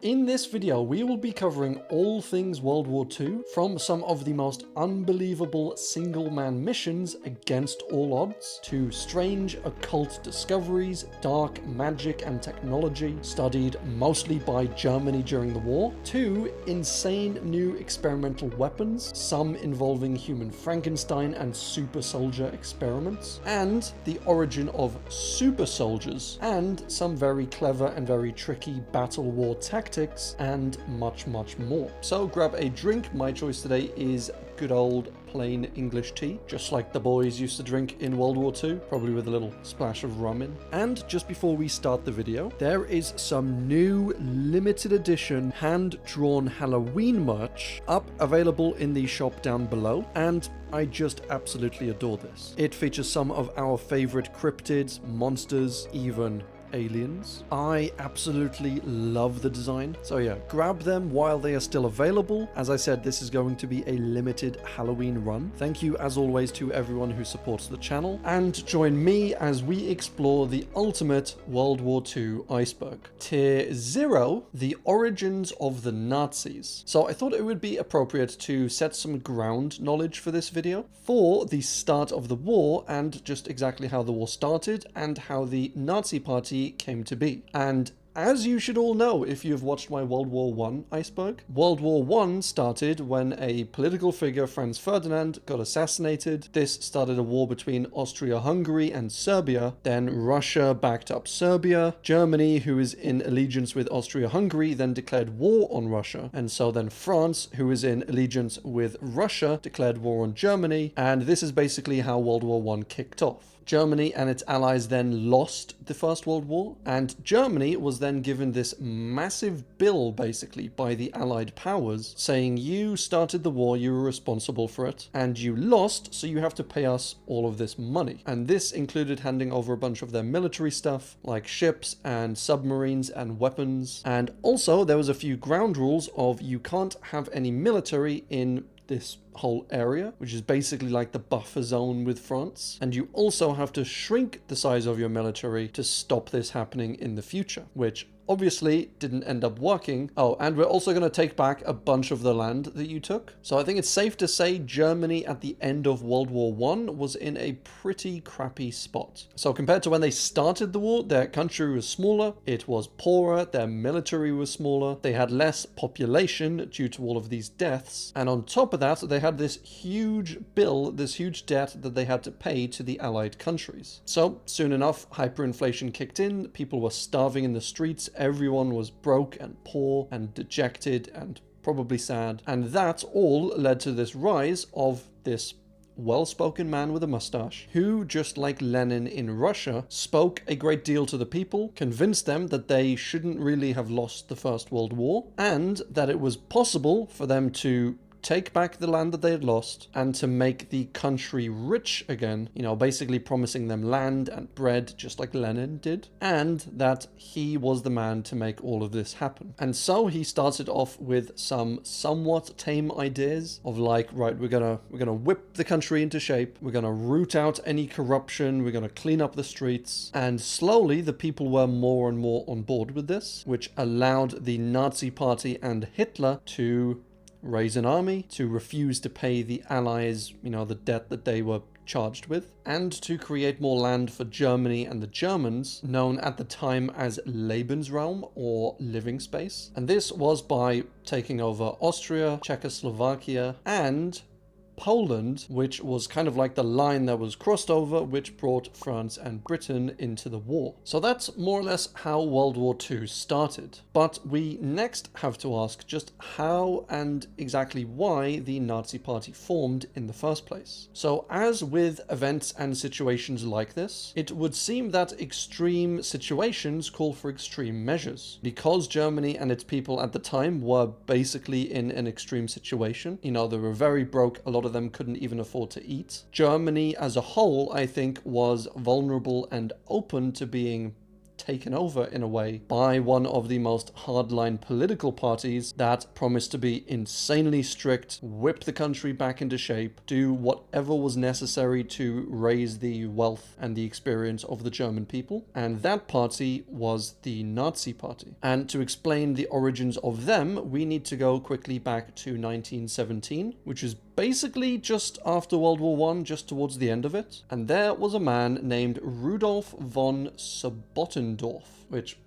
In this video, we will be covering all things World War II, from some of the most unbelievable single-man missions against all odds, to strange occult discoveries, dark magic and technology studied mostly by Germany during the war, to insane new experimental weapons, some involving human Frankenstein and super soldier experiments, and the origin of super soldiers, and some very clever and very tricky battle war tactics, and much more. So grab a drink. My choice today is good old plain English tea, just like the boys used to drink in World War II, probably with a little splash of rum in. And just before we start the video, there is some new limited edition hand-drawn Halloween merch up, available in the shop down below, and I just absolutely adore this. It features some of our favorite cryptids, monsters, even aliens. I absolutely love the design. So yeah, grab them while they are still available. As I said, this is going to be a limited Halloween run. Thank you as always to everyone who supports the channel, and join me as we explore the ultimate World War II iceberg. Tier 0, the origins of the Nazis. So I thought it would be appropriate to set some ground knowledge for this video for the start of the war, and just exactly how the war started and how the Nazi Party came to be. And as you should all know if you've watched my World War I iceberg, World War I started when a political figure, Franz Ferdinand, got assassinated. This started a war between Austria-Hungary and Serbia. Then Russia backed up Serbia. Germany, who is in allegiance with Austria-Hungary, then declared war on Russia. And so then France, who is in allegiance with Russia, declared war on Germany. And this is basically how World War I kicked off. Germany and its allies then lost the First World War, and Germany was then given this massive bill basically by the Allied powers saying, you started the war, you were responsible for it, and you lost, so you have to pay us all of this money. And this included handing over a bunch of their military stuff, like ships and submarines and weapons. And also there was a few ground rules of you can't have any military in this whole area, which is basically like the buffer zone with France. And you also have to shrink the size of your military to stop this happening in the future, which obviously didn't end up working. Oh, and we're also going to take back a bunch of the land that you took. So I think it's safe to say Germany at the end of World War I was in a pretty crappy spot. So compared to when they started the war, their country was smaller, it was poorer, their military was smaller, they had less population due to all of these deaths, and on top of that, they had this huge bill, this huge debt that they had to pay to the Allied countries. So soon enough, hyperinflation kicked in, people were starving in the streets, everyone was broke and poor and dejected and probably sad. And that all led to this rise of this well-spoken man with a mustache who, just like Lenin in Russia, spoke a great deal to the people, convinced them that they shouldn't really have lost the First World War, and that it was possible for them to take back the land that they had lost and to make the country rich again, you know, basically promising them land and bread just like Lenin did, and that he was the man to make all of this happen. And so he started off with some somewhat tame ideas of like, right, we're gonna whip the country into shape, we're gonna root out any corruption, we're gonna clean up the streets, and slowly the people were more and more on board with this, which allowed the Nazi Party and Hitler to raise an army, to refuse to pay the Allies, you know, the debt that they were charged with, and to create more land for Germany and the Germans, known at the time as Lebensraum, or living space. And this was by taking over Austria, Czechoslovakia, and Poland, which was kind of like the line that was crossed over, which brought France and Britain into the war. So that's more or less how World War II started. But we next have to ask just how and exactly why the Nazi Party formed in the first place. So as with events and situations like this, it would seem that extreme situations call for extreme measures. Because Germany and its people at the time were basically in an extreme situation, you know, they were very broke, a lot of them couldn't even afford to eat. Germany as a whole, I think, was vulnerable and open to being taken over in a way by one of the most hardline political parties that promised to be insanely strict, whip the country back into shape, do whatever was necessary to raise the wealth and the experience of the German people. And that party was the Nazi Party. And to explain the origins of them, we need to go quickly back to 1917, which is basically just after World War I, just towards the end of it. And there was a man named Rudolf von Sobottendorf, which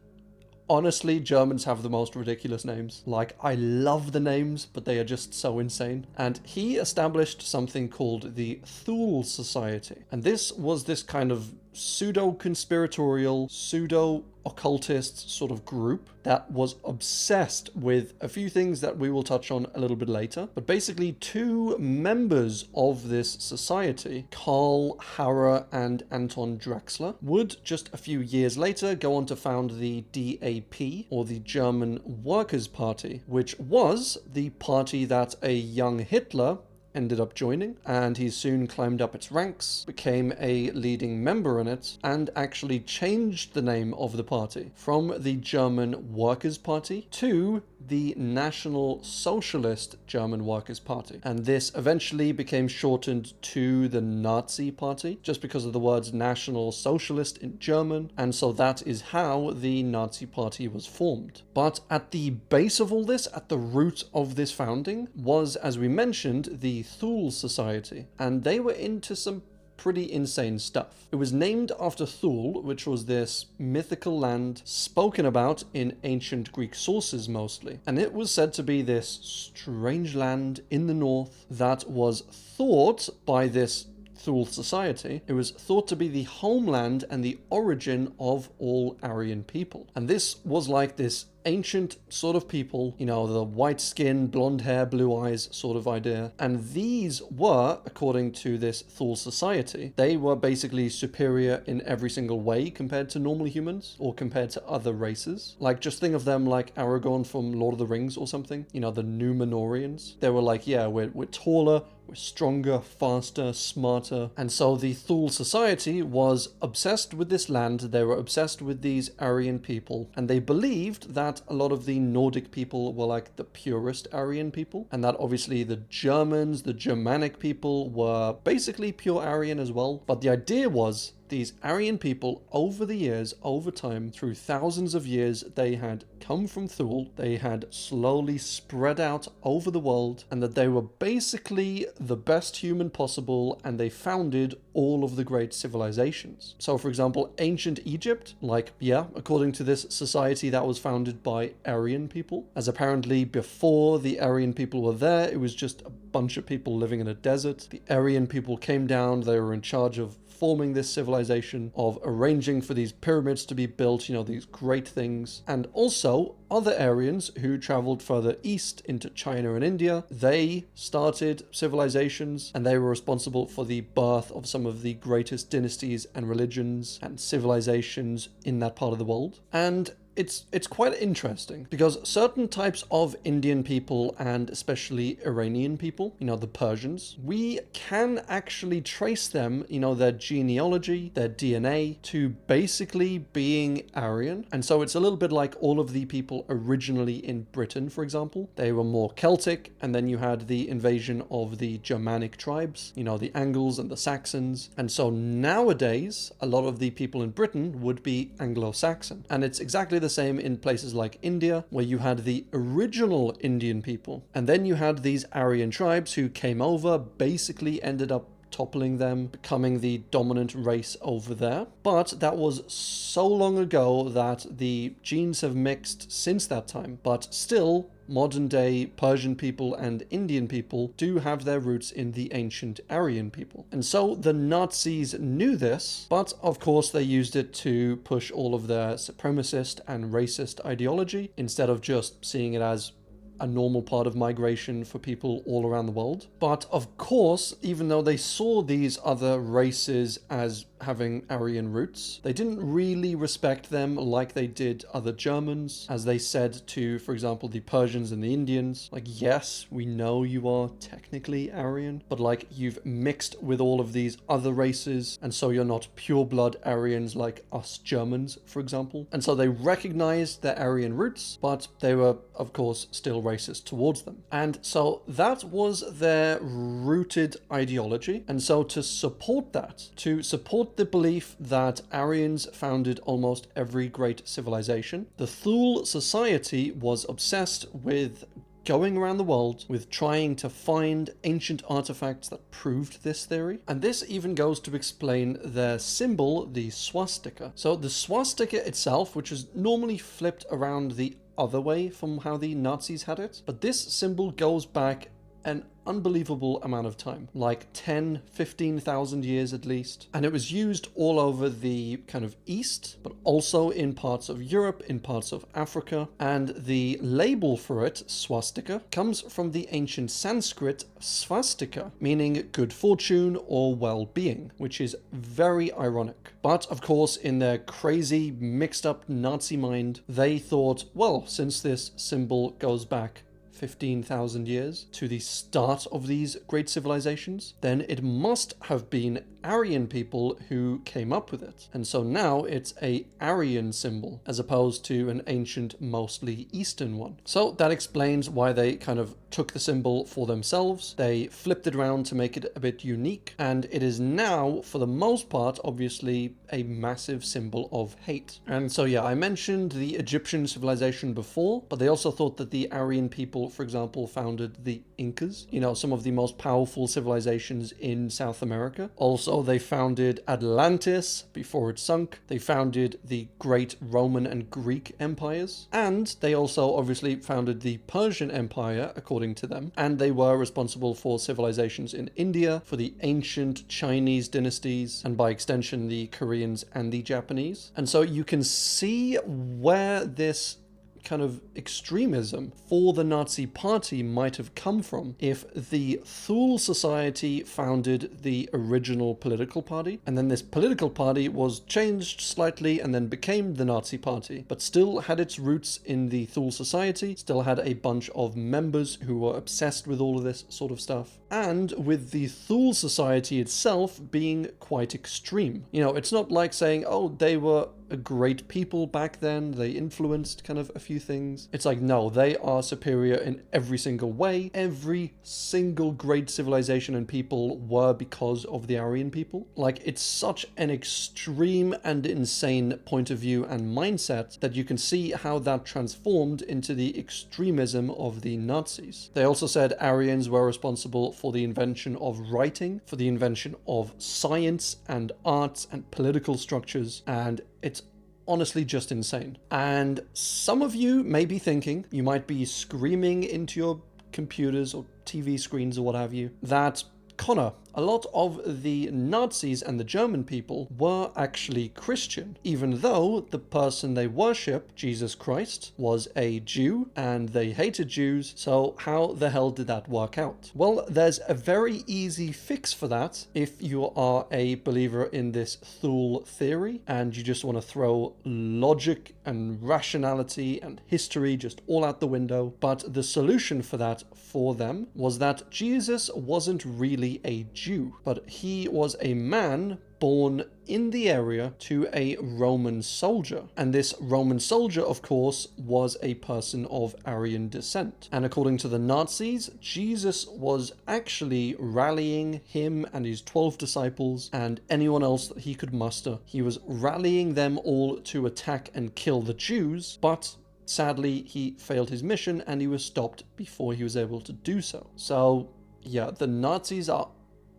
honestly, Germans have the most ridiculous names. Like, I love the names, but they are just so insane. And he established something called the Thule Society. And this was this kind of pseudo-conspiratorial, pseudo-occultist sort of group that was obsessed with a few things that we will touch on a little bit later. But basically, two members of this society, Karl Harrer and Anton Drexler, would just a few years later go on to found the DAP, or the German Workers' Party, which was the party that a young Hitler ended up joining, and he soon climbed up its ranks, became a leading member in it, and actually changed the name of the party from the German Workers' Party to the National Socialist German Workers' Party. And this eventually became shortened to the Nazi Party, just because of the words National Socialist in German, and so that is how the Nazi Party was formed. But at the base of all this, at the root of this founding, was, as we mentioned, the Thule Society, and they were into some pretty insane stuff. It was named after Thule, which was this mythical land spoken about in ancient Greek sources mostly, and it was said to be this strange land in the north that was thought by this Thule Society, it was thought to be the homeland and the origin of all Aryan people. And this was like this ancient sort of people, you know, the white skin, blonde hair, blue eyes sort of idea. And these were, according to this Thule Society, they were basically superior in every single way compared to normal humans or compared to other races. Like, just think of them like Aragorn from Lord of the Rings or something, you know, the Numenorians. They were like, yeah, we're taller, we're stronger, faster, smarter. And so the Thule Society was obsessed with this land. They were obsessed with these Aryan people, and they believed that a lot of the Nordic people were like the purest Aryan people, and that obviously the Germans, the Germanic people, were basically pure Aryan as well. But the idea was these Aryan people, over the years, over time, through thousands of years, they had come from Thule, they had slowly spread out over the world, and that they were basically the best human possible, and they founded all of the great civilizations. So, for example, ancient Egypt, like, yeah, according to this society, that was founded by Aryan people, as apparently before the Aryan people were there, it was just a bunch of people living in a desert. The Aryan people came down, they were in charge of forming this civilization, of arranging for these pyramids to be built, you know, these great things. And also other Aryans who traveled further east into China and India, they started civilizations, and they were responsible for the birth of some of the greatest dynasties and religions and civilizations in that part of the world. And it's quite interesting because certain types of Indian people, and especially Iranian people, you know, the Persians, we can actually trace them, you know, their genealogy, their DNA, to basically being Aryan. And so it's a little bit like all of the people originally in Britain, for example. They were more Celtic, and then you had the invasion of the Germanic tribes, you know, the Angles and the Saxons. And so nowadays, a lot of the people in Britain would be Anglo-Saxon. And it's exactly the same in places like India, where you had the original Indian people, and then you had these Aryan tribes who came over, basically ended up toppling them, becoming the dominant race over there. But that was so long ago that the genes have mixed since that time. But still, modern day Persian people and Indian people do have their roots in the ancient Aryan people. And so the Nazis knew this, but of course they used it to push all of their supremacist and racist ideology, instead of just seeing it as a normal part of migration for people all around the world. But of course, even though they saw these other races as having Aryan roots. They didn't really respect them like they did other Germans, as they said to, for example, the Persians and the Indians, like, yes, we know you are technically Aryan, but like you've mixed with all of these other races, and so you're not pure blood Aryans like us Germans, for example. And so they recognized their Aryan roots, but they were, of course, still racist towards them. And so that was their rooted ideology. And so to support that, to support the belief that Aryans founded almost every great civilization, the Thule Society was obsessed with going around the world with trying to find ancient artifacts that proved this theory. And this even goes to explain their symbol, the swastika. So the swastika itself, which is normally flipped around the other way from how the Nazis had it, but this symbol goes back an unbelievable amount of time, like 10, 15,000 years at least. And it was used all over the kind of East, but also in parts of Europe, in parts of Africa. And the label for it, swastika, comes from the ancient Sanskrit svastika, meaning good fortune or well-being, which is very ironic. But of course, in their crazy, mixed up Nazi mind, they thought, well, since this symbol goes back 15,000 years to the start of these great civilizations, then it must have been Aryan people who came up with it. And so now it's a Aryan symbol as opposed to an ancient, mostly Eastern one. So that explains why they kind of took the symbol for themselves. They flipped it around to make it a bit unique. And it is now, for the most part, obviously a massive symbol of hate. And so, yeah, I mentioned the Egyptian civilization before, but they also thought that the Aryan people, for example, founded the Incas, you know, some of the most powerful civilizations in South America. Also, they founded Atlantis before it sunk. They founded the great Roman and Greek empires. And they also obviously founded the Persian Empire, according to them. And they were responsible for civilizations in India, for the ancient Chinese dynasties, and by extension, the Koreans and the Japanese. And so you can see where this kind of extremism for the Nazi party might have come from if the Thule Society founded the original political party, and then this political party was changed slightly and then became the Nazi party, but still had its roots in the Thule Society, still had a bunch of members who were obsessed with all of this sort of stuff, and with the Thule Society itself being quite extreme. You know, it's not like saying, oh, they were a great people back then, they influenced kind of a few things. It's like, no, they are superior in every single way. Every single great civilization and people were because of the Aryan people. Like, it's such an extreme and insane point of view and mindset that you can see how that transformed into the extremism of the Nazis. They also said Aryans were responsible for the invention of writing, for the invention of science and arts and political structures, and it's honestly just insane. And some of you may be thinking, you might be screaming into your computers or TV screens or what have you, that Connor, a lot of the Nazis and the German people were actually Christian, even though the person they worship, Jesus Christ, was a Jew and they hated Jews. So how the hell did that work out? Well, there's a very easy fix for that if you are a believer in this Thule theory and you just want to throw logic and rationality and history just all out the window. But the solution for that for them was that Jesus wasn't really a Jew, but he was a man born in the area to a Roman soldier. And this Roman soldier, of course, was a person of Aryan descent. And according to the Nazis, Jesus was actually rallying him and his 12 disciples and anyone else that he could muster. He was rallying them all to attack and kill the Jews, but sadly, he failed his mission and he was stopped before he was able to do so. So, yeah, the Nazis are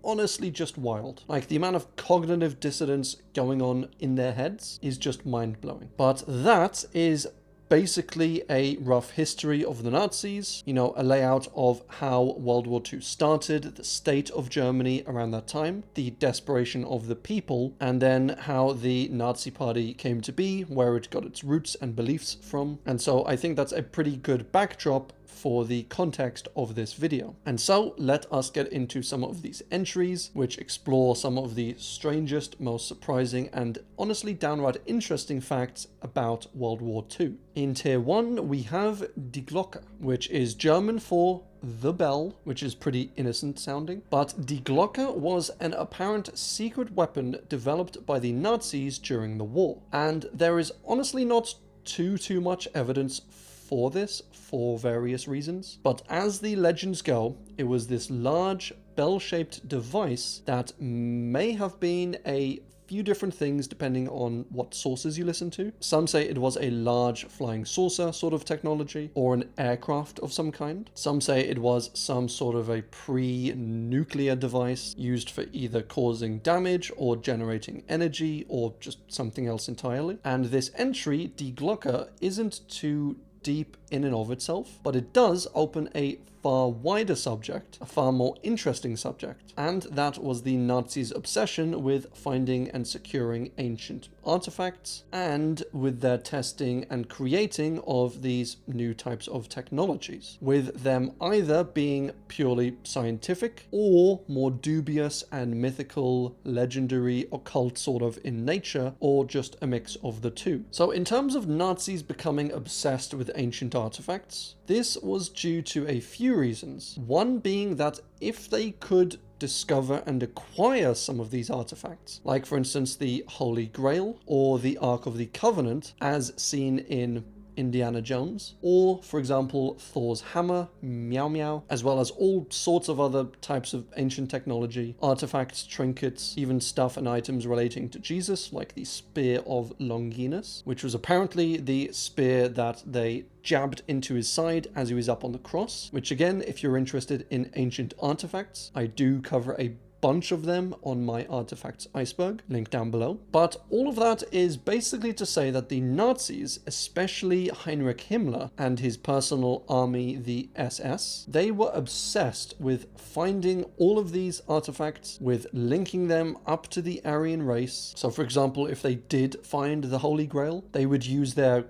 honestly just wild. Like, the amount of cognitive dissonance going on in their heads is just mind-blowing. But that is basically a rough history of the Nazis, you know, a layout of how World War II started, the state of Germany around that time, the desperation of the people, and then how the Nazi party came to be, where it got its roots and beliefs from. And so I think that's a pretty good backdrop for the context of this video. And so let us get into some of these entries, which explore some of the strangest, most surprising, and honestly downright interesting facts about World War II. In Tier 1, we have Die Glocke, which is German for the bell, which is pretty innocent sounding. But Die Glocke was an apparent secret weapon developed by the Nazis during the war. And there is honestly not too much evidence for this for various reasons. But as the legends go, it was this large bell-shaped device that may have been a few different things depending on what sources you listen to. Some say it was a large flying saucer sort of technology or an aircraft of some kind. Some say it was some sort of a pre-nuclear device used for either causing damage or generating energy or just something else entirely. And this entry, Die Glocke, isn't too deep in and of itself, but it does open a far wider subject, a far more interesting subject, and that was the Nazis' obsession with finding and securing ancient artifacts, and with their testing and creating of these new types of technologies, with them either being purely scientific or more dubious and mythical, legendary, occult sort of in nature, or just a mix of the two. So in terms of Nazis becoming obsessed with ancient artifacts, this was due to a few reasons. One being that if they could discover and acquire some of these artifacts, like for instance the Holy Grail or the Ark of the Covenant as seen in Indiana Jones, or for example Thor's hammer, Meow Meow, as well as all sorts of other types of ancient technology, artifacts, trinkets, even stuff and items relating to Jesus, like the Spear of Longinus, which was apparently the spear that they jabbed into his side as he was up on the cross, which again, if you're interested in ancient artifacts, I do cover a bunch of them on my Artifacts Iceberg, link down below. But all of that is basically to say that the Nazis, especially Heinrich Himmler and his personal army, the SS, they were obsessed with finding all of these artifacts, with linking them up to the Aryan race. So for example, if they did find the Holy Grail, they would use their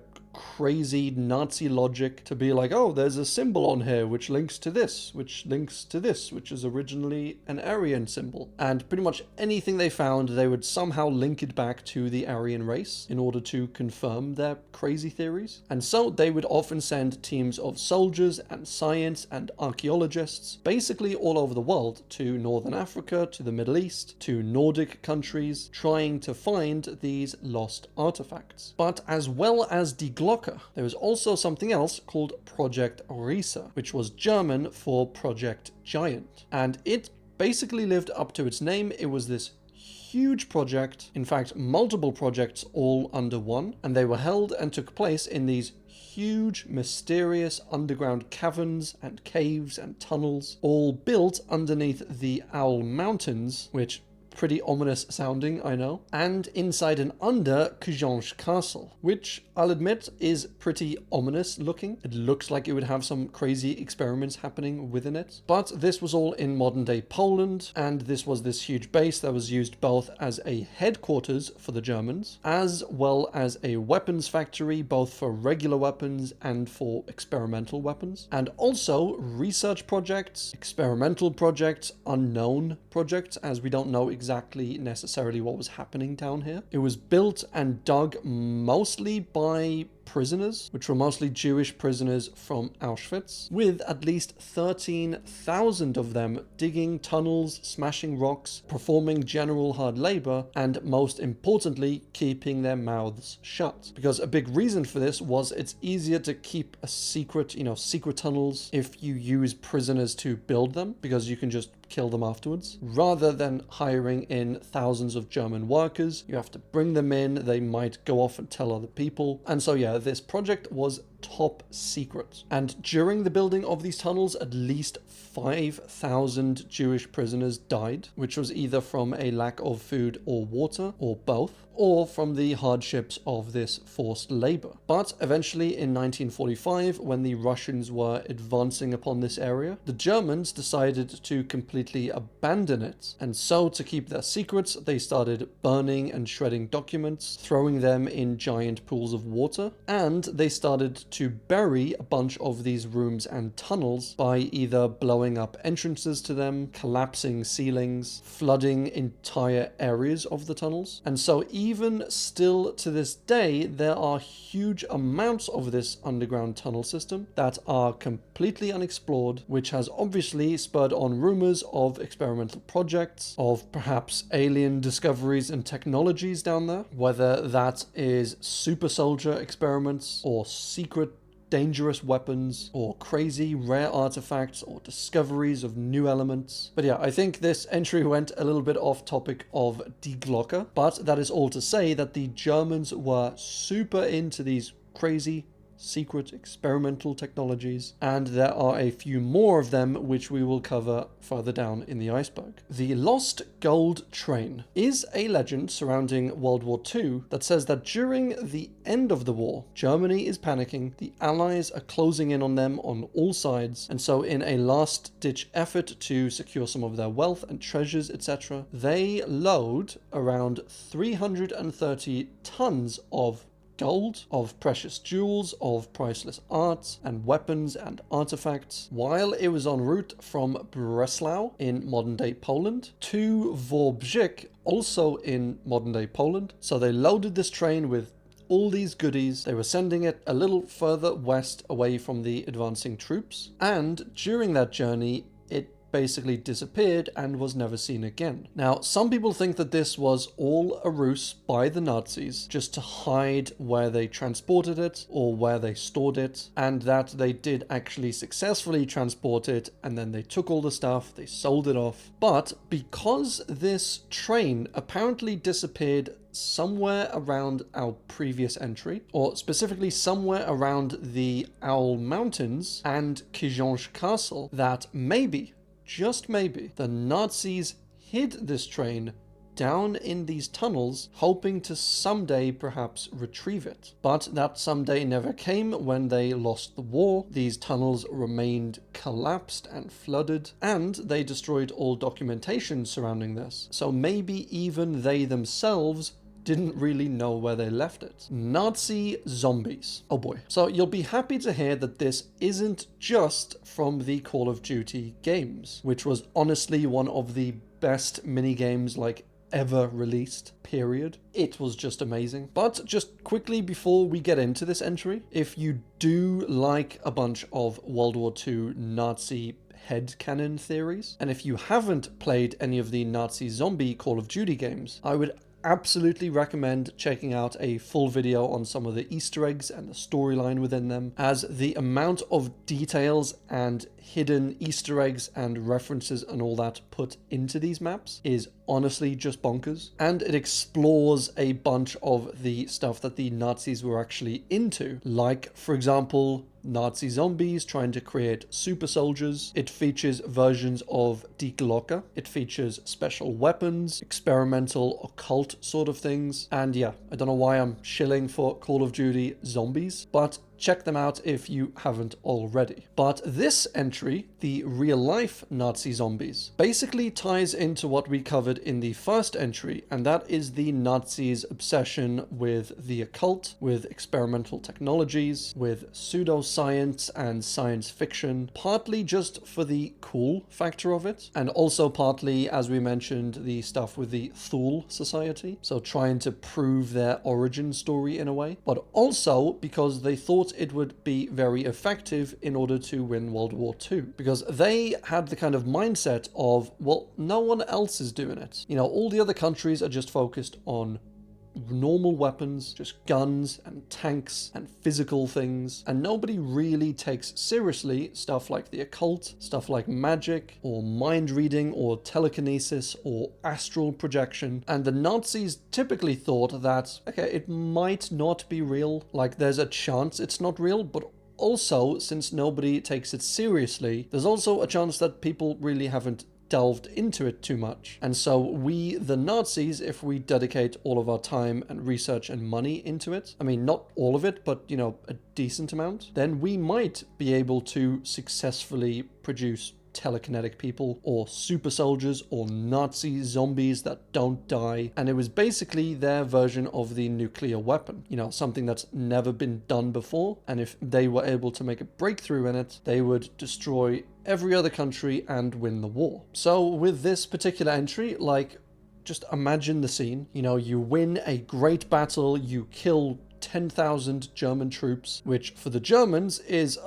crazy Nazi logic to be like, oh, there's a symbol on here which links to this, which links to this, which is originally an Aryan symbol. And pretty much anything they found, they would somehow link it back to the Aryan race in order to confirm their crazy theories. And so they would often send teams of soldiers and science and archaeologists basically all over the world, to Northern Africa, to the Middle East, to Nordic countries, trying to find these lost artifacts. But as well as Die Glocke, there was also something else called Project Riese, which was German for Project Giant. And it basically lived up to its name. It was this huge project, in fact multiple projects all under one, and they were held and took place in these huge, mysterious underground caverns and caves and tunnels, all built underneath the Owl Mountains, which pretty ominous sounding, I know, and inside and under Cujange Castle, which I'll admit is pretty ominous looking. It looks like it would have some crazy experiments happening within it. But this was all in modern day Poland, and this was this huge base that was used both as a headquarters for the Germans, as well as a weapons factory, both for regular weapons and for experimental weapons, and also research projects, experimental projects, unknown projects, as we don't know exactly necessarily what was happening down here. It was built and dug mostly by prisoners, which were mostly Jewish prisoners from Auschwitz, with at least 13,000 of them digging tunnels, smashing rocks, performing general hard labor, and most importantly, keeping their mouths shut. Because a big reason for this was it's easier to keep a secret, secret tunnels if you use prisoners to build them, because you can just kill them afterwards, rather than hiring in thousands of German workers. You have to bring them in, they might go off and tell other people. And so yeah, this project was top secret. And during the building of these tunnels, at least 5,000 Jewish prisoners died, which was either from a lack of food or water, or both, or from the hardships of this forced labor. But eventually in 1945, when the Russians were advancing upon this area, the Germans decided to completely abandon it. And so to keep their secrets, they started burning and shredding documents, throwing them in giant pools of water, and they started to bury a bunch of these rooms and tunnels by either blowing up entrances to them, collapsing ceilings, flooding entire areas of the tunnels. And so even still to this day, there are huge amounts of this underground tunnel system that are completely unexplored, which has obviously spurred on rumors of experimental projects, of perhaps alien discoveries and technologies down there, whether that is super soldier experiments or secret dangerous weapons or crazy rare artifacts or discoveries of new elements. But yeah, I think this entry went a little bit off topic of Die Glocke, but that is all to say that the Germans were super into these crazy secret experimental technologies, and there are a few more of them which we will cover further down in the iceberg. The Lost Gold Train is a legend surrounding World War II that says that during the end of the war, Germany is panicking, the Allies are closing in on them on all sides, and so in a last-ditch effort to secure some of their wealth and treasures, etc., they load around 330 tons of gold, of precious jewels, of priceless art and weapons and artifacts, while it was en route from Breslau in modern-day Poland to Wałbrzych, also in modern-day Poland. So they loaded this train with all these goodies. They were sending it a little further west away from the advancing troops, and during that journey it basically disappeared and was never seen again. Now, some people think that this was all a ruse by the Nazis just to hide where they transported it or where they stored it, and that they did actually successfully transport it, and then they took all the stuff, they sold it off. But because this train apparently disappeared somewhere around our previous entry, or specifically somewhere around the Owl Mountains and Kijonge Castle, that maybe, just maybe, the Nazis hid this train down in these tunnels, hoping to someday perhaps retrieve it. But that someday never came when they lost the war. These tunnels remained collapsed and flooded, and they destroyed all documentation surrounding this. So maybe even they themselves didn't really know where they left it. Nazi zombies. Oh boy. So you'll be happy to hear that this isn't just from the Call of Duty games, which was honestly one of the best minigames like ever released, period. It was just amazing. But just quickly before we get into this entry, if you do like a bunch of World War II Nazi headcanon theories, and if you haven't played any of the Nazi zombie Call of Duty games, I would absolutely recommend checking out a full video on some of the Easter eggs and the storyline within them, as the amount of details and hidden Easter eggs and references and all that put into these maps is honestly just bonkers. And it explores a bunch of the stuff that the Nazis were actually into, like, for example, Nazi zombies trying to create super soldiers. It features versions of Die Glocke. It features special weapons, experimental occult sort of things. And yeah, I don't know why I'm shilling for Call of Duty zombies, but check them out if you haven't already. But this entry, the real-life Nazi zombies, basically ties into what we covered in the first entry, and that is the Nazis' obsession with the occult, with experimental technologies, with pseudoscience and science fiction, partly just for the cool factor of it, and also partly, as we mentioned, the stuff with the Thule Society, so trying to prove their origin story in a way, but also because they thought it would be very effective in order to win World War II, because they had the kind of mindset of, well, no one else is doing it. You know, all the other countries are just focused on normal weapons, just guns and tanks and physical things, and nobody really takes seriously stuff like the occult, stuff like magic or mind reading or telekinesis or astral projection. And the Nazis typically thought that, okay, it might not be real, like there's a chance it's not real, but also, since nobody takes it seriously, there's also a chance that people really haven't delved into it too much. And so we, the Nazis, if we dedicate all of our time and research and money into it, I mean, not all of it, but, you know, a decent amount, then we might be able to successfully produce telekinetic people, or super soldiers, or Nazi zombies that don't die. And it was basically their version of the nuclear weapon. You know, something that's never been done before. And if they were able to make a breakthrough in it, they would destroy every other country and win the war. So with this particular entry, like, just imagine the scene. You know, you win a great battle, you kill 10,000 German troops, which for the Germans is,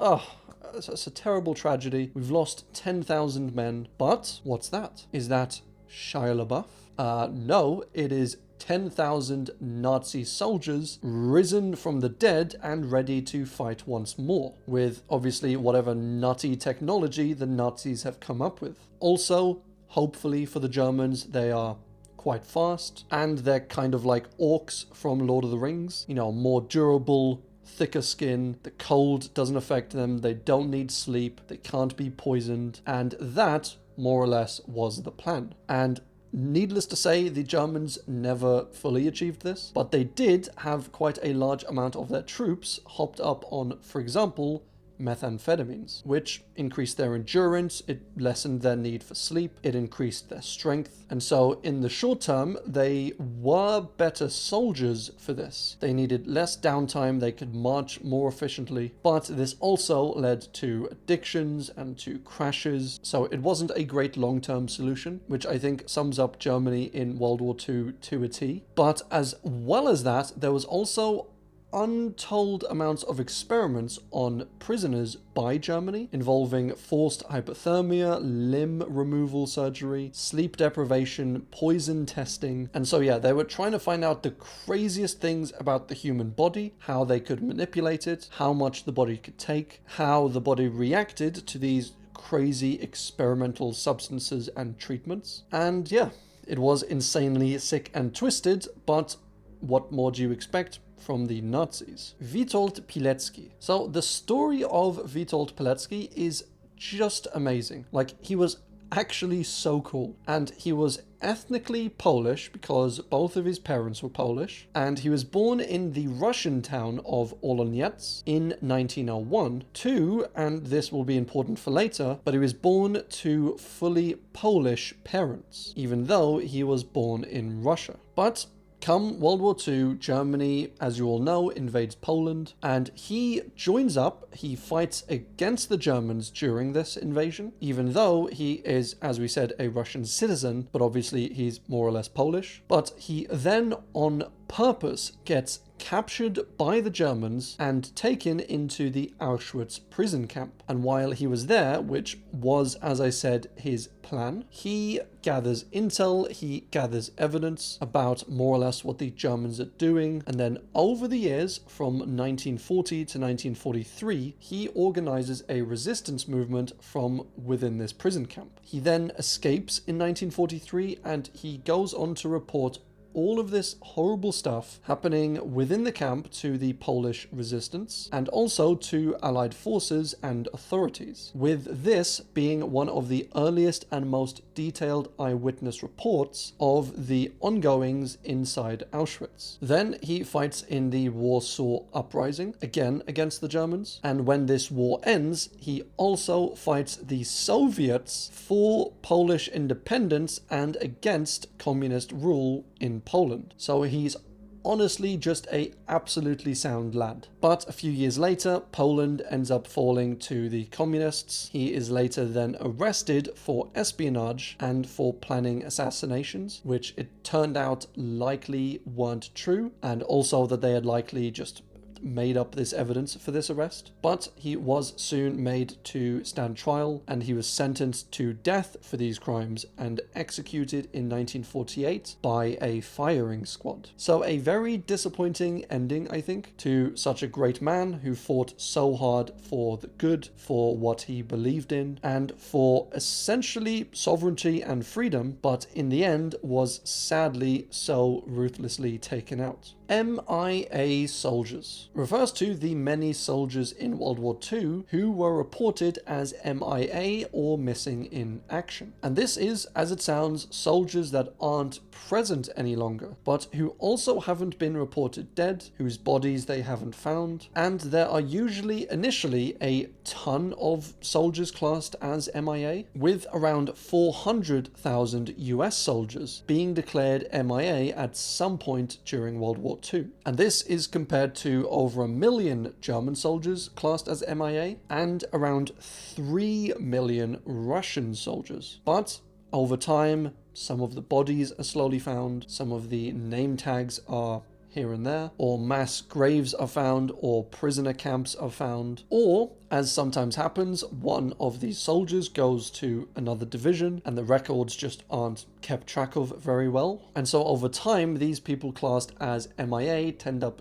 it's a terrible tragedy. We've lost 10,000 men. But what's that? Is that Shia LaBeouf? No, it is 10,000 Nazi soldiers risen from the dead and ready to fight once more, with obviously whatever nutty technology the Nazis have come up with. Also, hopefully for the Germans, they are quite fast, and they're kind of like orcs from Lord of the Rings, you know, more durable, thicker skin, the cold doesn't affect them, they don't need sleep, they can't be poisoned, and that, more or less, was the plan. And needless to say, the Germans never fully achieved this, but they did have quite a large amount of their troops hopped up on, for example, methamphetamines, which increased their endurance, it lessened their need for sleep, it increased their strength, and so in the short term, they were better soldiers for this. They needed less downtime, they could march more efficiently, but this also led to addictions and to crashes, so it wasn't a great long-term solution, which I think sums up Germany in World War II to a T. But as well as that, there was also untold amounts of experiments on prisoners by Germany involving forced hypothermia, limb removal surgery, sleep deprivation, poison testing. And so yeah, they were trying to find out the craziest things about the human body, how they could manipulate it, how much the body could take, how the body reacted to these crazy experimental substances and treatments. And yeah, it was insanely sick and twisted, but what more do you expect from the Nazis? Wiltold Pilecki. So the story of Wiltold Pilecki is just amazing. Like, he was actually so cool. And he was ethnically Polish because both of his parents were Polish. And he was born in the Russian town of Oloniec in 1901 to, and this will be important for later, but he was born to fully Polish parents, even though he was born in Russia. But come World War II, Germany, as you all know, invades Poland, and he joins up, he fights against the Germans during this invasion, even though he is, as we said, a Russian citizen, but obviously he's more or less Polish. But he then, on purpose, gets captured by the Germans and taken into the Auschwitz prison camp. And while he was there, which was, as I said, his plan, he gathers intel, he gathers evidence about more or less what the Germans are doing, and then over the years, from 1940 to 1943, he organizes a resistance movement from within this prison camp. He then escapes in 1943, and he goes on to report all of this horrible stuff happening within the camp to the Polish resistance and also to Allied forces and authorities, with this being one of the earliest and most detailed eyewitness reports of the ongoings inside Auschwitz. Then he fights in the Warsaw Uprising, again against the Germans, and when this war ends, he also fights the Soviets for Polish independence and against communist rule in Poland. So he's honestly just a absolutely sound lad. But a few years later, Poland ends up falling to the communists. He is later then arrested for espionage and for planning assassinations, which it turned out likely weren't true, and also that they had likely just made up this evidence for this arrest. But he was soon made to stand trial, and he was sentenced to death for these crimes and executed in 1948 by a firing squad. So a very disappointing ending, I think, to such a great man who fought so hard for the good, for what he believed in, and for essentially sovereignty and freedom, but in the end was sadly so ruthlessly taken out. MIA soldiers refers to the many soldiers in World War II who were reported as MIA or missing in action. And this is, as it sounds, soldiers that aren't present any longer, but who also haven't been reported dead, whose bodies they haven't found, and there are usually initially a ton of soldiers classed as MIA, with around 400,000 US soldiers being declared MIA at some point during World War II. And this is compared to over 1 million German soldiers classed as MIA and around 3 million Russian soldiers. But over time, some of the bodies are slowly found, some of the name tags are here and there, or mass graves are found, or prisoner camps are found, or, as sometimes happens, one of these soldiers goes to another division and the records just aren't kept track of very well. And so over time, these people classed as MIA tend up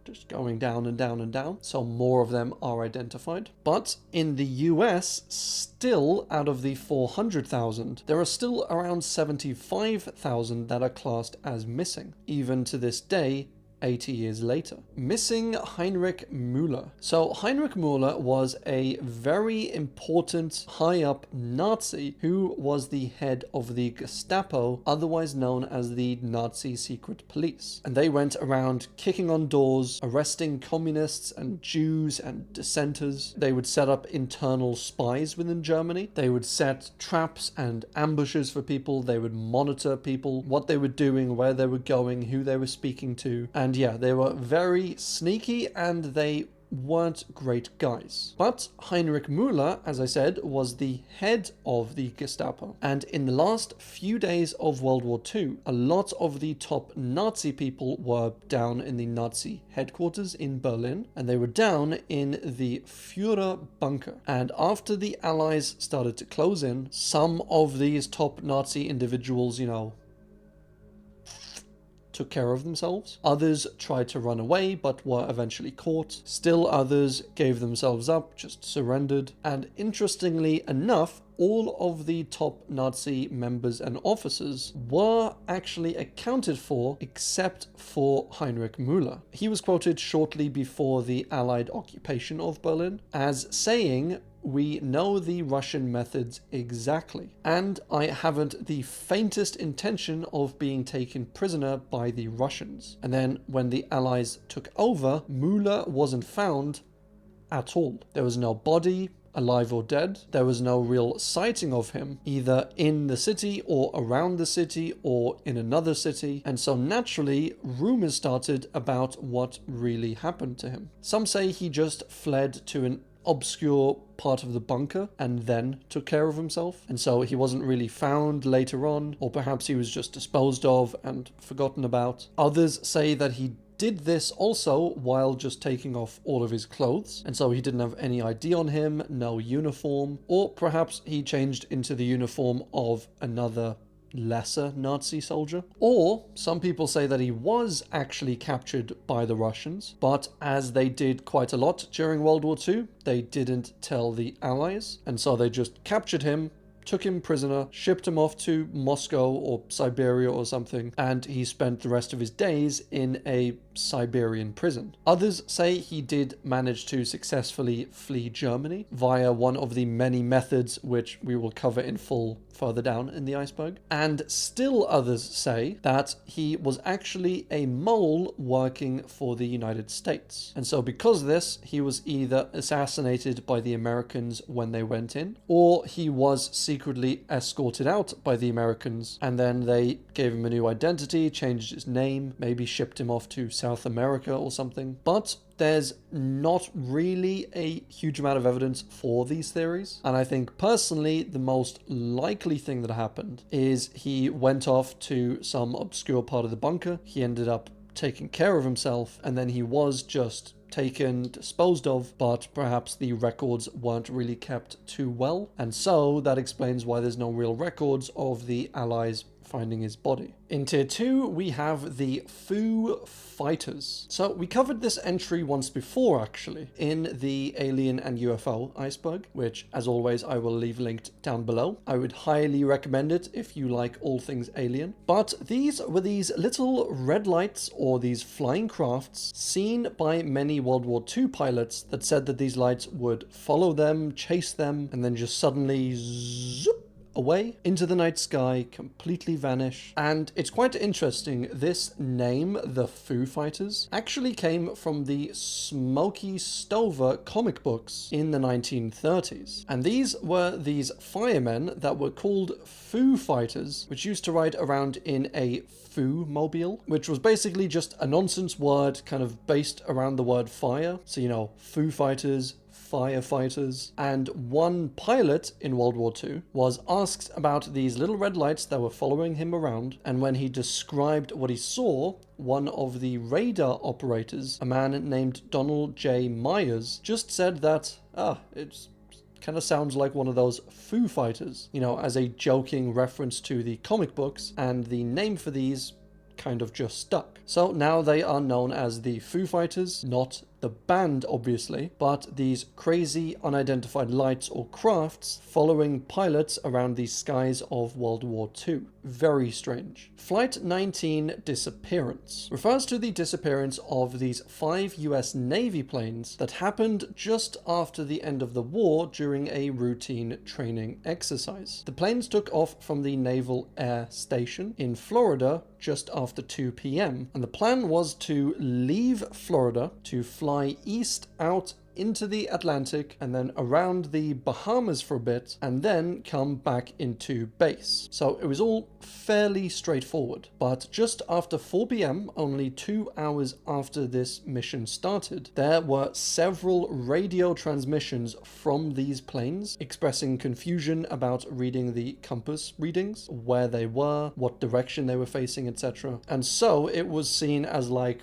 just going down and down and down, so more of them are identified. But in the US, still out of the 400,000, there are still around 75,000 that are classed as missing, even to this day, 80 years later. Missing Heinrich Müller. So Heinrich Müller was a very important high-up Nazi who was the head of the Gestapo, otherwise known as the Nazi Secret Police. And they went around kicking on doors, arresting communists and Jews and dissenters. They would set up internal spies within Germany. They would set traps and ambushes for people. They would monitor people, what they were doing, where they were going, who they were speaking to. And yeah, they were very sneaky and they weren't great guys. But Heinrich Müller, as I said, was the head of the Gestapo. And in the last few days of World War II, a lot of the top Nazi people were down in the Nazi headquarters in Berlin, and they were down in the Führer bunker. And after the Allies started to close in, some of these top Nazi individuals, took care of themselves. Others tried to run away but were eventually caught. Still others gave themselves up, just surrendered. And interestingly enough, all of the top Nazi members and officers were actually accounted for except for Heinrich Müller. He was quoted shortly before the Allied occupation of Berlin as saying, "We know the Russian methods exactly, and I haven't the faintest intention of being taken prisoner by the Russians." And then when the Allies took over, Müller wasn't found at all. There was no body, alive or dead. There was no real sighting of him, either in the city or around the city or in another city. And so naturally, rumors started about what really happened to him. Some say he just fled to an obscure part of the bunker and then took care of himself, and so he wasn't really found later on, or perhaps he was just disposed of and forgotten about. Others say that he did this also while just taking off all of his clothes, and so he didn't have any ID on him, no uniform, or perhaps he changed into the uniform of another lesser Nazi soldier. Or some people say that he was actually captured by the Russians, but as they did quite a lot during World War II, they didn't tell the Allies, and so they just captured him, took him prisoner, shipped him off to Moscow or Siberia or something, and he spent the rest of his days in a Siberian prison. Others say he did manage to successfully flee Germany via one of the many methods which we will cover in full further down in the iceberg. And still others say that he was actually a mole working for the United States. And so because of this, he was either assassinated by the Americans when they went in, or he was secretly escorted out by the Americans, and then they gave him a new identity, changed his name, maybe shipped him off to South America or something. But there's not really a huge amount of evidence for these theories. And I think personally, the most likely thing that happened is he went off to some obscure part of the bunker. He ended up taking care of himself, and then he was just taken, disposed of, but perhaps the records weren't really kept too well. And so that explains why there's no real records of the Allies finding his body. In Tier 2, we have the Foo Fighters. So we covered this entry once before, actually, in the Alien and UFO Iceberg, which, as always, I will leave linked down below. I would highly recommend it if you like all things alien. But these were these little red lights, or these flying crafts, seen by many World War II pilots that said that these lights would follow them, chase them, and then just suddenly zoop away into the night sky, completely vanish. And it's quite interesting, this name, the Foo Fighters, actually came from the Smokey Stover comic books in the 1930s. And these were these firemen that were called Foo Fighters, which used to ride around in a Foo mobile, which was basically just a nonsense word kind of based around the word fire. So, you know, Foo Fighters, firefighters. And one pilot in World War II was asked about these little red lights that were following him around, and when he described what he saw, one of the radar operators, a man named Donald J. Myers, just said that, it kind of sounds like one of those Foo Fighters, you know, as a joking reference to the comic books, and the name for these kind of just stuck. So now they are known as the Foo Fighters, not the band obviously, but these crazy unidentified lights or crafts following pilots around the skies of World War II. Very strange. Flight 19 Disappearance refers to the disappearance of these 5 US Navy planes that happened just after the end of the war during a routine training exercise. The planes took off from the Naval Air Station in Florida just after 2 p.m. and the plan was to leave Florida to fly east out into the Atlantic and then around the Bahamas for a bit and then come back into base. So it was all fairly straightforward. But just after 4 p.m, only 2 hours after this mission started, there were several radio transmissions from these planes expressing confusion about reading the compass readings, where they were, what direction they were facing, etc. And so it was seen as like,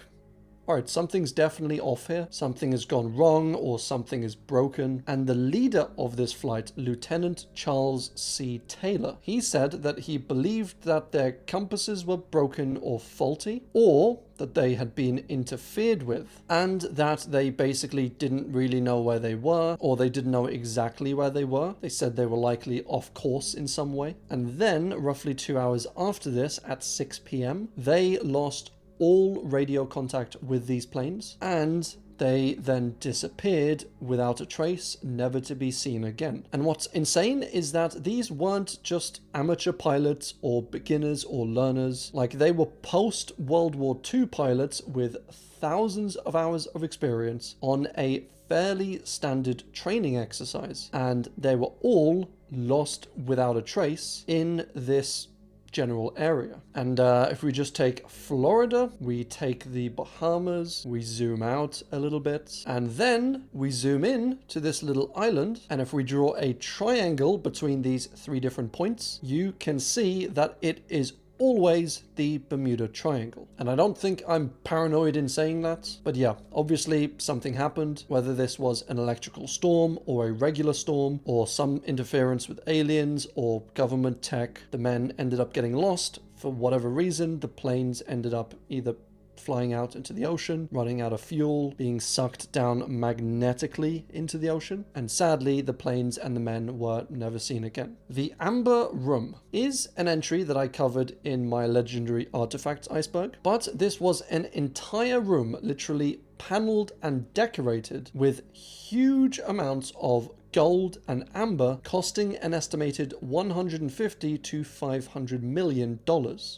alright, something's definitely off here, something has gone wrong, or something is broken. And the leader of this flight, Lieutenant Charles C. Taylor, he said that he believed that their compasses were broken or faulty, or that they had been interfered with, and that they basically didn't really know where they were, or they didn't know exactly where they were. They said they were likely off course in some way. And then, roughly 2 hours after this, at 6 p.m, they lost all radio contact with these planes, and they then disappeared without a trace, never to be seen again. And what's insane is that these weren't just amateur pilots or beginners or learners, like they were post-World War II pilots with thousands of hours of experience on a fairly standard training exercise, and they were all lost without a trace in this general area. And if we just take Florida, we take the Bahamas, we zoom out a little bit, and then we zoom in to this little island, and if we draw a triangle between these 3 different points, you can see that it is always the Bermuda Triangle. And I don't think I'm paranoid in saying that, but yeah, obviously something happened, whether this was an electrical storm or a regular storm or some interference with aliens or government tech. The men ended up getting lost for whatever reason. The planes ended up either flying out into the ocean, running out of fuel, being sucked down magnetically into the ocean, and sadly the planes and the men were never seen again. The Amber Room is an entry that I covered in my legendary artifacts iceberg, but this was an entire room literally paneled and decorated with huge amounts of gold and amber, costing an estimated $150 to $500 million,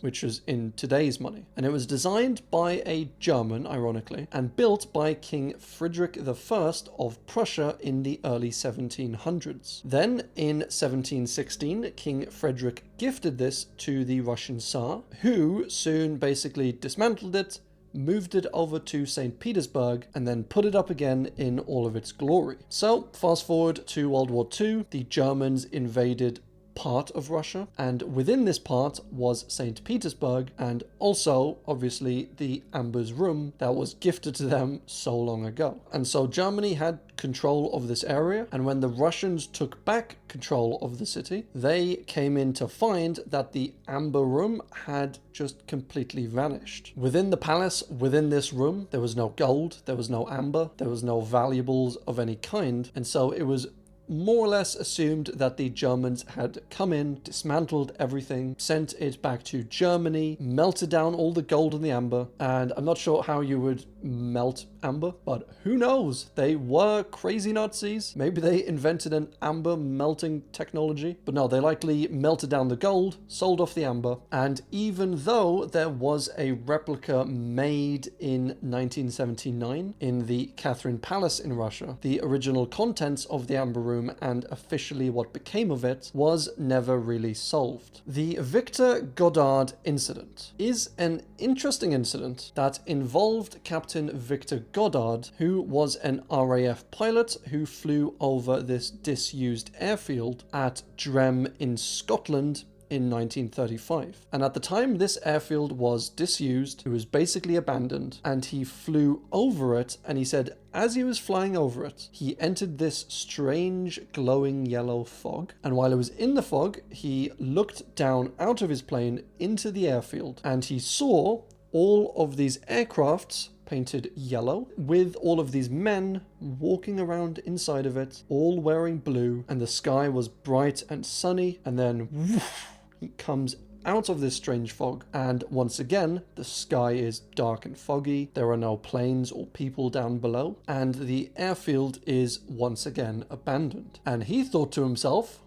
which is in today's money. And it was designed by a German, ironically, and built by King Friedrich I of Prussia in the early 1700s. Then, in 1716, King Frederick gifted this to the Russian Tsar, who soon basically dismantled it, moved it over to St. Petersburg, and then put it up again in all of its glory. So, fast forward to World War II, the Germans invaded part of Russia, and within this part was St. Petersburg, and also, obviously, the Amber's Room that was gifted to them so long ago. And so Germany had control of this area, and when the Russians took back control of the city, they came in to find that the Amber Room had just completely vanished. Within the palace, within this room, there was no gold, there was no amber, there was no valuables of any kind, and so it was more or less assumed that the Germans had come in, dismantled everything, sent it back to Germany, melted down all the gold and the amber, and I'm not sure how you would melt amber, but who knows? They were crazy Nazis. Maybe they invented an amber melting technology, but no, they likely melted down the gold, sold off the amber, and even though there was a replica made in 1979 in the Catherine Palace in Russia, the original contents of the Amber Room and officially what became of it was never really solved. The Victor Goddard incident is an interesting incident that involved Captain Victor Goddard, who was an RAF pilot who flew over this disused airfield at Drem in Scotland in 1935. And at the time this airfield was disused, it was basically abandoned, and he flew over it, and he said as he was flying over it, he entered this strange glowing yellow fog, and while he was in the fog, he looked down out of his plane into the airfield, and he saw all of these aircrafts painted yellow, with all of these men walking around inside of it, all wearing blue, and the sky was bright and sunny, and then woof, he comes out of this strange fog, and once again, the sky is dark and foggy, there are no planes or people down below, and the airfield is once again abandoned. And he thought to himself,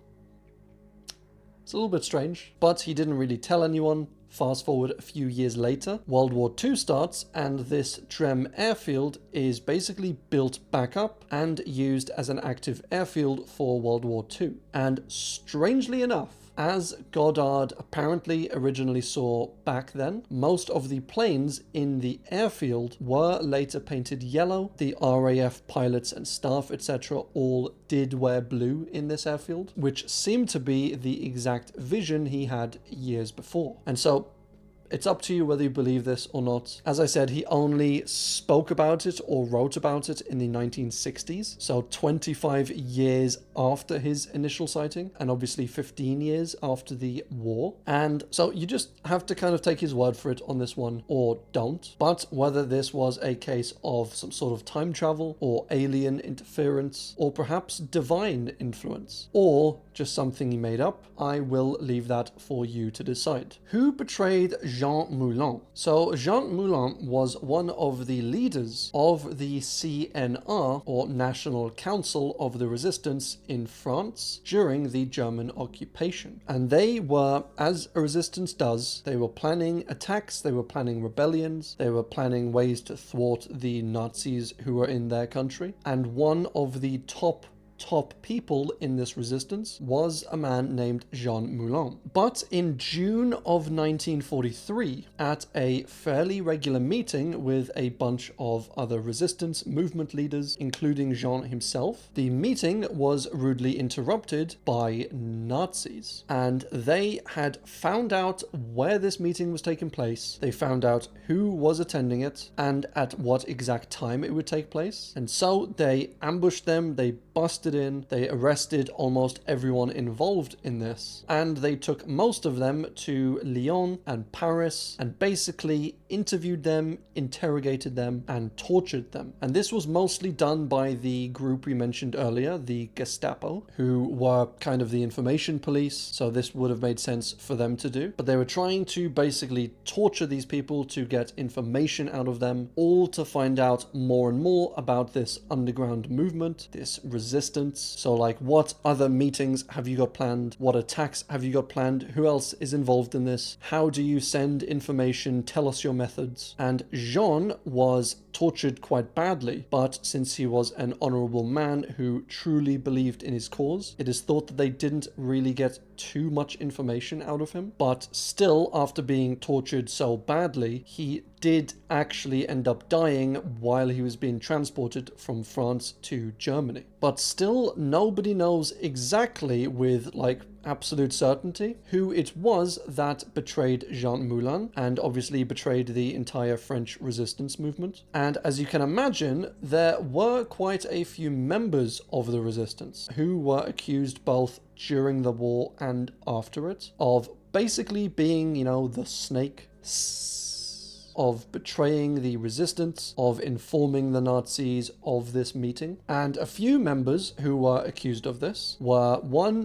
it's a little bit strange, but he didn't really tell anyone. Fast forward a few years later, World War II starts, and this Drem airfield is basically built back up and used as an active airfield for World War II. And strangely enough, as Goddard apparently originally saw back then, most of the planes in the airfield were later painted yellow. The RAF pilots and staff, etc., all did wear blue in this airfield, which seemed to be the exact vision he had years before. And so it's up to you whether you believe this or not. As I said, he only spoke about it or wrote about it in the 1960s, so 25 years after his initial sighting, and obviously 15 years after the war. And so you just have to kind of take his word for it on this one, or don't. But whether this was a case of some sort of time travel, or alien interference, or perhaps divine influence, or just something he made up, I will leave that for you to decide. Who betrayed Jean Moulin? So Jean Moulin was one of the leaders of the CNR, or National Council of the Resistance, in France during the German occupation. And they were, as a resistance does, they were planning attacks, they were planning rebellions, they were planning ways to thwart the Nazis who were in their country. And one of the top people in this resistance was a man named Jean Moulin. But in June of 1943, at a fairly regular meeting with a bunch of other resistance movement leaders, including Jean himself, the meeting was rudely interrupted by Nazis. And they had found out where this meeting was taking place, they found out who was attending it, and at what exact time it would take place. And so they ambushed them, they busted in, they arrested almost everyone involved in this, and they took most of them to Lyon and Paris and basically interviewed them, interrogated them, and tortured them. And this was mostly done by the group we mentioned earlier, the Gestapo, who were kind of the information police, so this would have made sense for them to do. But they were trying to basically torture these people to get information out of them, all to find out more and more about this underground movement, this resistance. So like, what other meetings have you got planned? What attacks have you got planned? Who else is involved in this? How do you send information? Tell us your methods. And Jean was tortured quite badly, but since he was an honorable man who truly believed in his cause, it is thought that they didn't really get too much information out of him. But still, after being tortured so badly, he did actually end up dying while he was being transported from France to Germany. But still, nobody knows exactly with like absolute certainty who it was that betrayed Jean Moulin and obviously betrayed the entire French resistance movement. And as you can imagine, there were quite a few members of the resistance who were accused both during the war and after it of basically being, you know, the snake, of betraying the resistance, of informing the Nazis of this meeting. And a few members who were accused of this were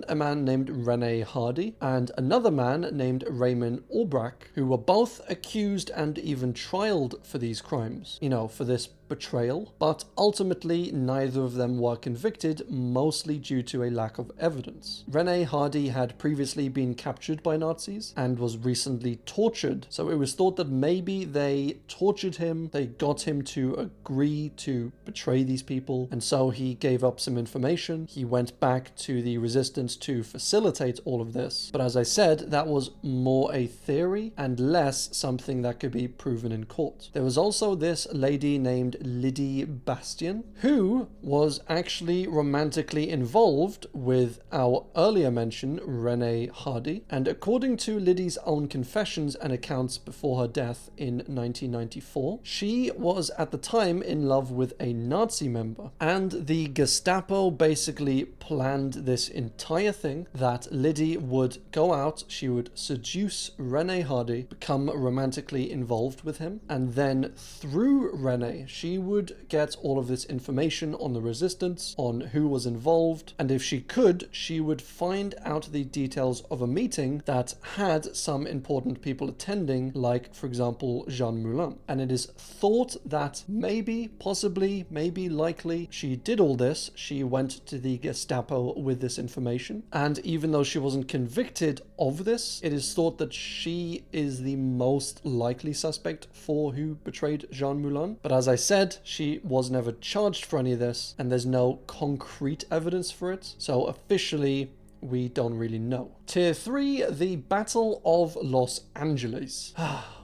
a man named René Hardy and another man named Raymond Albrecht, who were both accused and even trialed for these crimes, you know, for this betrayal, but ultimately neither of them were convicted, mostly due to a lack of evidence. René Hardy had previously been captured by Nazis and was recently tortured, so it was thought that maybe they tortured him, they got him to agree to betray these people, and so he gave up some information. He went back to the resistance to facilitate all of this, but as I said, that was more a theory and less something that could be proven in court. There was also this lady named Lydie Bastien, who was actually romantically involved with our earlier mentioned René Hardy, and according to Lydie's own confessions and accounts before her death in 1994, she was at the time in love with a Nazi member, and the Gestapo basically planned this entire thing that Lydie would go out, she would seduce René Hardy, become romantically involved with him, and then through René, she would get all of this information on the resistance, on who was involved, and if she could, she would find out the details of a meeting that had some important people attending, like, for example, Jean Moulin. And it is thought that maybe, possibly, maybe likely, she did all this. She went to the Gestapo with this information, and even though she wasn't convicted of this, it is thought that she is the most likely suspect for who betrayed Jean Moulin. But as I said, she was never charged for any of this, and there's no concrete evidence for it, so officially we don't really know. Tier 3, the Battle of Los Angeles.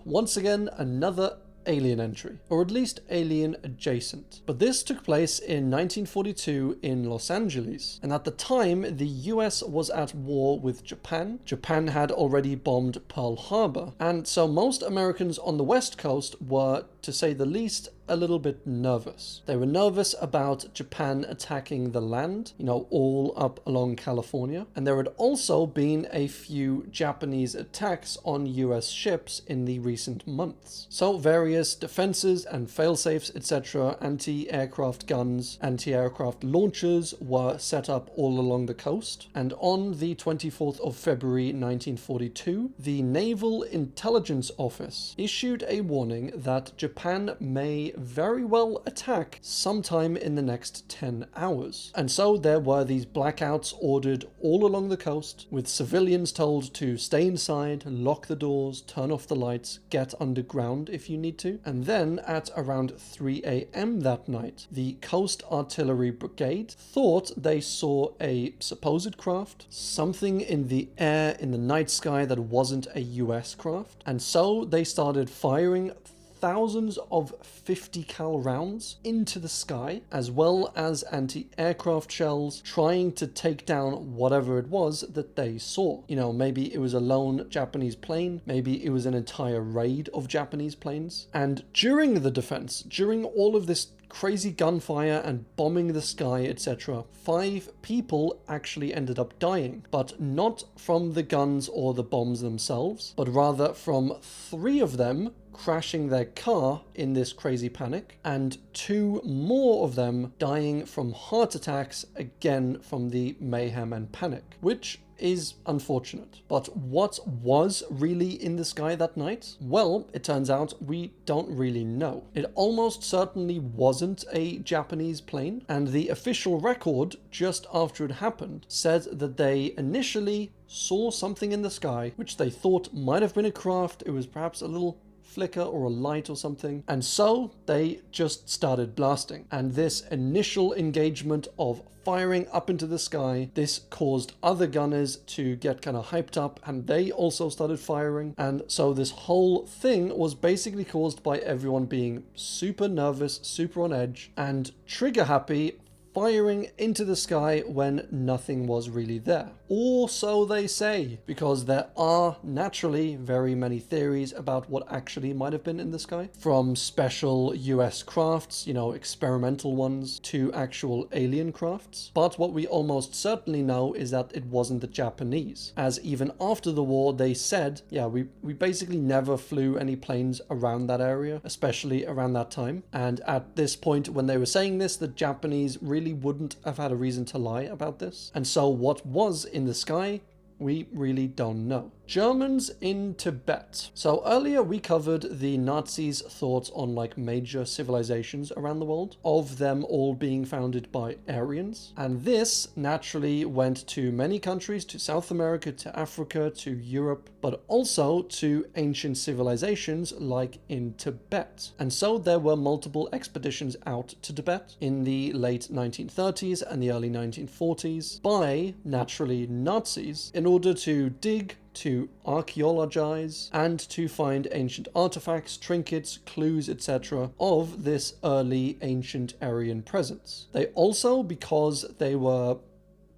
Once again, another alien entry, or at least alien adjacent. But this took place in 1942 in Los Angeles, and at the time the US was at war with Japan. Japan had already bombed Pearl Harbor, and so most Americans on the West Coast were, to say the least, a little bit nervous. They were nervous about Japan attacking the land, you know, all up along California. And there had also been a few Japanese attacks on US ships in the recent months. So various defenses and failsafes, etc., anti-aircraft guns, anti-aircraft launchers were set up all along the coast. And on the 24th of February 1942, the Naval Intelligence Office issued a warning that Japan may very well attack sometime in the next 10 hours. And so there were these blackouts ordered all along the coast, with civilians told to stay inside, lock the doors, turn off the lights, get underground if you need to. And then at around 3 a.m. that night, the Coast Artillery Brigade thought they saw a supposed craft, something in the air in the night sky that wasn't a US craft. And so they started firing thousands of 50 cal rounds into the sky, as well as anti-aircraft shells, trying to take down whatever it was that they saw. You know, maybe it was a lone Japanese plane, maybe it was an entire raid of Japanese planes. And during the defense, during all of this crazy gunfire and bombing the sky, etc., 5 people actually ended up dying, but not from the guns or the bombs themselves, but rather from 3 of them crashing their car in this crazy panic, and 2 more of them dying from heart attacks, again from the mayhem and panic, which is unfortunate. But what was really in the sky that night? Well, it turns out we don't really know. It almost certainly wasn't a Japanese plane, and the official record just after it happened said that they initially saw something in the sky which they thought might have been a craft. It was perhaps a little flicker or a light or something, and so they just started blasting. And this initial engagement of firing up into the sky, this caused other gunners to get kind of hyped up, and they also started firing. And so this whole thing was basically caused by everyone being super nervous, super on edge, and trigger happy firing into the sky when nothing was really there. Or so they say, because there are naturally very many theories about what actually might have been in the sky. From special US crafts, you know, experimental ones, to actual alien crafts. But what we almost certainly know is that it wasn't the Japanese, as even after the war they said, yeah, we basically never flew any planes around that area, especially around that time. And at this point when they were saying this, the Japanese really wouldn't have had a reason to lie about this. And so what was in the sky, we really don't know. Germans in Tibet. So earlier we covered the Nazis' thoughts on like major civilizations around the world, of them all being founded by Aryans. And this naturally went to many countries, to South America, to Africa, to Europe, but also to ancient civilizations like in Tibet. And so there were multiple expeditions out to Tibet in the late 1930s and the early 1940s by, naturally, Nazis in order to dig, to archaeologize, and to find ancient artifacts, trinkets, clues, etc. of this early ancient Aryan presence. They also, because they were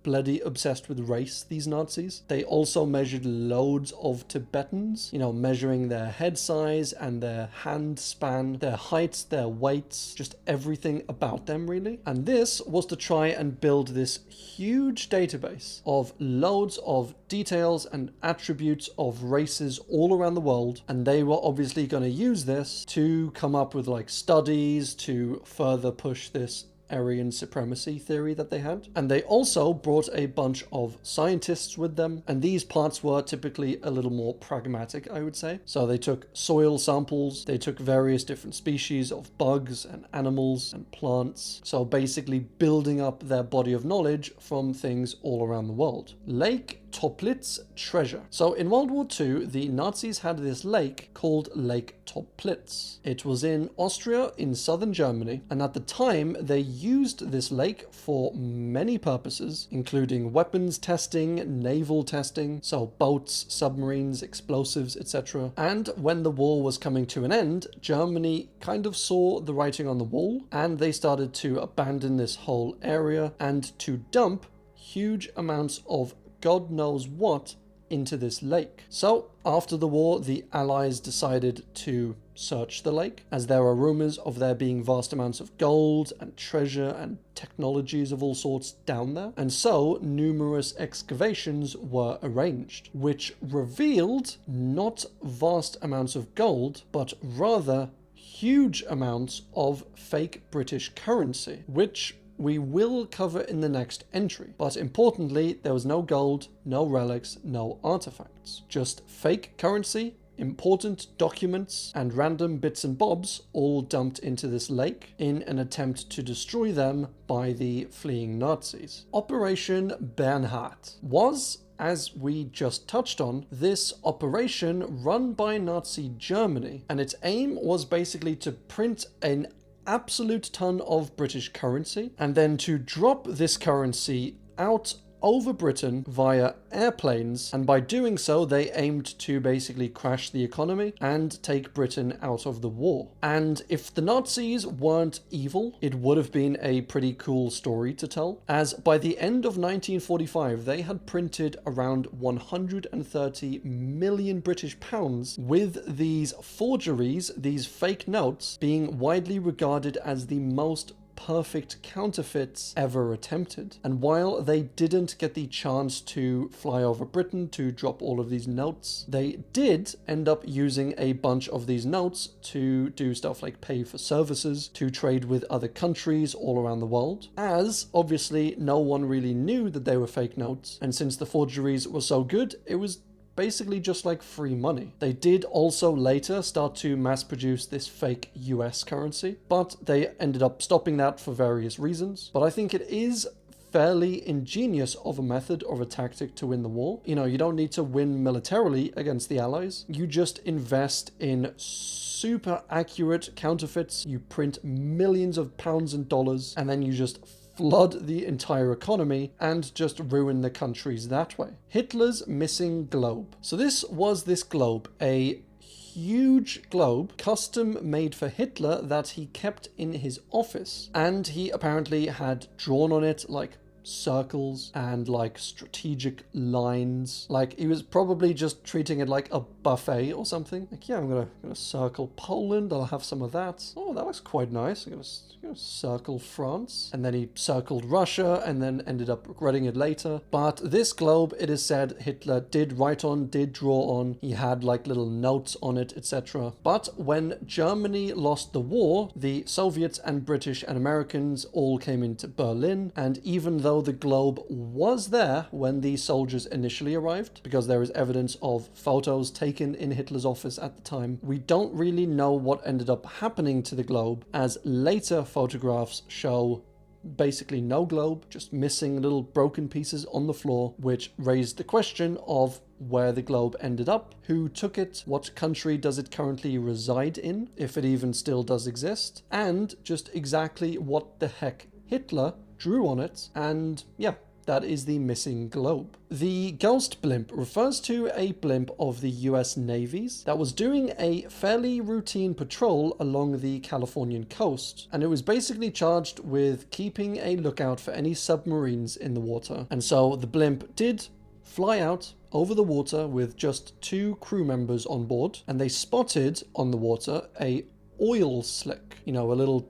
bloody obsessed with race, these Nazis, they also measured loads of Tibetans, you know, measuring their head size and their hand span, their heights, their weights, just everything about them really. And this was to try and build this huge database of loads of details and attributes of races all around the world. And they were obviously going to use this to come up with like studies to further push this Aryan supremacy theory that they had. And they also brought a bunch of scientists with them, and these parts were typically a little more pragmatic, I would say. So they took soil samples, they took various different species of bugs and animals and plants, so basically building up their body of knowledge from things all around the world. Lake Toplitz treasure. So in World War II, the Nazis had this lake called Lake Toplitz. It was in Austria in southern Germany, and at the time they used this lake for many purposes, including weapons testing, naval testing, so boats, submarines, explosives, etc. And when the war was coming to an end, Germany kind of saw the writing on the wall, and they started to abandon this whole area and to dump huge amounts of God knows what into this lake. So after the war, the Allies decided to search the lake, as there were rumors of there being vast amounts of gold and treasure and technologies of all sorts down there. And so numerous excavations were arranged, which revealed not vast amounts of gold, but rather huge amounts of fake British currency, which we will cover in the next entry. But importantly, there was no gold, no relics, no artifacts. Just fake currency, important documents, and random bits and bobs all dumped into this lake in an attempt to destroy them by the fleeing Nazis. Operation Bernhard was, as we just touched on, this operation run by Nazi Germany, and its aim was basically to print an absolute ton of British currency and then to drop this currency out over Britain via airplanes, and by doing so they aimed to basically crash the economy and take Britain out of the war. And if the Nazis weren't evil, it would have been a pretty cool story to tell, as by the end of 1945 they had printed around 130 million British pounds, with these forgeries, these fake notes, being widely regarded as the most perfect counterfeits ever attempted. And while they didn't get the chance to fly over Britain to drop all of these notes, they did end up using a bunch of these notes to do stuff like pay for services, to trade with other countries all around the world, as obviously no one really knew that they were fake notes, and since the forgeries were so good, it was basically just like free money. They did also later start to mass produce this fake US currency, but they ended up stopping that for various reasons. But I think it is fairly ingenious of a method or a tactic to win the war. You know, you don't need to win militarily against the Allies. You just invest in super accurate counterfeits, you print millions of pounds and dollars, and then you just flood the entire economy and just ruin the countries that way. Hitler's missing globe. So this was this globe, a huge globe, custom made for Hitler, that he kept in his office. And he apparently had drawn on it like circles and like strategic lines. Like he was probably just treating it like a buffet or something. Like, yeah, I'm gonna circle Poland, I'll have some of that. Oh, that looks quite nice. I'm gonna circle France. And then he circled Russia and then ended up regretting it later. But this globe, it is said Hitler did write on, did draw on. He had like little notes on it, etc. But when Germany lost the war, the Soviets and British and Americans all came into Berlin, and even though the globe was there when the soldiers initially arrived, because there is evidence of photos taken in Hitler's office at the time, we don't really know what ended up happening to the globe, as later photographs show basically no globe, just missing little broken pieces on the floor, which raised the question of where the globe ended up, who took it, what country does it currently reside in, if it even still does exist, and just exactly what the heck Hitler drew on it. And yeah, that is the missing globe. The ghost blimp refers to a blimp of the US Navy's that was doing a fairly routine patrol along the Californian coast, and it was basically charged with keeping a lookout for any submarines in the water. And so the blimp did fly out over the water with just 2 crew members on board, and they spotted on the water a oil slick, you know, a little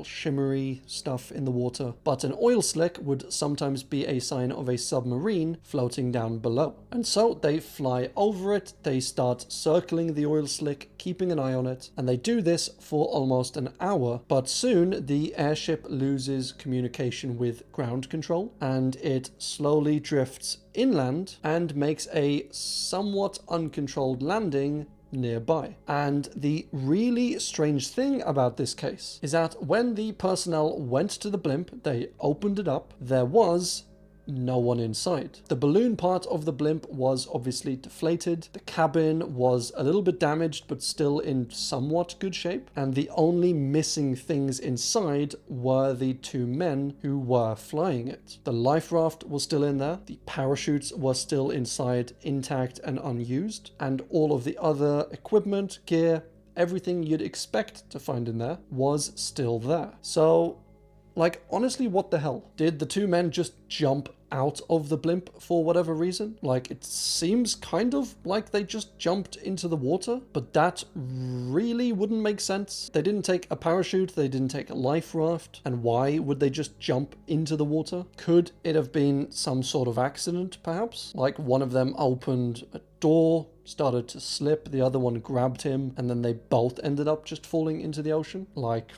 shimmery stuff in the water. But an oil slick would sometimes be a sign of a submarine floating down below. And so they fly over it, they start circling the oil slick, keeping an eye on it, and they do this for almost an hour. But soon the airship loses communication with ground control, and it slowly drifts inland and makes a somewhat uncontrolled landing nearby. And the really strange thing about this case is that when the personnel went to the blimp, they opened it up, there was no one inside. The balloon part of the blimp was obviously deflated, the cabin was a little bit damaged but still in somewhat good shape, and the only missing things inside were the 2 men who were flying it. The life raft was still in there, the parachutes were still inside, intact and unused, and all of the other equipment, gear, everything you'd expect to find in there was still there. So, like, honestly, what the hell? Did the 2 men just jump out of the blimp for whatever reason? Like, it seems kind of like they just jumped into the water, but that really wouldn't make sense. They didn't take a parachute, they didn't take a life raft, and why would they just jump into the water? Could it have been some sort of accident, perhaps? Like, one of them opened a door, started to slip, the other one grabbed him, and then they both ended up just falling into the ocean? Like,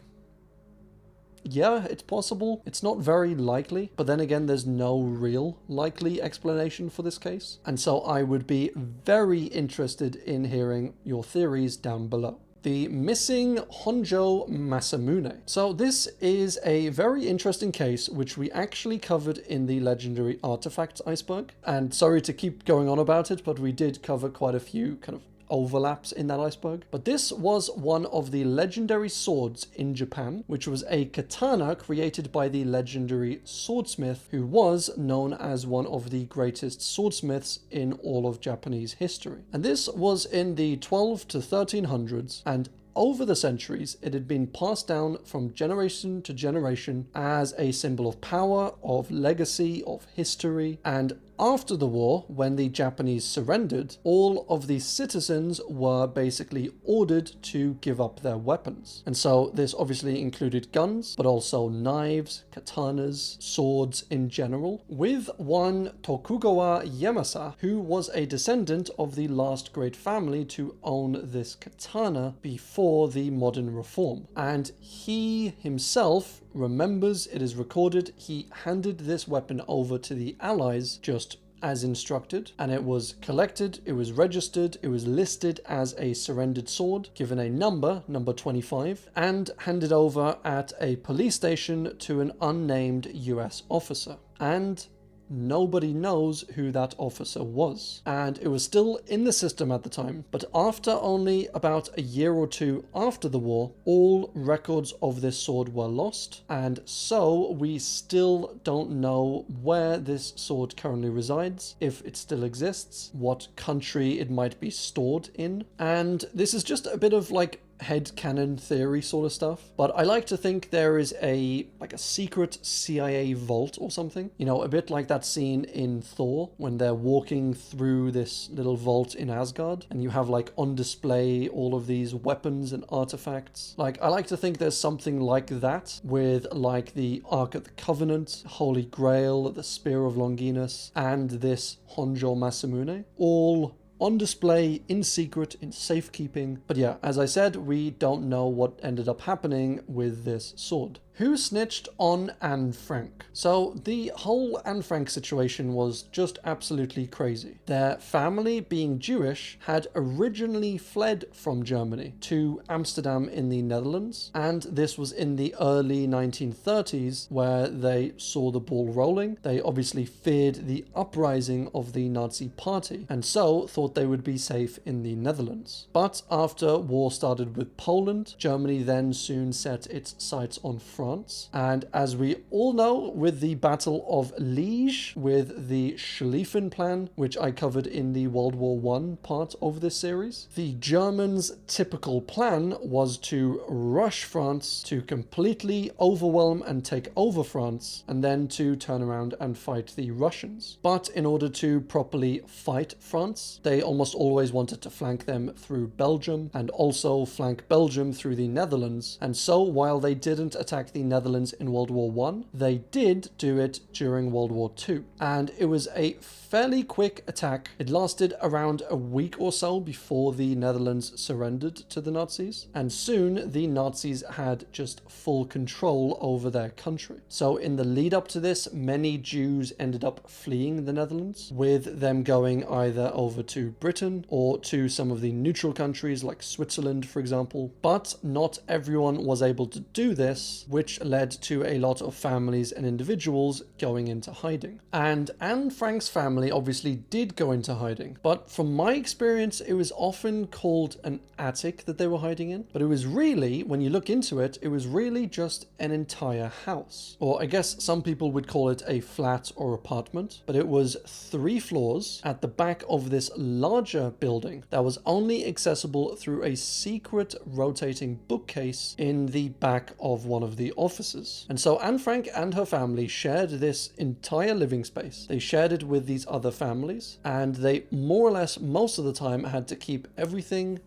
yeah, it's possible. It's not very likely, but then again, there's no real likely explanation for this case. And so I would be very interested in hearing your theories down below. The missing Honjo Masamune. So this is a very interesting case which we actually covered in the legendary artifacts iceberg. And sorry to keep going on about it, but we did cover quite a few kind of overlaps in that iceberg. But this was one of the legendary swords in Japan, which was a katana created by the legendary swordsmith who was known as one of the greatest swordsmiths in all of Japanese history. And this was in the 12 to 1300s, and over the centuries, it had been passed down from generation to generation as a symbol of power, of legacy, of history. And after the war, when the Japanese surrendered, all of the citizens were basically ordered to give up their weapons. And so this obviously included guns, but also knives, katanas, swords in general, with one Tokugawa Ieyasu, who was a descendant of the last great family to own this katana before the modern reform. And he himself remembers, it is recorded, he handed this weapon over to the Allies just as instructed, and it was collected, it was registered, it was listed as a surrendered sword, given a number 25, and handed over at a police station to an unnamed US officer. And nobody knows who that officer was. And it was still in the system at the time, but after only about a year or two after the war, all records of this sword were lost, and so we still don't know where this sword currently resides, if it still exists, what country it might be stored in, and this is just a bit of like headcanon theory sort of stuff, but I like to think there is a secret CIA vault or something, you know, a bit like that scene in Thor when they're walking through this little vault in Asgard and you have like on display all of these weapons and artifacts. Like, I like to think there's something like that with like the Ark of the Covenant, Holy Grail, the Spear of Longinus, and this Honjo Masamune, all on display, in secret, in safekeeping. But yeah, as I said, we don't know what ended up happening with this sword. Who snitched on Anne Frank? So the whole Anne Frank situation was just absolutely crazy. Their family, being Jewish, had originally fled from Germany to Amsterdam in the Netherlands, and this was in the early 1930s where they saw the ball rolling. They obviously feared the uprising of the Nazi party, and so thought they would be safe in the Netherlands. But after war started with Poland, Germany then soon set its sights on France. And as we all know, with the Battle of Liège, with the Schlieffen Plan, which I covered in the World War I part of this series, the Germans' typical plan was to rush France, to completely overwhelm and take over France, and then to turn around and fight the Russians. But in order to properly fight France, they almost always wanted to flank them through Belgium, and also flank Belgium through the Netherlands. And so while they didn't attack the Netherlands in World War I, they did do it during World War II. And it was a fairly quick attack. It lasted around a week or so before the Netherlands surrendered to the Nazis. And soon the Nazis had just full control over their country. So in the lead up to this, many Jews ended up fleeing the Netherlands, with them going either over to Britain or to some of the neutral countries like Switzerland, for example. But not everyone was able to do this, which led to a lot of families and individuals going into hiding. And Anne Frank's family obviously did go into hiding, but from my experience, it was often called an attic that they were hiding in, but it was really, when you look into it, it was really just an entire house. Or I guess some people would call it a flat or apartment, but it was 3 floors at the back of this larger building that was only accessible through a secret rotating bookcase in the back of one of the offices. And so Anne Frank and her family shared this entire living space. They shared it with these other families, and they more or less most of the time had to keep everything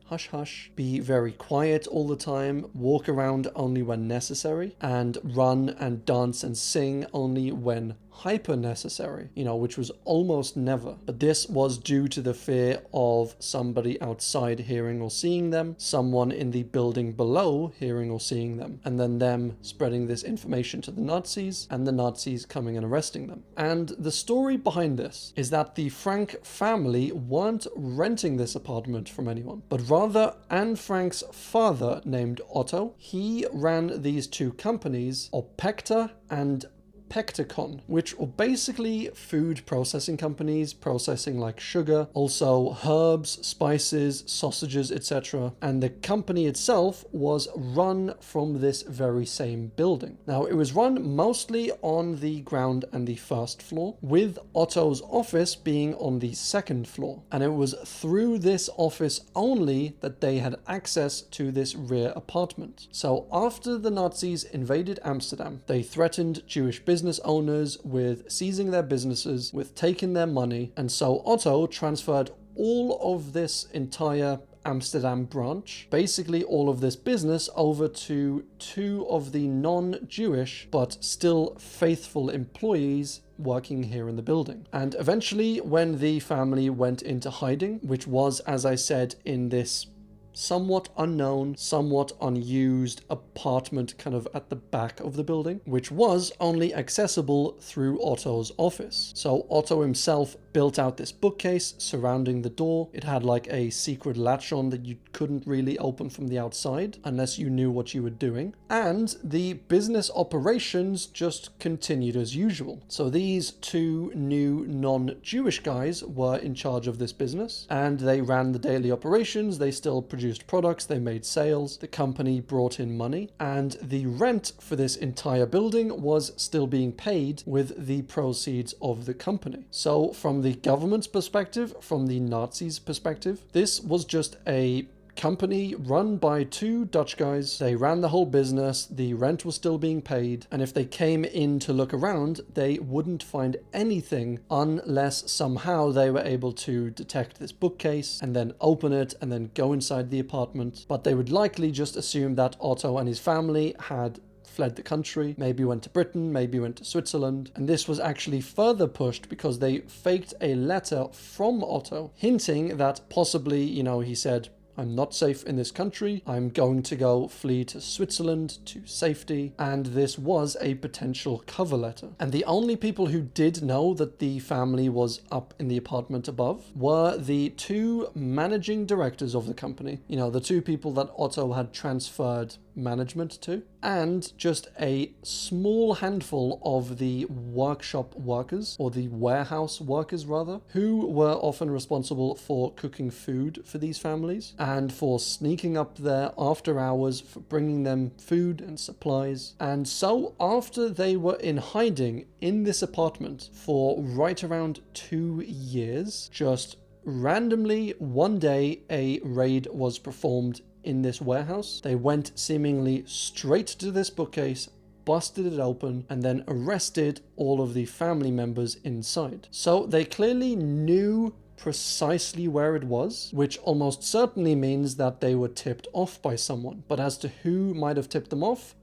hush hush, be very quiet all the time, walk around only when necessary, and run and dance and sing only when hyper necessary, you know, which was almost never. But this was due to the fear of somebody outside hearing or seeing them, someone in the building below hearing or seeing them, and then them spreading this information to the Nazis, and the Nazis coming and arresting them. And the story behind this is that the Frank family weren't renting this apartment from anyone, but rather Anne Frank's father, named Otto, he ran these 2 companies, Opekta and Pecticon, which were basically food processing companies, processing like sugar, also herbs, spices, sausages, etc. And the company itself was run from this very same building. Now, it was run mostly on the ground and the 1st floor, with Otto's office being on the 2nd floor. And it was through this office only that they had access to this rear apartment. So after the Nazis invaded Amsterdam, they threatened Jewish business owners with seizing their businesses, with taking their money, and so Otto transferred all of this entire Amsterdam branch, basically all of this business, over to 2 of the non-Jewish but still faithful employees working here in the building. And eventually, when the family went into hiding, which was, as I said, in this somewhat unknown, somewhat unused apartment kind of at the back of the building, which was only accessible through Otto's office. So Otto himself built out this bookcase surrounding the door. It had like a secret latch on that you couldn't really open from the outside unless you knew what you were doing. And the business operations just continued as usual. So these two new non-Jewish guys were in charge of this business, and they ran the daily operations. They still produced products, they made sales, the company brought in money, and the rent for this entire building was still being paid with the proceeds of the company. So from the government's perspective, from the Nazis' perspective, this was just a company run by two Dutch guys. They ran the whole business, the rent was still being paid, and if they came in to look around, they wouldn't find anything unless somehow they were able to detect this bookcase and then open it and then go inside the apartment. But they would likely just assume that Otto and his family had fled the country, maybe went to Britain, maybe went to Switzerland. And this was actually further pushed because they faked a letter from Otto hinting that possibly, he said, I'm not safe in this country. I'm going to go flee to Switzerland to safety. And this was a potential cover letter. And the only people who did know that the family was up in the apartment above were the two managing directors of the company. The two people that Otto had transferred management to, and just a small handful of the workshop workers, or the warehouse workers rather, who were often responsible for cooking food for these families and for sneaking up there after hours, for bringing them food and supplies. And so after they were in hiding in this apartment for right around 2 years, just randomly one day a raid was performed in this warehouse. They went seemingly straight to this bookcase, busted it open, and then arrested all of the family members inside. So they clearly knew precisely where it was, which almost certainly means that they were tipped off by someone. But as to who might have tipped them off,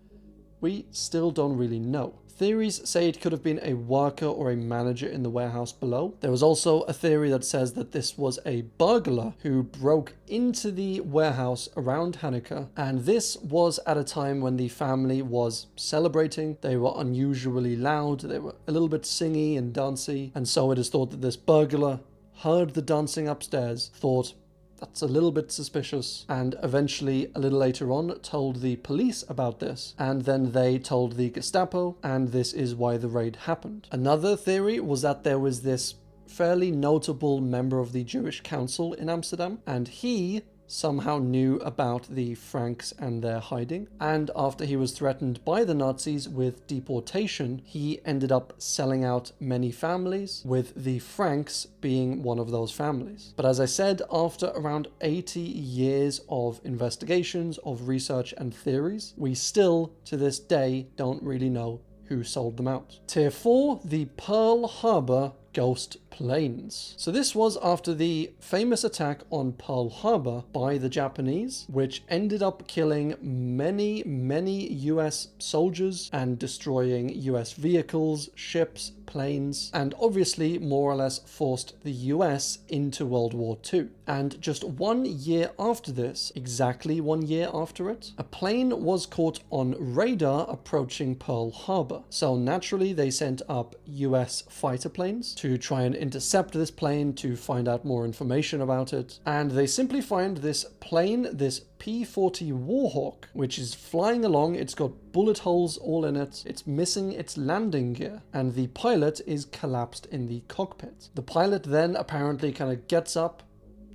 we still don't really know. Theories say it could have been a worker or a manager in the warehouse below. There was also a theory that says that this was a burglar who broke into the warehouse around Hanukkah, and this was at a time when the family was celebrating. They were unusually loud, they were a little bit singy and dancey, and so it is thought that this burglar heard the dancing upstairs, thought, that's a little bit suspicious, and eventually, a little later on, told the police about this, and then they told the Gestapo, and this is why the raid happened. Another theory was that there was this fairly notable member of the Jewish Council in Amsterdam, and he somehow knew about the Franks and their hiding, and after he was threatened by the Nazis with deportation, he ended up selling out many families, with the Franks being one of those families. But as I said, after around 80 years of investigations, of research and theories, we still, to this day, don't really know who sold them out. Tier 4, the Pearl Harbor Ghost Planes. So this was after the famous attack on Pearl Harbor by the Japanese, which ended up killing many US soldiers and destroying US vehicles, ships, planes, and obviously more or less forced the US into World War II. And just 1 year after this, exactly 1 year after it, a plane was caught on radar approaching Pearl Harbor. So naturally they sent up US fighter planes to try and intercept this plane, to find out more information about it. And they simply find this plane, this P-40 Warhawk, which is flying along. It's got bullet holes all in it. It's missing its landing gear, and the pilot is collapsed in the cockpit. The pilot then apparently kind of gets up,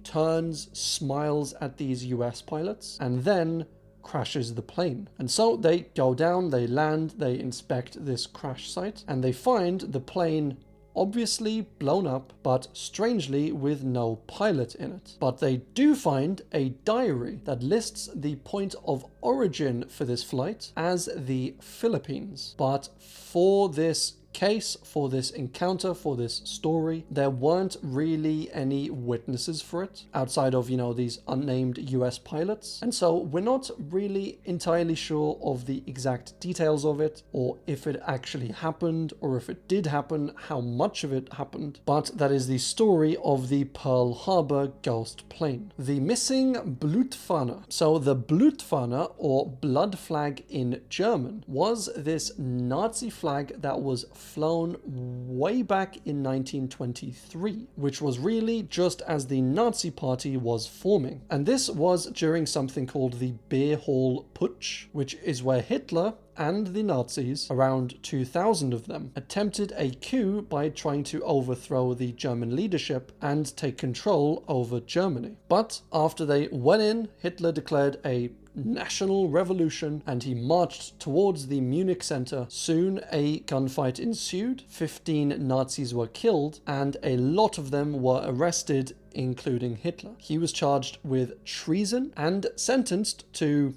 turns, smiles at these US pilots, and then crashes the plane. And so they go down, they land, they inspect this crash site, and they find the plane obviously blown up, but strangely with no pilot in it. But they do find a diary that lists the point of origin for this flight as the Philippines. But for this case, for this encounter, for this story, there weren't really any witnesses for it outside of, these unnamed US pilots. And so we're not really entirely sure of the exact details of it, or if it actually happened, or if it did happen, how much of it happened. But that is the story of the Pearl Harbor ghost plane. The missing Blutfahne. So the Blutfahne, or blood flag in German, was this Nazi flag that was flown way back in 1923, which was really just as the Nazi Party was forming. And this was during something called the Beer Hall Putsch, which is where Hitler and the Nazis, around 2,000 of them, attempted a coup by trying to overthrow the German leadership and take control over Germany. But after they went in, Hitler declared a national revolution and he marched towards the Munich center. Soon a gunfight ensued, 15 Nazis were killed and a lot of them were arrested, including Hitler. He was charged with treason and sentenced to,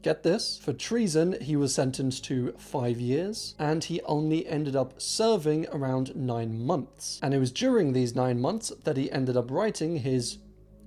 get this, for treason he was sentenced to 5 years and he only ended up serving around 9 months. And it was during these 9 months that he ended up writing his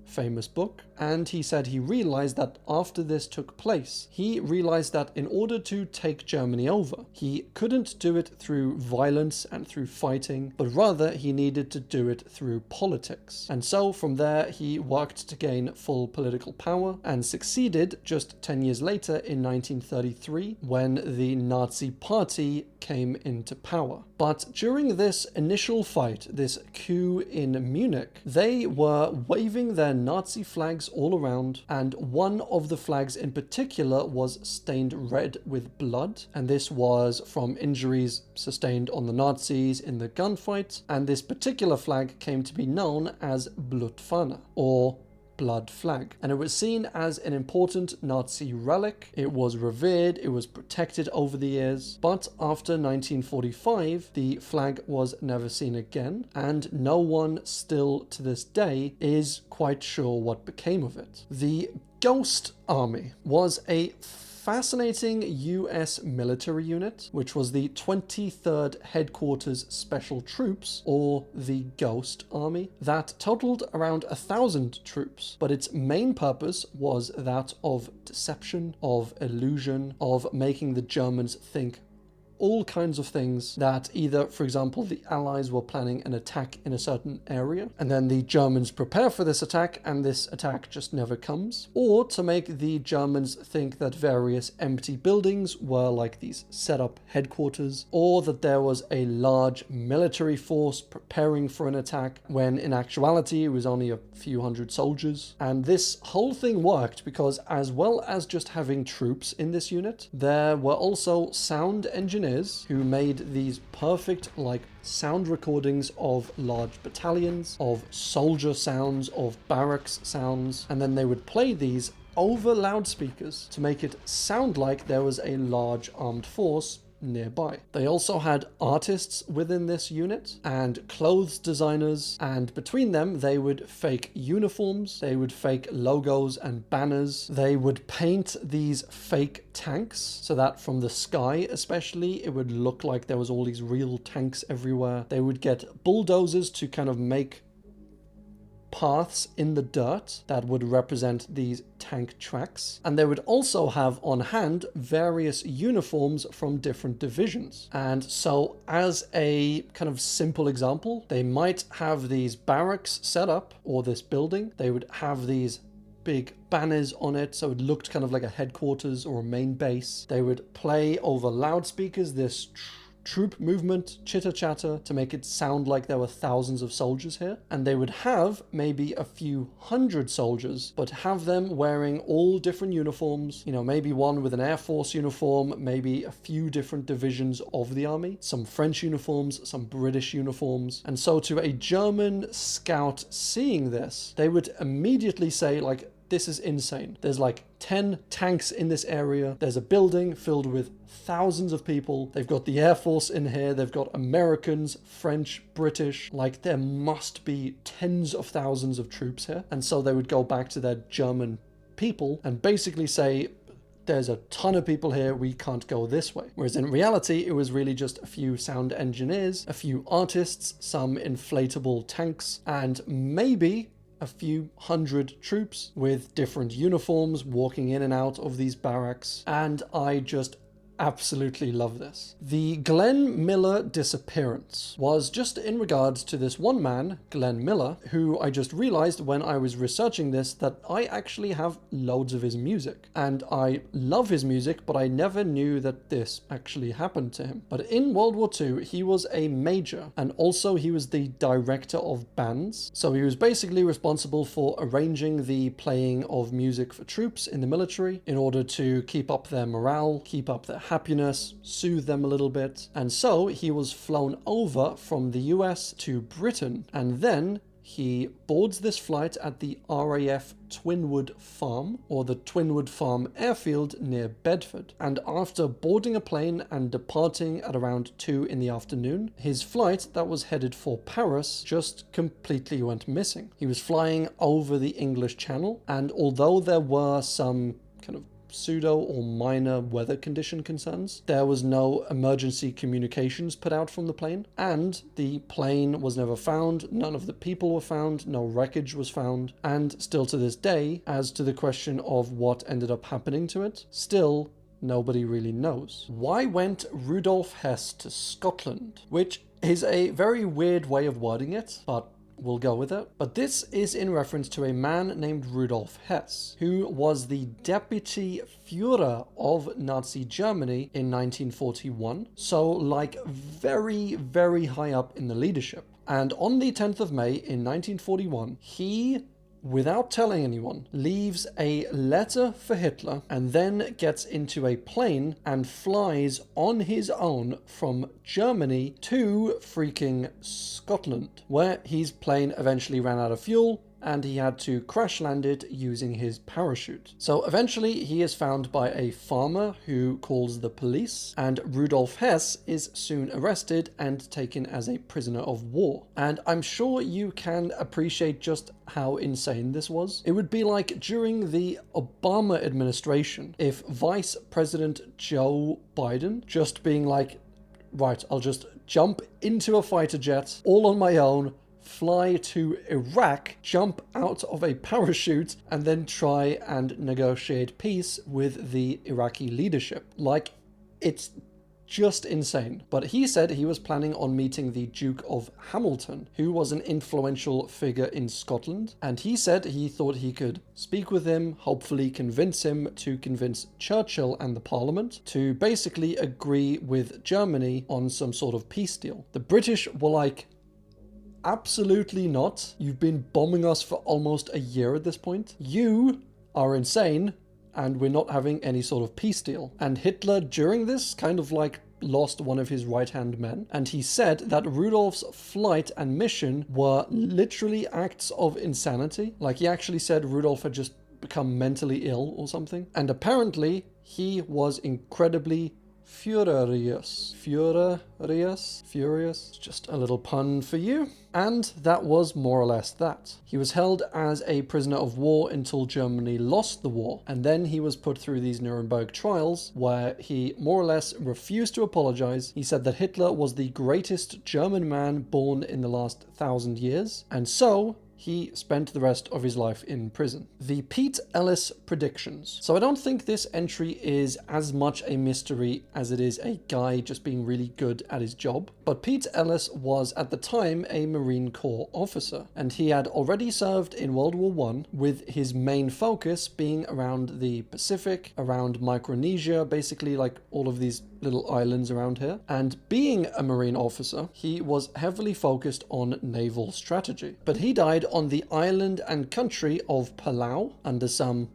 famous book, and he said he realized that after this took place, he realized that in order to take Germany over, he couldn't do it through violence and through fighting, but rather he needed to do it through politics. And so from there he worked to gain full political power and succeeded just 10 years later in 1933 when the Nazi Party came into power. But during this initial fight, this coup in Munich, they were waving their Nazi flags all around, and one of the flags in particular was stained red with blood, and this was from injuries sustained on the Nazis in the gunfight, and this particular flag came to be known as Blutfahne, or blood flag, and it was seen as an important Nazi relic. It was revered, it was protected over the years, but after 1945 the flag was never seen again, and no one still to this day is quite sure what became of it. The Ghost Army was a fascinating US military unit, which was the 23rd Headquarters Special Troops, or the Ghost Army, that totaled around 1,000 troops, but its main purpose was that of deception, of illusion, of making the Germans think all kinds of things that either, for example, the Allies were planning an attack in a certain area, and then the Germans prepare for this attack, and this attack just never comes, or to make the Germans think that various empty buildings were like these set-up headquarters, or that there was a large military force preparing for an attack, when in actuality it was only a few hundred soldiers. And this whole thing worked because, as well as just having troops in this unit, there were also sound engineers who made these perfect sound recordings of large battalions, of soldier sounds, of barracks sounds, and then they would play these over loudspeakers to make it sound like there was a large armed force nearby. They also had artists within this unit and clothes designers, and between them they would fake uniforms, they would fake logos and banners, they would paint these fake tanks so that from the sky especially it would look like there was all these real tanks everywhere. They would get bulldozers to kind of make paths in the dirt that would represent these tank tracks, and they would also have on hand various uniforms from different divisions. And so, as a kind of simple example, they might have these barracks set up, or this building, they would have these big banners on it, so it looked kind of like a headquarters or a main base. They would play over loudspeakers this troop movement, chitter chatter, to make it sound like there were thousands of soldiers here. And they would have maybe a few hundred soldiers, but have them wearing all different uniforms, maybe one with an Air Force uniform, maybe a few different divisions of the army, some French uniforms, some British uniforms. And so to a German scout seeing this, they would immediately say, this is insane. There's 10 tanks in this area. There's a building filled with thousands of people. They've got the Air Force in here. They've got Americans, French, British. There must be tens of thousands of troops here. And so they would go back to their German people and basically say, there's a ton of people here, we can't go this way. Whereas in reality, it was really just a few sound engineers, a few artists, some inflatable tanks, and maybe a few hundred troops with different uniforms walking in and out of these barracks. And I just absolutely love this. The Glenn Miller disappearance was just in regards to this one man, Glenn Miller, who I just realized when I was researching this that I actually have loads of his music. And I love his music, but I never knew that this actually happened to him. But in World War II, he was a major, and also he was the director of bands. So he was basically responsible for arranging the playing of music for troops in the military in order to keep up their morale, keep up their happiness, soothe them a little bit. And so he was flown over from the US to Britain, and then he boards this flight at the RAF Twinwood Farm, or the Twinwood Farm airfield near Bedford. And after boarding a plane and departing at around 2 in the afternoon, his flight that was headed for Paris just completely went missing. He was flying over the English Channel, and although there were some kind of pseudo or minor weather condition concerns, there was no emergency communications put out from the plane, and the plane was never found, none of the people were found, no wreckage was found, and still to this day, as to the question of what ended up happening to it, still nobody really knows. Why went Rudolf Hess to Scotland? Which is a very weird way of wording it, but we'll go with it. But this is in reference to a man named Rudolf Hess, who was the deputy Führer of Nazi Germany in 1941. So like very, very high up in the leadership. And on the 10th of May in 1941, he, without telling anyone, leaves a letter for Hitler and then gets into a plane and flies on his own from Germany to freaking Scotland, where his plane eventually ran out of fuel and he had to crash land it using his parachute. So eventually he is found by a farmer who calls the police, and Rudolf Hess is soon arrested and taken as a prisoner of war. And I'm sure you can appreciate just how insane this was. It would be like during the Obama administration if Vice President Joe Biden just being like, right, I'll just jump into a fighter jet all on my own, fly to Iraq, jump out of a parachute, and then try and negotiate peace with the Iraqi leadership. Like, it's just insane. But he said he was planning on meeting the Duke of Hamilton, who was an influential figure in Scotland, and he said he thought he could speak with him, hopefully convince him to convince Churchill and the Parliament to basically agree with Germany on some sort of peace deal. The British were like, absolutely not. You've been bombing us for almost a year at this point. You are insane, and we're not having any sort of peace deal. And Hitler, during this, kind of like lost one of his right-hand men, and he said that Rudolf's flight and mission were literally acts of insanity. Like, he actually said Rudolf had just become mentally ill or something. And apparently, he was incredibly furious. Furious. Just a little pun for you. And that was more or less that. He was held as a prisoner of war until Germany lost the war, and then he was put through these Nuremberg trials where he more or less refused to apologize. He said that Hitler was the greatest German man born in the last 1,000 years, and so he spent the rest of his life in prison. The Pete Ellis predictions. So I don't think this entry is as much a mystery as it is a guy just being really good at his job. But Pete Ellis was at the time a Marine Corps officer, and he had already served in World War I, with his main focus being around the Pacific, around Micronesia, basically like all of these little islands around here. And being a Marine officer, he was heavily focused on naval strategy. But he died on the island and country of Palau under some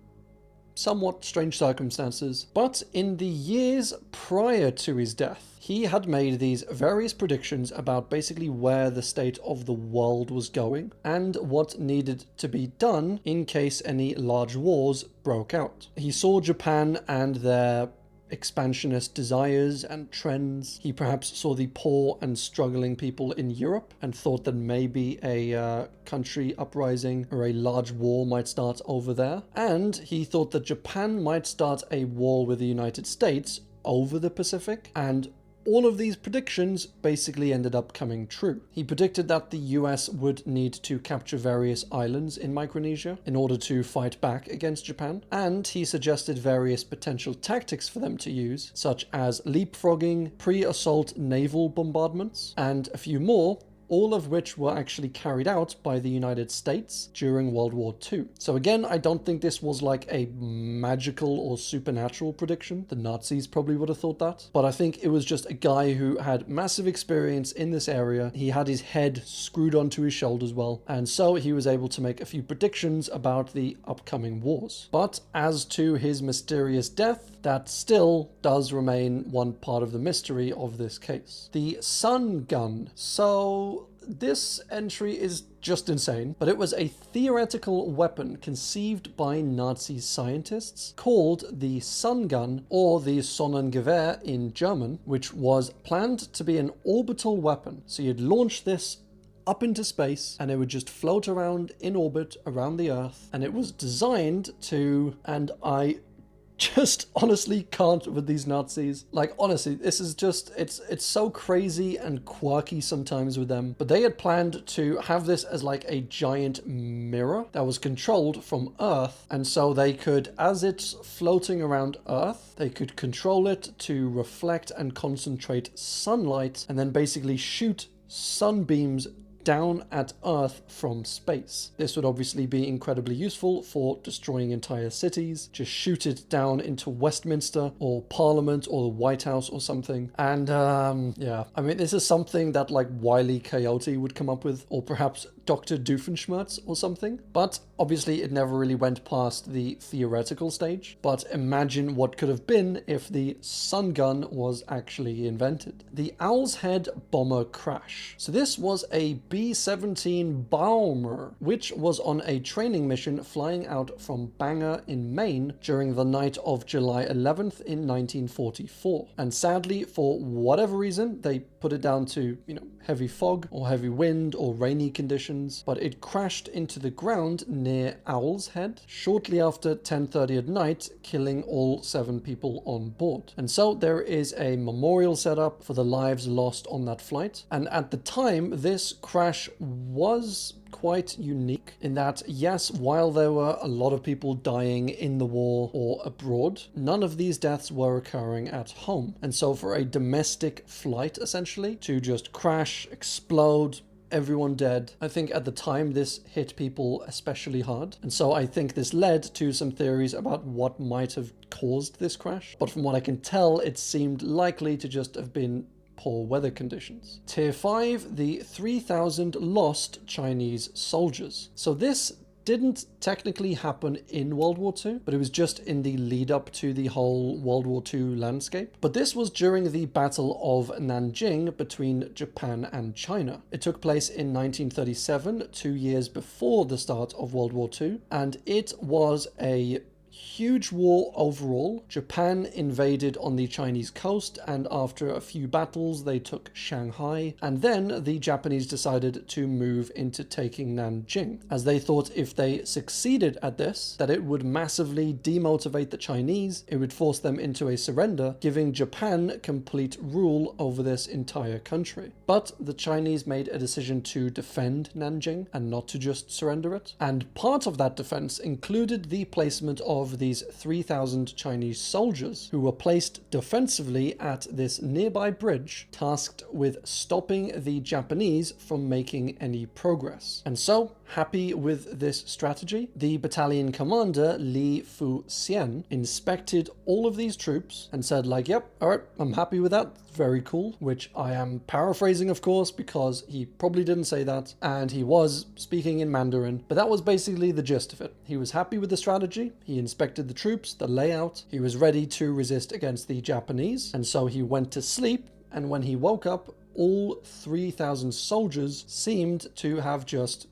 somewhat strange circumstances. But in the years prior to his death, he had made these various predictions about basically where the state of the world was going and what needed to be done in case any large wars broke out. He saw Japan and their expansionist desires and trends. He perhaps saw the poor and struggling people in Europe and thought that maybe a country uprising or a large war might start over there. And he thought that Japan might start a war with the United States over the Pacific, and all of these predictions basically ended up coming true. He predicted that the US would need to capture various islands in Micronesia in order to fight back against Japan, and he suggested various potential tactics for them to use, such as leapfrogging, pre-assault naval bombardments, and a few more, all of which were actually carried out by the United States during World War II. So again, I don't think this was like a magical or supernatural prediction. The Nazis probably would have thought that. But I think it was just a guy who had massive experience in this area. He had his head screwed onto his shoulders well, and so he was able to make a few predictions about the upcoming wars. But as to his mysterious death, that still does remain one part of the mystery of this case. The sun gun. So this entry is just insane, but it was a theoretical weapon conceived by Nazi scientists called the sun gun, or the Sonnengewehr in German, which was planned to be an orbital weapon. So you'd launch this up into space and it would just float around in orbit around the Earth, and it was designed to, and I just honestly can't with these Nazis. Like, honestly, this is just, it's so crazy and quirky sometimes with them. But they had planned to have this as like a giant mirror that was controlled from Earth. And so they could, as it's floating around Earth, they could control it to reflect and concentrate sunlight and then basically shoot sunbeams down at Earth from space. This would obviously be incredibly useful for destroying entire cities. Just shoot it down into Westminster or Parliament or the White House or something. And yeah, I mean, this is something that like Wile E. Coyote would come up with, or perhaps Dr. Doofenshmirtz or something. But obviously it never really went past the theoretical stage. But imagine what could have been if the sun gun was actually invented. The Owl's Head bomber crash. So this was a B-17 Bomber, which was on a training mission flying out from Bangor in Maine during the night of July 11th in 1944. And sadly, for whatever reason, they put it down to, heavy fog or heavy wind or rainy conditions, but it crashed into the ground near Owl's Head shortly after 10:30 at night, killing all 7 people on board. And so there is a memorial set up for the lives lost on that flight. And at the time, this crash was quite unique in that, yes, while there were a lot of people dying in the war or abroad, none of these deaths were occurring at home. And so for a domestic flight, essentially, to just crash, explode, everyone dead, I think at the time this hit people especially hard. And so I think this led to some theories about what might have caused this crash. But from what I can tell, it seemed likely to just have been poor weather conditions. Tier 5, the 3,000 lost Chinese soldiers. So this didn't technically happen in World War II, but it was just in the lead up to the whole World War II landscape. But this was during the Battle of Nanjing between Japan and China. It took place in 1937, 2 years before the start of World War II, and it was a huge war overall. Japan invaded on the Chinese coast, and after a few battles they took Shanghai, and then the Japanese decided to move into taking Nanjing, as they thought if they succeeded at this, that it would massively demotivate the Chinese. It would force them into a surrender, giving Japan complete rule over this entire country. But the Chinese made a decision to defend Nanjing and not to just surrender it, and part of that defense included the placement of these 3,000 Chinese soldiers who were placed defensively at this nearby bridge, tasked with stopping the Japanese from making any progress. And so, happy with this strategy, the battalion commander Li Fu Xian inspected all of these troops and said like, yep, all right, I'm happy with that. Very cool, which I am paraphrasing, of course, because he probably didn't say that, and he was speaking in Mandarin, but that was basically the gist of it. He was happy with the strategy, he inspected the troops, the layout, he was ready to resist against the Japanese, and so he went to sleep, and when he woke up, all 3,000 soldiers seemed to have just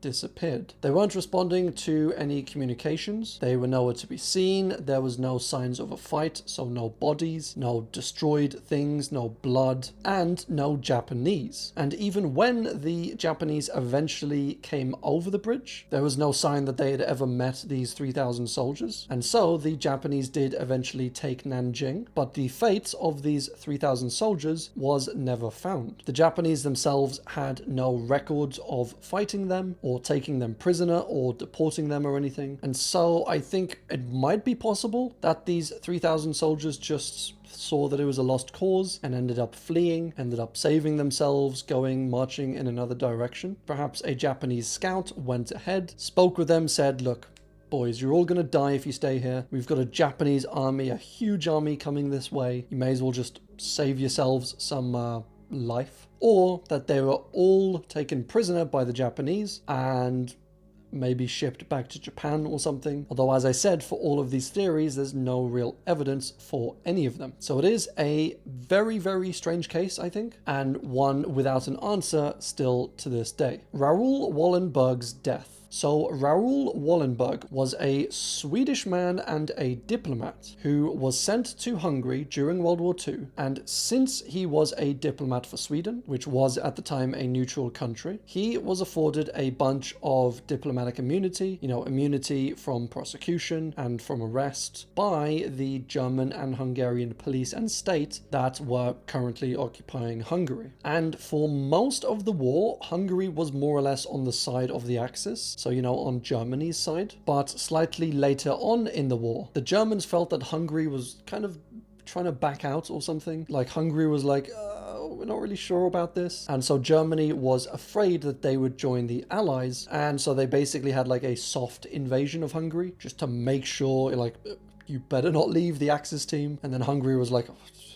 disappeared. They weren't responding to any communications. They were nowhere to be seen. There was no signs of a fight, so no bodies, no destroyed things, no blood, and no Japanese. And even when the Japanese eventually came over the bridge, there was no sign that they had ever met these 3,000 soldiers. And so the Japanese did eventually take Nanjing, but the fate of these 3,000 soldiers was never found. The Japanese themselves had no records of fighting them, or taking them prisoner, or deporting them or anything. And so I think it might be possible that these 3,000 soldiers just saw that it was a lost cause and ended up fleeing, ended up saving themselves, marching in another direction. Perhaps a Japanese scout went ahead, spoke with them, said, look, boys, you're all going to die if you stay here. We've got a Japanese army, a huge army coming this way. You may as well just save yourselves some life. Or that they were all taken prisoner by the Japanese and maybe shipped back to Japan or something. Although, as I said, for all of these theories, there's no real evidence for any of them. So it is a very, very strange case, I think, and one without an answer still to this day. Raoul Wallenberg's death. So Raoul Wallenberg was a Swedish man and a diplomat who was sent to Hungary during World War II, and since he was a diplomat for Sweden, which was at the time a neutral country, he was afforded a bunch of diplomatic immunity, immunity from prosecution and from arrest by the German and Hungarian police and state that were currently occupying Hungary. And for most of the war, Hungary was more or less on the side of the Axis, so, on Germany's side. But slightly later on in the war, the Germans felt that Hungary was kind of trying to back out or something. Like, Hungary was like, we're not really sure about this. And so Germany was afraid that they would join the Allies. And so they basically had like a soft invasion of Hungary just to make sure, like, you better not leave the Axis team. And then Hungary was like,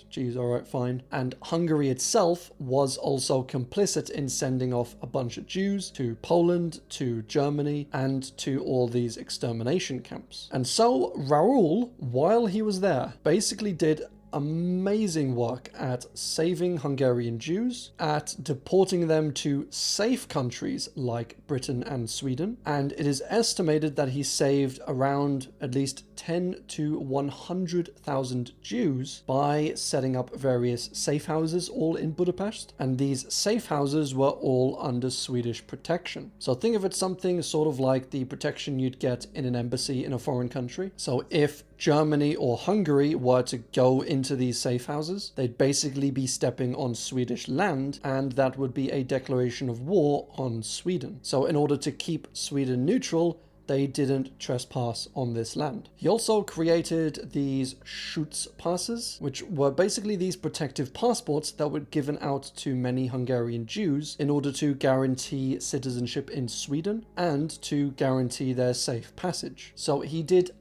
geez, all right, fine. And Hungary itself was also complicit in sending off a bunch of Jews to Poland, to Germany, and to all these extermination camps. And so Raoul, while he was there, basically did amazing work at saving Hungarian Jews, at deporting them to safe countries like Britain and Sweden, and it is estimated that he saved around at least 10 to 100,000 Jews by setting up various safe houses all in Budapest, and these safe houses were all under Swedish protection. So think of it something sort of like the protection you'd get in an embassy in a foreign country. So if Germany or Hungary were to go into these safe houses, they'd basically be stepping on Swedish land, and that would be a declaration of war on Sweden. So in order to keep Sweden neutral, they didn't trespass on this land. He also created these Schutzpasses, which were basically these protective passports that were given out to many Hungarian Jews in order to guarantee citizenship in Sweden and to guarantee their safe passage. So he did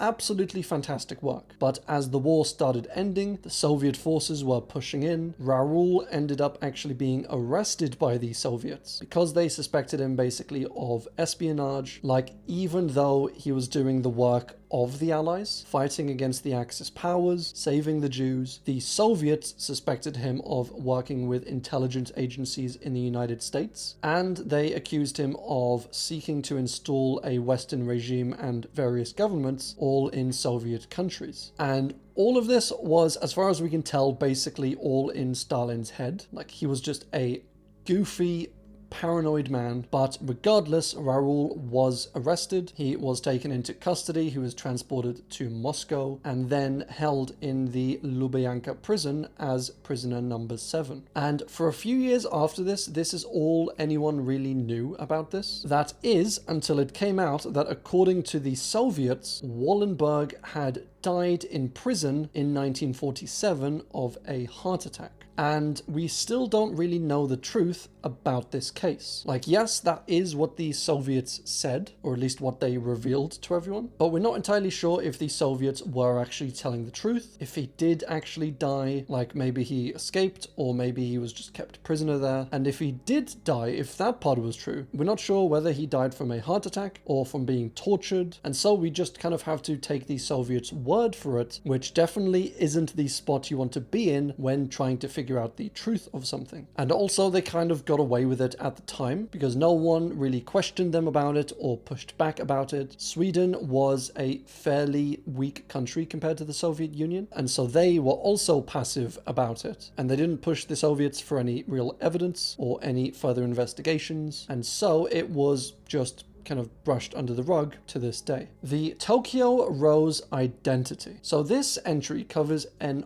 absolutely fantastic work. But as the war started ending, the Soviet forces were pushing in. Raoul ended up actually being arrested by the Soviets because they suspected him basically of espionage, like even though he was doing the work of the Allies, fighting against the Axis powers, saving the Jews. The Soviets suspected him of working with intelligence agencies in the United States, and they accused him of seeking to install a Western regime and various governments all in Soviet countries. And all of this was, as far as we can tell, basically all in Stalin's head. Like, he was just a goofy, paranoid man. But regardless, Raoul was arrested. He was taken into custody. He was transported to Moscow and then held in the Lubyanka prison as prisoner number 7. And for a few years after this, this is all anyone really knew about this. That is, until it came out that according to the Soviets, Wallenberg had died in prison in 1947 of a heart attack. And we still don't really know the truth about this case. Like, yes, that is what the Soviets said, or at least what they revealed to everyone, but we're not entirely sure if the Soviets were actually telling the truth, if he did actually die, like maybe he escaped, or maybe he was just kept prisoner there. And if he did die, if that part was true, we're not sure whether he died from a heart attack or from being tortured, and so we just kind of have to take the Soviets' word for it, which definitely isn't the spot you want to be in when trying to figure out the truth of something. And also they kind of got away with it at the time because no one really questioned them about it or pushed back about it. Sweden was a fairly weak country compared to the Soviet Union, and so they were also passive about it, and they didn't push the Soviets for any real evidence or any further investigations, and so it was just kind of brushed under the rug to this day. The Tokyo Rose identity. So this entry covers an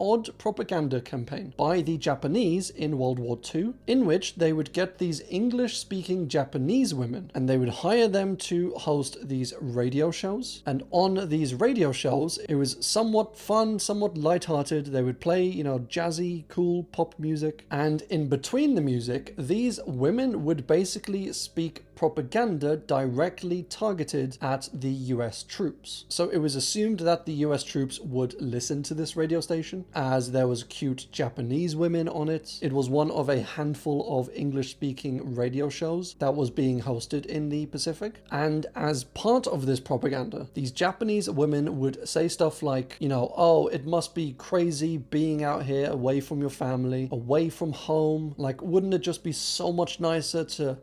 odd propaganda campaign by the Japanese in World War II, in which they would get these English-speaking Japanese women and they would hire them to host these radio shows. And on these radio shows, it was somewhat fun, somewhat lighthearted. They would play, jazzy, cool pop music. And in between the music, these women would basically speak propaganda directly targeted at the US troops. So it was assumed that the US troops would listen to this radio station, as there was cute Japanese women on it. It was one of a handful of English-speaking radio shows that was being hosted in the Pacific. And as part of this propaganda, these Japanese women would say stuff like, oh, it must be crazy being out here away from your family, away from home. Like, wouldn't it just be so much nicer to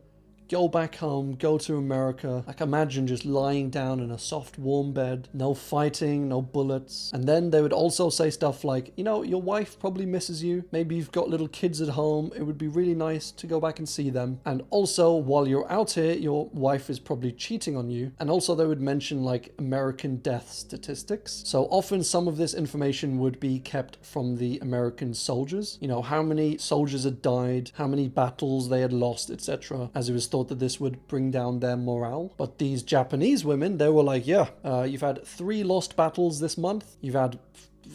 go back home, go to America. Like, imagine just lying down in a soft, warm bed, no fighting, no bullets. And then they would also say stuff like, your wife probably misses you. Maybe you've got little kids at home. It would be really nice to go back and see them. And also, while you're out here, your wife is probably cheating on you. And also they would mention like American death statistics. So often some of this information would be kept from the American soldiers. How many soldiers had died, how many battles they had lost, etc. As it was thought that this would bring down their morale. But these Japanese women, they were like, you've had 3 lost battles this month. You've had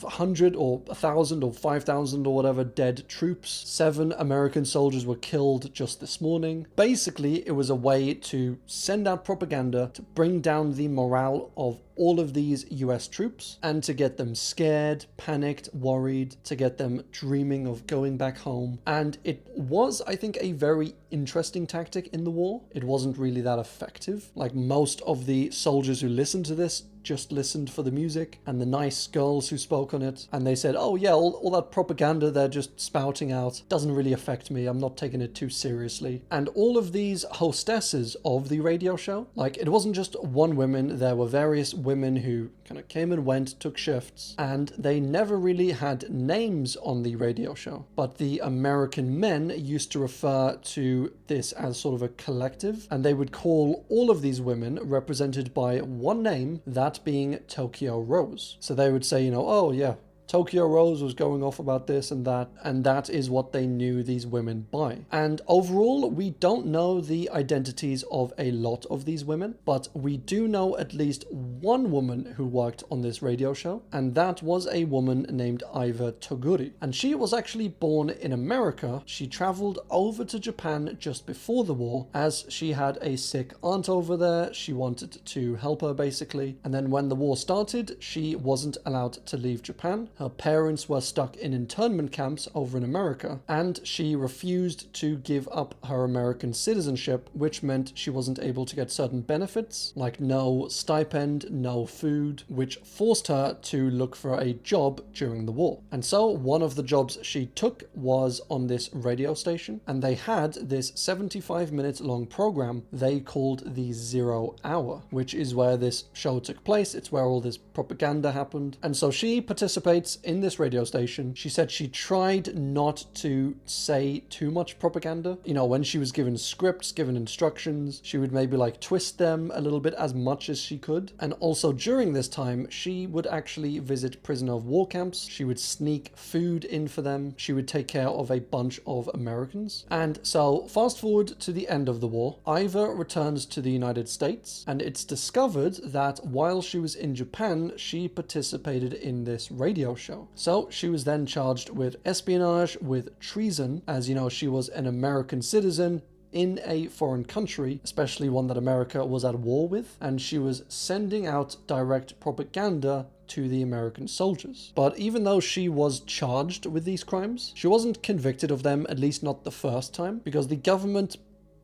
100 or 1,000 or 5,000 or whatever dead troops. 7 American soldiers were killed just this morning. Basically, it was a way to send out propaganda to bring down the morale of all of these US troops and to get them scared, panicked, worried, to get them dreaming of going back home. And it was, I think, a very interesting tactic in the war. It wasn't really that effective. Like, most of the soldiers who listened to this just listened for the music and the nice girls who spoke on it, and they said, oh yeah, all that propaganda they're just spouting out doesn't really affect me, I'm not taking it too seriously. And all of these hostesses of the radio show, like, it wasn't just one woman, there were various women who kind of came and went, took shifts, and they never really had names on the radio show. But the American men used to refer to this as sort of a collective, and they would call all of these women represented by one name, that being Tokyo Rose. So they would say, oh yeah, Tokyo Rose was going off about this and that is what they knew these women by. And overall, we don't know the identities of a lot of these women, but we do know at least one woman who worked on this radio show, and that was a woman named Iva Toguri. And she was actually born in America. She traveled over to Japan just before the war, as she had a sick aunt over there. She wanted to help her, basically. And then when the war started, she wasn't allowed to leave Japan. Her parents were stuck in internment camps over in America, and she refused to give up her American citizenship, which meant she wasn't able to get certain benefits, like no stipend, no food, which forced her to look for a job during the war. And so one of the jobs she took was on this radio station, and they had this 75-minute long program they called the 0 Hour, which is where this show took place. It's where all this propaganda happened. And so she participates in this radio station. She said she tried not to say too much propaganda. When she was given scripts, given instructions, she would maybe like twist them a little bit as much as she could. And also during this time, she would actually visit prisoner of war camps. She would sneak food in for them. She would take care of a bunch of Americans. And so fast forward to the end of the war, Iva returns to the United States, and it's discovered that while she was in Japan, she participated in this radio show. So she was then charged with espionage, with treason, as she was an American citizen in a foreign country, especially one that America was at war with, and she was sending out direct propaganda to the American soldiers. But even though she was charged with these crimes, she wasn't convicted of them, at least not the first time, because the government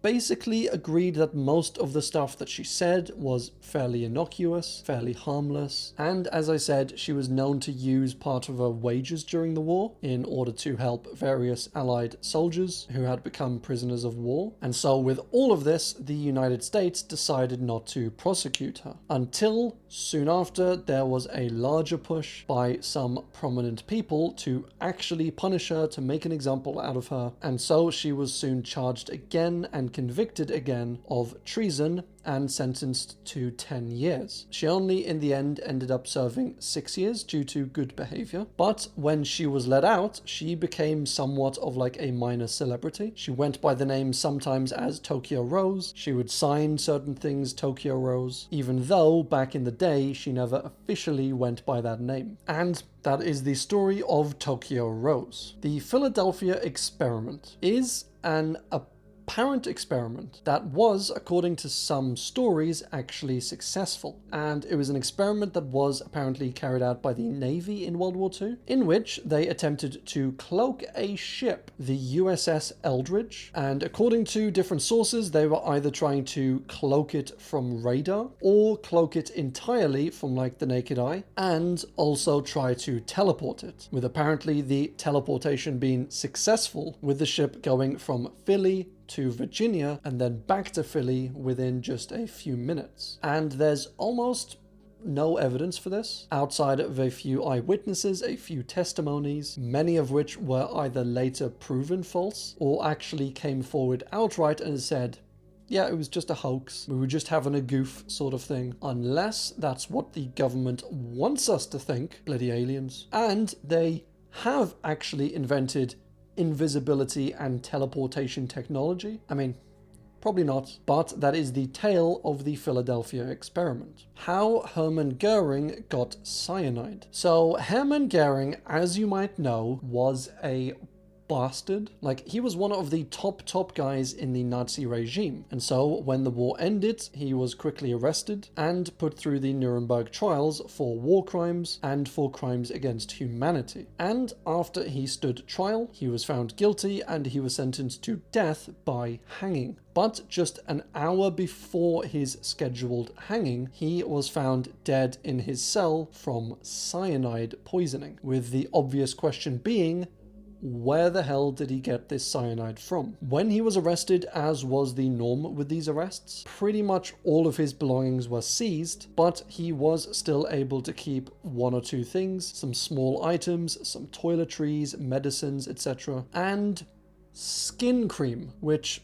basically agreed that most of the stuff that she said was fairly innocuous, fairly harmless, and as I said, she was known to use part of her wages during the war in order to help various Allied soldiers who had become prisoners of war. And so with all of this, the United States decided not to prosecute her, until soon after there was a larger push by some prominent people to actually punish her, to make an example out of her, and so she was soon charged again and convicted again of treason and sentenced to 10 years. She only in the end ended up serving 6 years due to good behavior, but when she was let out, she became somewhat of like a minor celebrity. She went by the name sometimes as Tokyo Rose. She would sign certain things Tokyo Rose, even though back in the day she never officially went by that name. And that is the story of Tokyo Rose. The Philadelphia experiment is an apparent experiment that was, according to some stories, actually successful. And it was an experiment that was apparently carried out by the Navy in World War II, in which they attempted to cloak a ship, the USS Eldridge, and according to different sources, they were either trying to cloak it from radar or cloak it entirely from like the naked eye, and also try to teleport it, with apparently the teleportation being successful, with the ship going from Philly to Virginia and then back to Philly within just a few minutes. And there's almost no evidence for this outside of a few eyewitnesses, a few testimonies, many of which were either later proven false or actually came forward outright and said, yeah, it was just a hoax, we were just having a goof sort of thing, unless that's what the government wants us to think, bloody aliens. And they have actually invented invisibility and teleportation technology. I mean, probably not, but that is the tale of the Philadelphia experiment. How Hermann Goering got cyanide. So Hermann Goering, as you might know, was a bastard. Like, he was one of the top guys in the Nazi regime, and so when the war ended, he was quickly arrested and put through the Nuremberg trials for war crimes and for crimes against humanity. And after he stood trial, he was found guilty and he was sentenced to death by hanging. But just an hour before his scheduled hanging, he was found dead in his cell from cyanide poisoning, with the obvious question being, where the hell did he get this cyanide from? When he was arrested, as was the norm with these arrests, pretty much all of his belongings were seized, but he was still able to keep one or two things, some small items, some toiletries, medicines, etc., and skin cream, which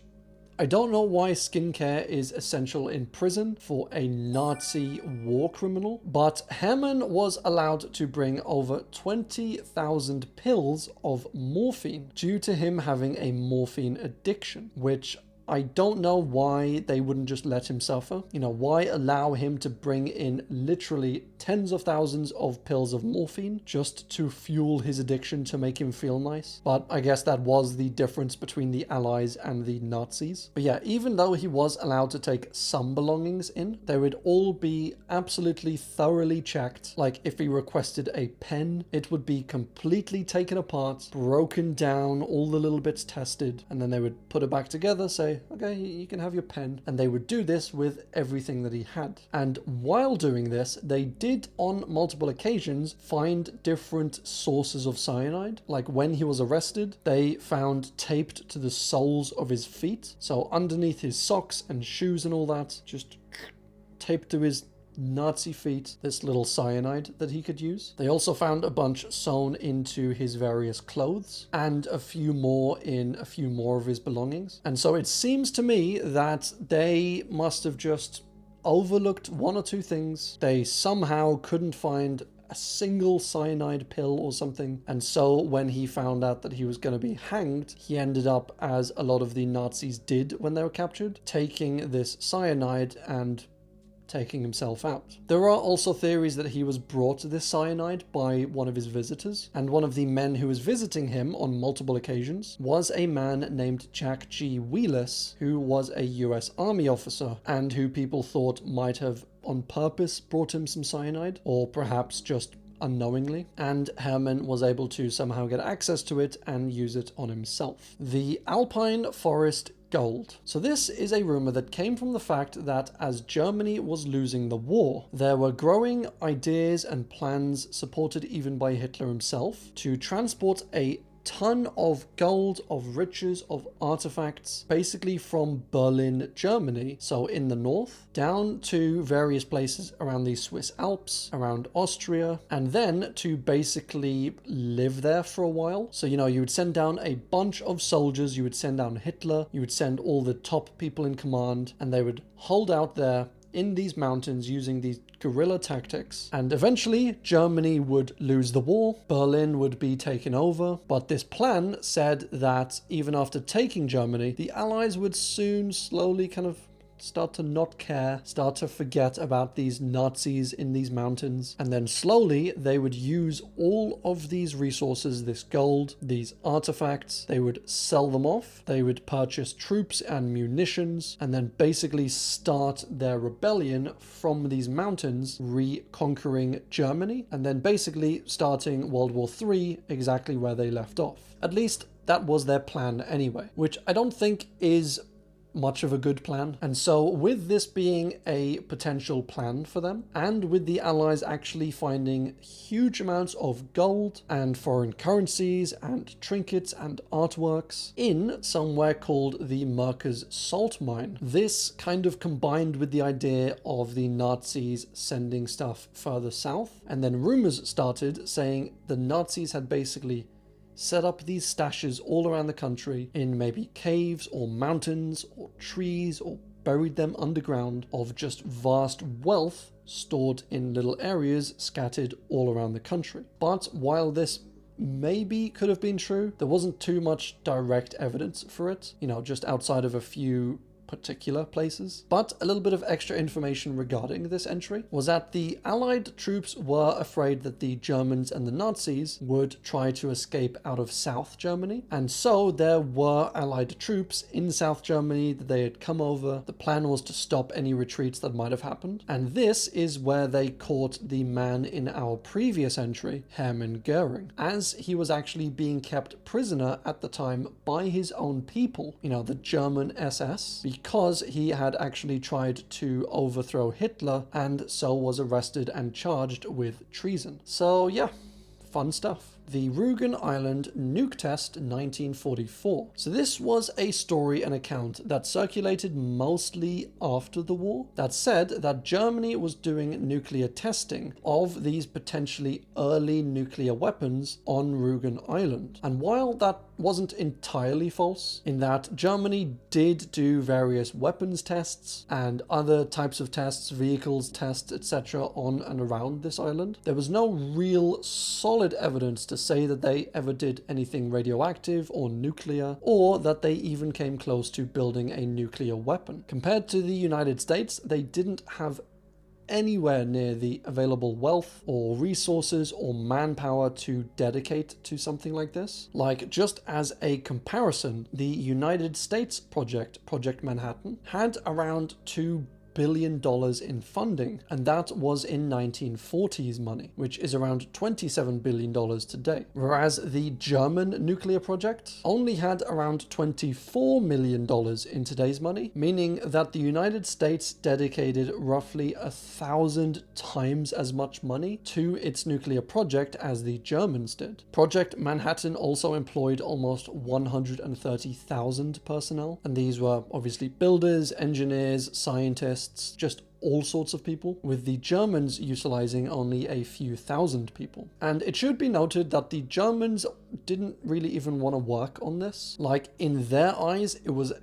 I don't know why skincare is essential in prison for a Nazi war criminal, but Hermann was allowed to bring over 20,000 pills of morphine due to him having a morphine addiction, which I don't know why they wouldn't just let him suffer. You know, why allow him to bring in literally tens of thousands of pills of morphine just to fuel his addiction to make him feel nice? But I guess that was the difference between the Allies and the Nazis. But yeah, even though he was allowed to take some belongings in, they would all be absolutely thoroughly checked. Like, if he requested a pen, it would be completely taken apart, broken down, all the little bits tested, and then they would put it back together, say, okay, you can have your pen. And they would do this with everything that he had. And while doing this, they did on multiple occasions find different sources of cyanide. Like when he was arrested, they found taped to the soles of his feet. So underneath his socks and shoes and all that, just taped to his Nazi feet, this little cyanide that he could use. They also found a bunch sewn into his various clothes and a few more in a few more of his belongings. And so it seems to me that they must have just overlooked one or two things. They somehow couldn't find a single cyanide pill or something, and so when he found out that he was going to be hanged, he ended up, as a lot of the Nazis did when they were captured, taking this cyanide and taking himself out. There are also theories that he was brought to this cyanide by one of his visitors, and one of the men who was visiting him on multiple occasions was a man named Jack G. Wheelis, who was a US Army officer, and who people thought might have on purpose brought him some cyanide, or perhaps just unknowingly, and Hermann was able to somehow get access to it and use it on himself. The alpine forest gold. So this is a rumor that came from the fact that as Germany was losing the war, there were growing ideas and plans, supported even by Hitler himself, to transport a ton of gold, of riches, of artifacts, basically from Berlin, Germany, so in the north, down to various places around the Swiss Alps, around Austria, and then to basically live there for a while. So, you would send down a bunch of soldiers, you would send down Hitler, you would send all the top people in command, and they would hold out there in these mountains using these guerrilla tactics. And eventually Germany would lose the war, Berlin would be taken over, but this plan said that even after taking Germany, the Allies would soon slowly kind of start to not care, start to forget about these Nazis in these mountains, and then slowly they would use all of these resources, this gold, these artifacts, they would sell them off, they would purchase troops and munitions, and then basically start their rebellion from these mountains, reconquering Germany, and then basically starting World War III exactly where they left off. At least that was their plan anyway, which I don't think is much of a good plan. And so with this being a potential plan for them, and with the Allies actually finding huge amounts of gold and foreign currencies and trinkets and artworks in somewhere called the Merkers salt mine, this kind of combined with the idea of the Nazis sending stuff further south, and then rumors started saying the Nazis had basically set up these stashes all around the country in maybe caves or mountains or trees, or buried them underground, of just vast wealth stored in little areas scattered all around the country. But while this maybe could have been true, there wasn't too much direct evidence for it, just outside of a few particular places. But a little bit of extra information regarding this entry was that the Allied troops were afraid that the Germans and the Nazis would try to escape out of South Germany, and so there were Allied troops in South Germany that they had come over. The plan was to stop any retreats that might have happened, and this is where they caught the man in our previous entry, Hermann Goering, as he was actually being kept prisoner at the time by his own people, the German SS, because he had actually tried to overthrow Hitler and so was arrested and charged with treason. So yeah, fun stuff. The Rügen Island Nuke Test 1944. So this was a story and account that circulated mostly after the war that said that Germany was doing nuclear testing of these potentially early nuclear weapons on Rügen Island. And while that wasn't entirely false, in that Germany did do various weapons tests and other types of tests, vehicles tests, etc. on and around this island, there was no real solid evidence to say that they ever did anything radioactive or nuclear, or that they even came close to building a nuclear weapon. Compared to the United States, they didn't have anywhere near the available wealth or resources or manpower to dedicate to something like this. Like, just as a comparison, the United States Project Manhattan, had around $2 billion in funding, and that was in 1940s money, which is around $27 billion today. Whereas the German nuclear project only had around $24 million in today's money, meaning that the United States dedicated roughly 1,000 times as much money to its nuclear project as the Germans did. Project Manhattan also employed almost 130,000 personnel, and these were obviously builders, engineers, scientists, just all sorts of people, with the Germans utilizing only a few thousand people. And it should be noted that the Germans didn't really even want to work on this. Like, in their eyes, it was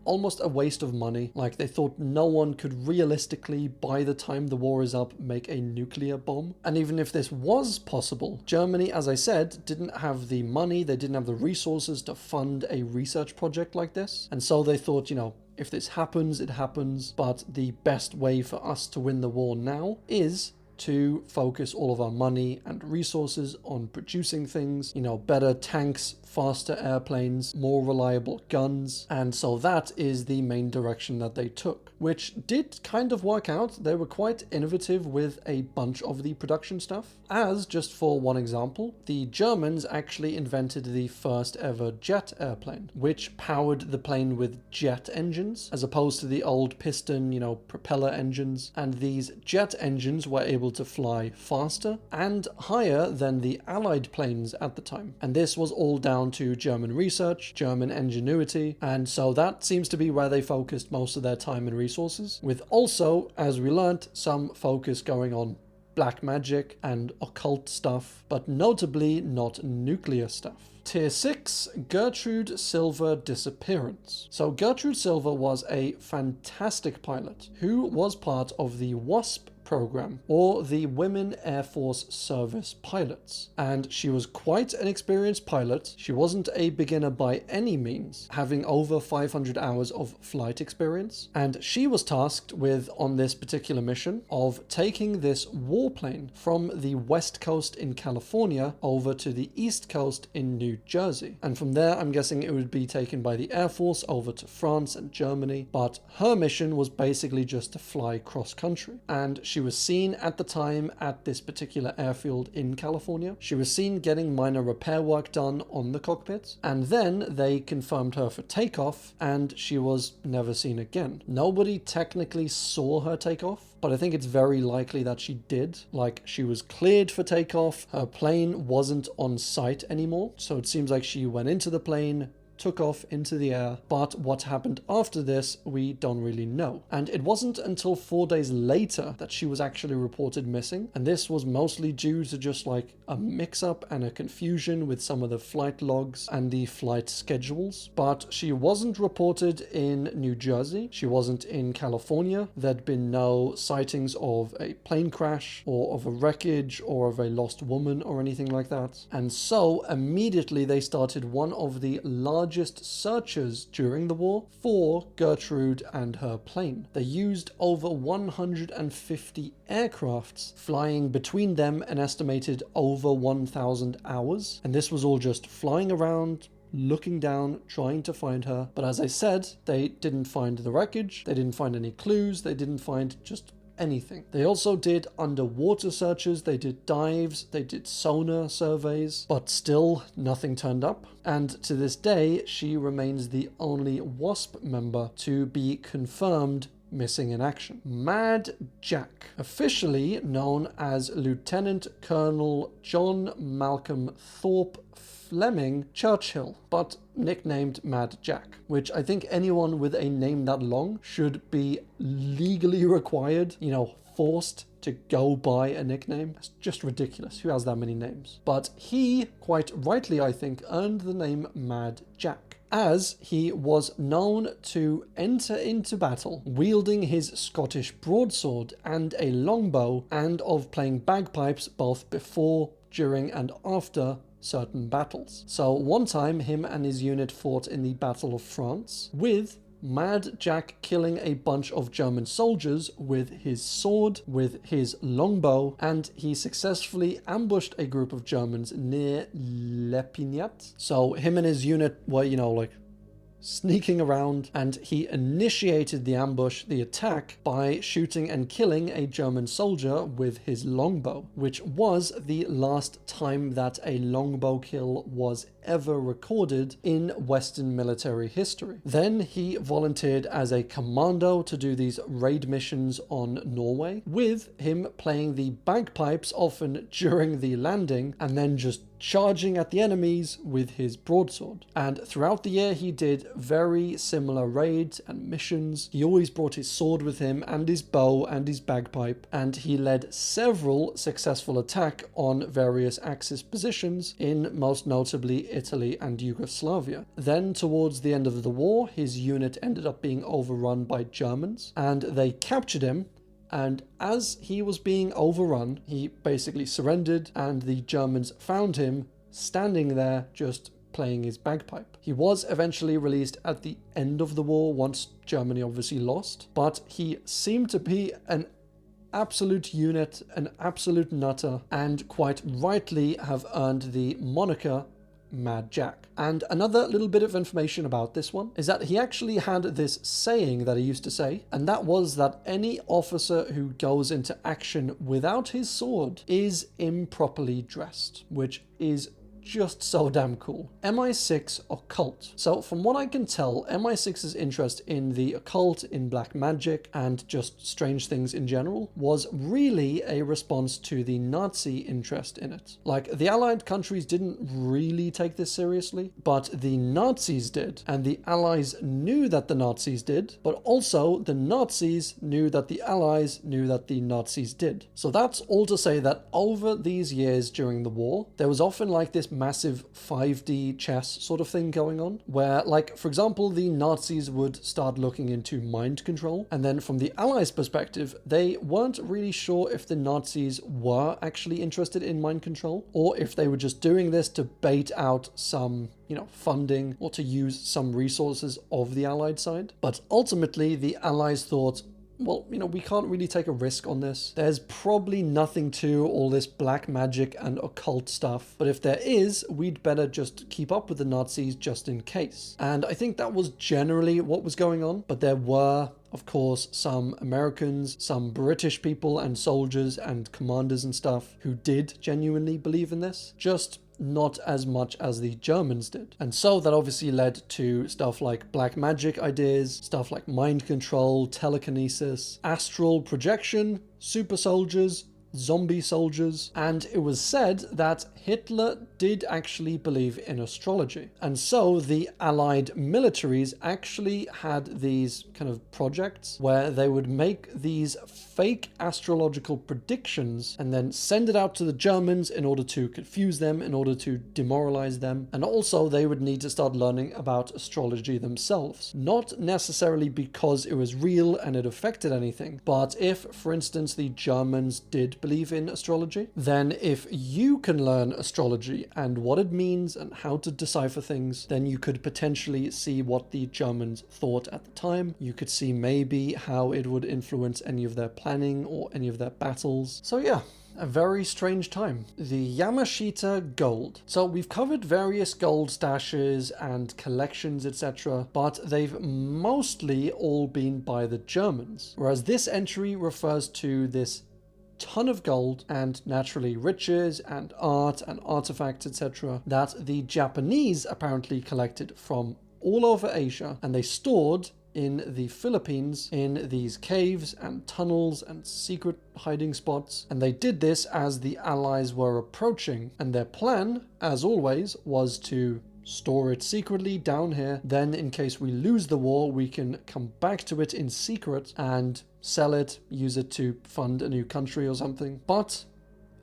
almost a waste of money. Like, they thought no one could realistically, by the time the war is up, make a nuclear bomb. And even if this was possible, Germany, as I said, didn't have the money, they didn't have the resources to fund a research project like this. And so they thought, if this happens, it happens, but the best way for us to win the war now is to focus all of our money and resources on producing things, better tanks, faster airplanes, more reliable guns. And so that is the main direction that they took. which did kind of work out. They were quite innovative with a bunch of the production stuff. As, just for one example, the Germans actually invented the first ever jet airplane, which powered the plane with jet engines, as opposed to the old piston, propeller engines. And these jet engines were able to fly faster and higher than the Allied planes at the time. And this was all down to German research, German ingenuity, and so that seems to be where they focused most of their time and resources, with also, as we learnt, some focus going on black magic and occult stuff, but notably not nuclear stuff. Tier 6, Gertrude Silver Disappearance. So Gertrude Silver was a fantastic pilot who was part of the WASP program, or the Women Air Force Service Pilots. And she was quite an experienced pilot. She wasn't a beginner by any means, having over 500 hours of flight experience. And she was tasked with, on this particular mission, of taking this warplane from the west coast in California over to the east coast in New Jersey. And from there, I'm guessing it would be taken by the Air Force over to France and Germany. But her mission was basically just to fly cross-country. And she was seen at the time at this particular airfield in California. She was seen getting minor repair work done on the cockpit, and then they confirmed her for takeoff, and she was never seen again. Nobody technically saw her take off, but I think it's very likely that she did. Like, she was cleared for takeoff, her plane wasn't on site anymore, so it seems like she went into the plane, took off into the air, but what happened after this, we don't really know. And it wasn't until 4 days later that she was actually reported missing, and this was mostly due to just like a mix-up and a confusion with some of the flight logs and the flight schedules. But she wasn't reported in New Jersey, she wasn't in California, there'd been no sightings of a plane crash or of a wreckage or of a lost woman or anything like that. And so immediately they started one of the largest searches during the war for Gertrude and her plane. They used over 150 aircrafts, flying between them an estimated over 1,000 hours, and this was all just flying around, looking down, trying to find her. But as I said, they didn't find the wreckage, they didn't find any clues, they didn't find just anything. They also did underwater searches, they did dives, they did sonar surveys, but still nothing turned up. And to this day, she remains the only WASP member to be confirmed missing in action. Mad Jack, officially known as Lieutenant Colonel John Malcolm Thorpe Fleming Churchill, but nicknamed Mad Jack, which I think anyone with a name that long should be legally required, forced to go by a nickname. It's just ridiculous. Who has that many names? But he, quite rightly I think, earned the name Mad Jack, as he was known to enter into battle wielding his Scottish broadsword and a longbow, and of playing bagpipes both before, during and after certain battles. So one time him and his unit fought in the Battle of France, with Mad Jack killing a bunch of German soldiers with his sword, with his longbow, and he successfully ambushed a group of Germans near Lepinat. So him and his unit were, sneaking around, and he initiated the ambush, the attack, by shooting and killing a German soldier with his longbow, which was the last time that a longbow kill was ever recorded in Western military history. Then he volunteered as a commando to do these raid missions on Norway, with him playing the bagpipes often during the landing and then just charging at the enemies with his broadsword. And throughout the year he did very similar raids and missions. He always brought his sword with him and his bow and his bagpipe, and he led several successful attacks on various Axis positions in most notably Italy and Yugoslavia. Then towards the end of the war, his unit ended up being overrun by Germans, and they captured him. And as he was being overrun, he basically surrendered, and the Germans found him standing there just playing his bagpipe. He was eventually released at the end of the war, once Germany obviously lost, but he seemed to be an absolute unit, an absolute nutter, and quite rightly have earned the moniker Mad Jack. And another little bit of information about this one is that he actually had this saying that he used to say, and that was that any officer who goes into action without his sword is improperly dressed, which is just so damn cool. MI6 Occult. So from what I can tell, MI6's interest in the occult, in black magic, and just strange things in general was really a response to the Nazi interest in it. Like, the Allied countries didn't really take this seriously, but the Nazis did, and the Allies knew that the Nazis did, but also the Nazis knew that the Allies knew that the Nazis did. So that's all to say that over these years during the war, there was often like this massive 5D chess sort of thing going on, where, like, for example, the Nazis would start looking into mind control, and then from the Allies' perspective, they weren't really sure if the Nazis were actually interested in mind control, or if they were just doing this to bait out some, funding, or to use some resources of the Allied side. But ultimately, the Allies thought, well, we can't really take a risk on this. There's probably nothing to all this black magic and occult stuff, but if there is, we'd better just keep up with the Nazis just in case. And I think that was generally what was going on, but there were, of course, some Americans, some British people and soldiers and commanders and stuff who did genuinely believe in this, just not as much as the Germans did. And so that obviously led to stuff like black magic ideas, stuff like mind control, telekinesis, astral projection, super soldiers, zombie soldiers, and it was said that Hitler did actually believe in astrology. And so the Allied militaries actually had these kind of projects where they would make these fake astrological predictions and then send it out to the Germans in order to confuse them, in order to demoralize them. And also they would need to start learning about astrology themselves. Not necessarily because it was real and it affected anything, but if, for instance, the Germans did believe in astrology, then if you can learn astrology and what it means and how to decipher things, then you could potentially see what the Germans thought at the time. You could see maybe how it would influence any of their planning or any of their battles. So yeah, a very strange time. The Yamashita Gold. So we've covered various gold stashes and collections, etc., but they've mostly all been by the Germans, whereas this entry refers to this ton of gold and naturally riches and art and artifacts, etc., that the Japanese apparently collected from all over Asia, and they stored in the Philippines in these caves and tunnels and secret hiding spots. And they did this as the Allies were approaching, and their plan, as always, was to store it secretly down here. Then in case we lose the war, we can come back to it in secret and sell it, use it to fund a new country or something. But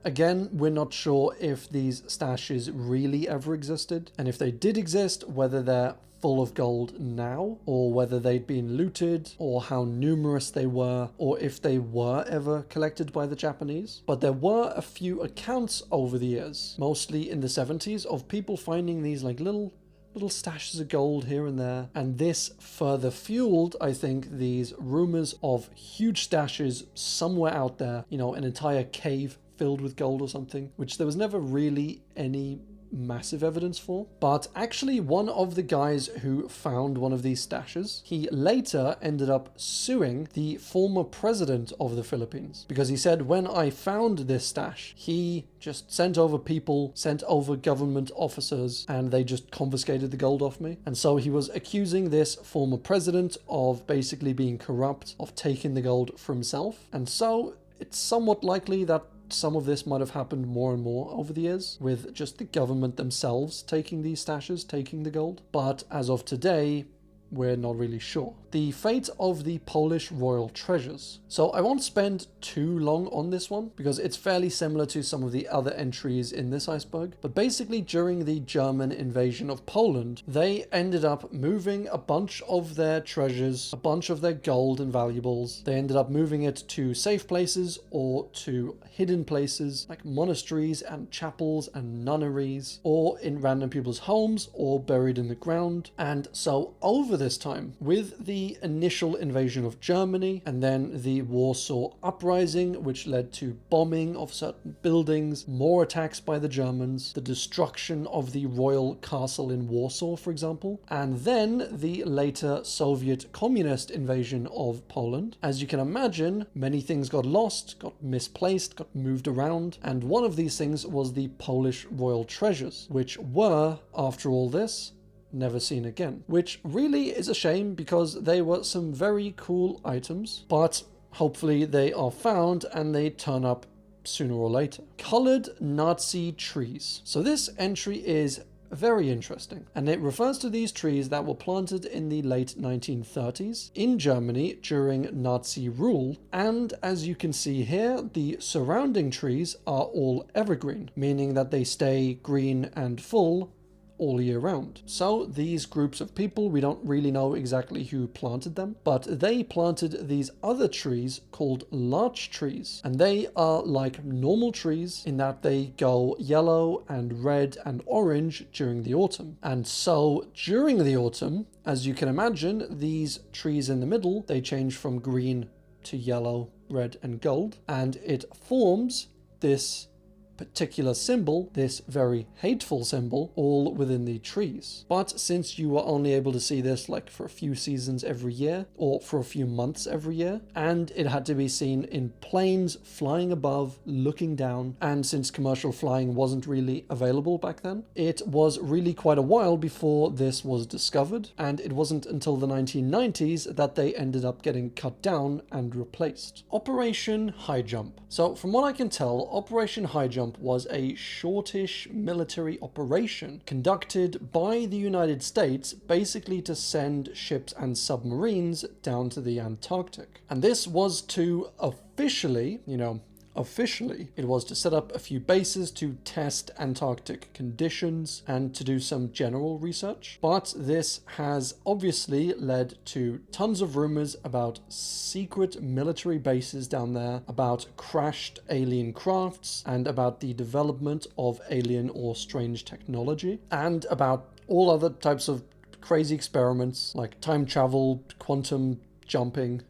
again, we're not sure if these stashes really ever existed, and if they did exist, whether they're full of gold now, or whether they'd been looted, or how numerous they were, or if they were ever collected by the Japanese. But there were a few accounts over the years, mostly in the 70s, of people finding these like little stashes of gold here and there, and this further fueled, I think, these rumors of huge stashes somewhere out there, an entire cave filled with gold or something, which there was never really any massive evidence for. But actually, one of the guys who found one of these stashes, he later ended up suing the former president of the Philippines, because he said, when I found this stash, he just sent over people, sent over government officers, and they just confiscated the gold off me. And so he was accusing this former president of basically being corrupt, of taking the gold for himself. And so it's somewhat likely that some of this might have happened more and more over the years, with just the government themselves taking these stashes, taking the gold. But as of today, we're not really sure. The fate of the Polish royal treasures. So I won't spend too long on this one, because it's fairly similar to some of the other entries in this iceberg. But basically, during the German invasion of Poland, they ended up moving a bunch of their treasures, a bunch of their gold and valuables. They ended up moving it to safe places or to hidden places like monasteries and chapels and nunneries, or in random people's homes, or buried in the ground. And so over this time, with the initial invasion of Germany and then the Warsaw Uprising, which led to bombing of certain buildings, more attacks by the Germans, the destruction of the royal castle in Warsaw, for example, and then the later Soviet communist invasion of Poland. As you can imagine, many things got lost, got misplaced, got moved around, and one of these things was the Polish royal treasures, which were, after all this, never seen again. Which really is a shame because they were some very cool items, but hopefully they are found and they turn up sooner or later. Colored Nazi trees. So this entry is very interesting, and it refers to these trees that were planted in the late 1930s in Germany during Nazi rule, and as you can see here, the surrounding trees are all evergreen, meaning that they stay green and full all year round. So these groups of people, we don't really know exactly who planted them, but they planted these other trees called larch trees, and they are like normal trees in that they go yellow and red and orange during the autumn. And so during the autumn, as you can imagine, these trees in the middle, they change from green to yellow, red and gold, and it forms this particular symbol, this very hateful symbol, all within the trees. But since you were only able to see this like for a few seasons every year, or for a few months every year, and it had to be seen in planes flying above, looking down, and since commercial flying wasn't really available back then, it was really quite a while before this was discovered, and it wasn't until the 1990s that they ended up getting cut down and replaced. Operation High Jump. So from what I can tell, Operation High Jump was a shortish military operation conducted by the United States basically to send ships and submarines down to the Antarctic. And this was to officially, it was to set up a few bases to test Antarctic conditions and to do some general research. But this has obviously led to tons of rumors about secret military bases down there, about crashed alien crafts, and about the development of alien or strange technology, and about all other types of crazy experiments like time travel, quantum jumping,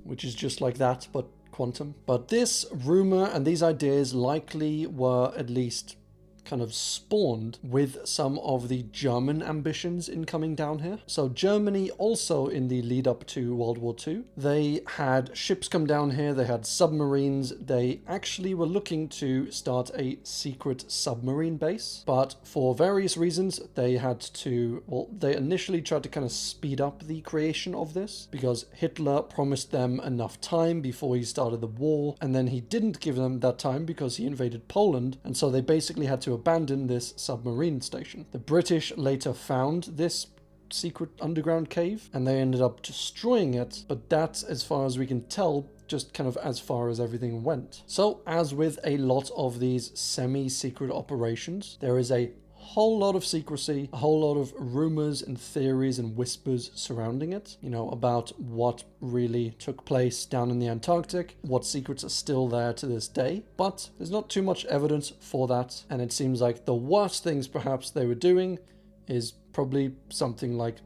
which is just like that, but quantum. But this rumor and these ideas likely were at least kind of spawned with some of the German ambitions in coming down here. So Germany also, in the lead up to World War II, they had ships come down here, they had submarines, they actually were looking to start a secret submarine base, but for various reasons they had to, they initially tried to kind of speed up the creation of this because Hitler promised them enough time before he started the war, and then he didn't give them that time because he invaded Poland, and so they basically had to abandon this submarine station. The British later found this secret underground cave and they ended up destroying it, but that's, as far as we can tell, just kind of as far as everything went. So as with a lot of these semi-secret operations, there is a whole lot of secrecy, a whole lot of rumors and theories and whispers surrounding it, about what really took place down in the Antarctic, what secrets are still there to this day, but there's not too much evidence for that, and it seems like the worst things perhaps they were doing is probably something like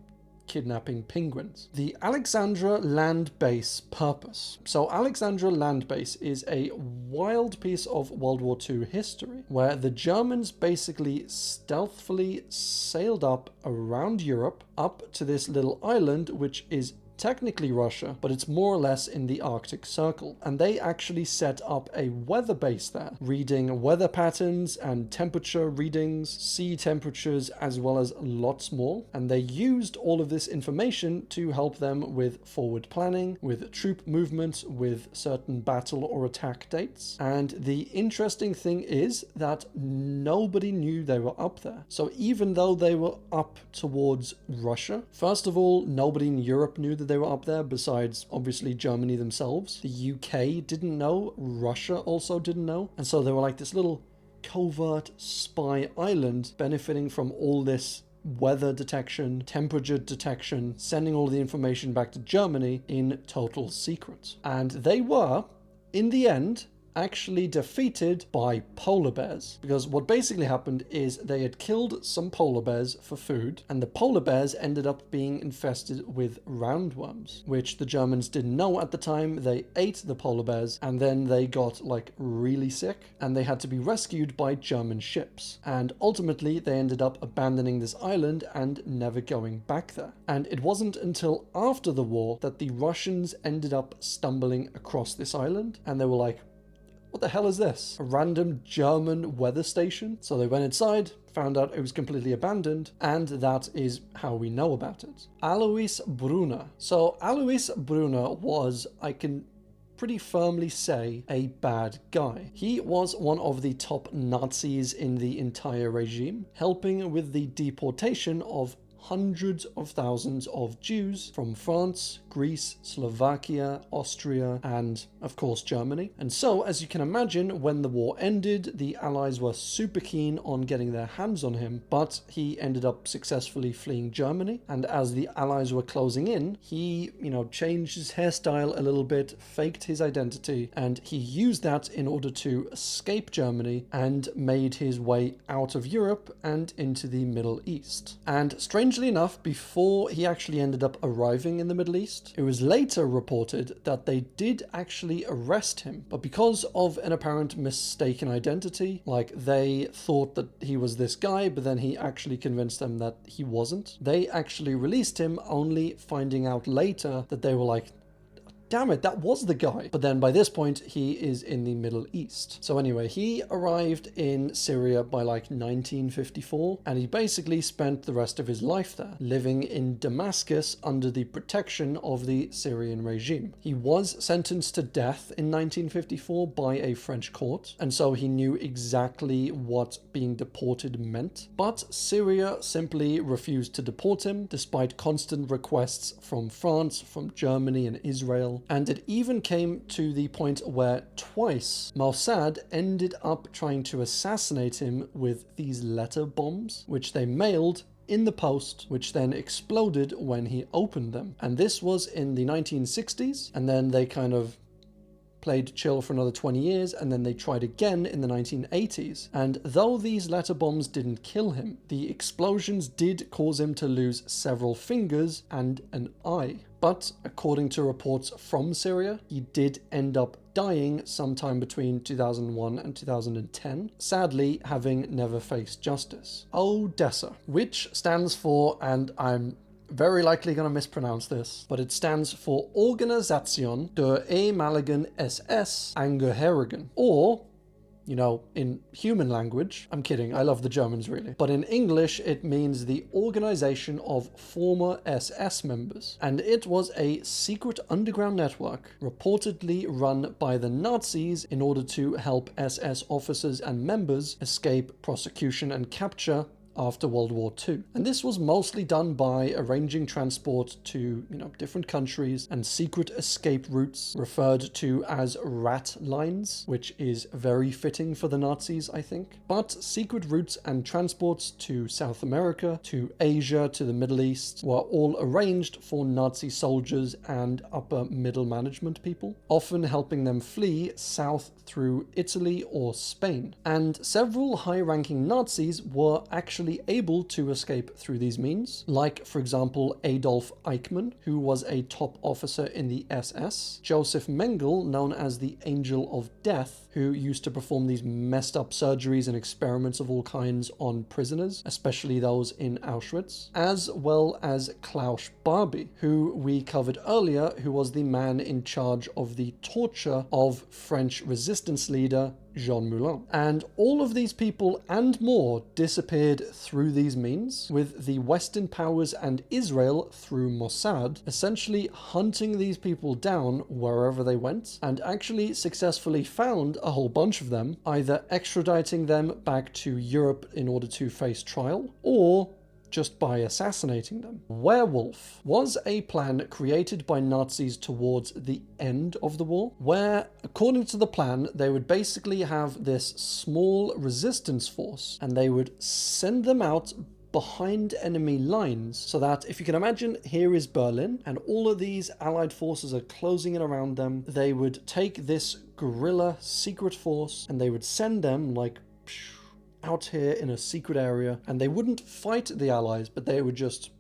kidnapping penguins. The Alexandra Land Base purpose. So Alexandra Land Base is a wild piece of World War II history where the Germans basically stealthily sailed up around Europe up to this little island, which is technically Russia, but it's more or less in the Arctic Circle. And they actually set up a weather base there, reading weather patterns and temperature readings, sea temperatures, as well as lots more. And they used all of this information to help them with forward planning, with troop movements, with certain battle or attack dates. And the interesting thing is that nobody knew they were up there. So even though they were up towards Russia, first of all, nobody in Europe knew that they were up there besides obviously Germany themselves. The UK didn't know, Russia also didn't know, and so they were like this little covert spy island benefiting from all this weather detection, temperature detection, sending all the information back to Germany in total secret. And they were, in the end, actually defeated by polar bears. Because what basically happened is they had killed some polar bears for food, and the polar bears ended up being infested with roundworms, which the Germans didn't know at the time. They ate the polar bears, and then they got like really sick, and they had to be rescued by German ships. And ultimately they ended up abandoning this island and never going back there. And it wasn't until after the war that the Russians ended up stumbling across this island, and they were like, what the hell is this? A random German weather station? So they went inside, found out it was completely abandoned, and that is how we know about it. Alois Brunner. So Alois Brunner was, I can pretty firmly say, a bad guy. He was one of the top Nazis in the entire regime, helping with the deportation of hundreds of thousands of Jews from France, Greece, Slovakia, Austria, and of course Germany. And so, as you can imagine, when the war ended, the Allies were super keen on getting their hands on him, but he ended up successfully fleeing Germany. And as the Allies were closing in, he, changed his hairstyle a little bit, faked his identity, and he used that in order to escape Germany and made his way out of Europe and into the Middle East. And strangely enough, before he actually ended up arriving in the Middle East, it was later reported that they did actually arrest him, but because of an apparent mistaken identity, like they thought that he was this guy, but then he actually convinced them that he wasn't, they actually released him, only finding out later that they were like, damn it, that was the guy. But then by this point, he is in the Middle East. So anyway, he arrived in Syria by like 1954, and he basically spent the rest of his life there, living in Damascus under the protection of the Syrian regime. He was sentenced to death in 1954 by a French court, and so he knew exactly what being deported meant. But Syria simply refused to deport him, despite constant requests from France, from Germany, and Israel. And it even came to the point where twice Mossad ended up trying to assassinate him with these letter bombs, which they mailed in the post, which then exploded when he opened them. And this was in the 1960s, and then they kind of played chill for another 20 years, and then they tried again in the 1980s. And though these letter bombs didn't kill him, the explosions did cause him to lose several fingers and an eye. But according to reports from Syria, he did end up dying sometime between 2001 and 2010, sadly having never faced justice. Odessa, which stands for, and I'm very likely going to mispronounce this, but it stands for Organisation der ehemaligen SS-Angehörigen, or, in human language, I'm kidding, I love the Germans really, but in English it means the Organization of Former SS Members, and it was a secret underground network reportedly run by the Nazis in order to help SS officers and members escape prosecution and capture after World War II. And this was mostly done by arranging transport to, different countries and secret escape routes referred to as rat lines, which is very fitting for the Nazis, I think. But secret routes and transports to South America, to Asia, to the Middle East were all arranged for Nazi soldiers and upper middle management people, often helping them flee south through Italy or Spain. And several high-ranking Nazis were actually able to escape through these means, like for example Adolf Eichmann, who was a top officer in the SS, Joseph Mengele, known as the Angel of Death, who used to perform these messed up surgeries and experiments of all kinds on prisoners, especially those in Auschwitz, as well as Klaus Barbie, who we covered earlier, who was the man in charge of the torture of French resistance leader Jean Moulin. And all of these people and more disappeared through these means, with the Western powers and Israel through Mossad essentially hunting these people down wherever they went, and actually successfully found a whole bunch of them, either extraditing them back to Europe in order to face trial, or just by assassinating them. Werewolf was a plan created by Nazis towards the end of the war, where, according to the plan, they would basically have this small resistance force, and they would send them out behind enemy lines, so that if you can imagine, here is Berlin and all of these Allied forces are closing in around them. They would take this guerrilla secret force and they would send them like out here in a secret area, and they wouldn't fight the Allies, but they would just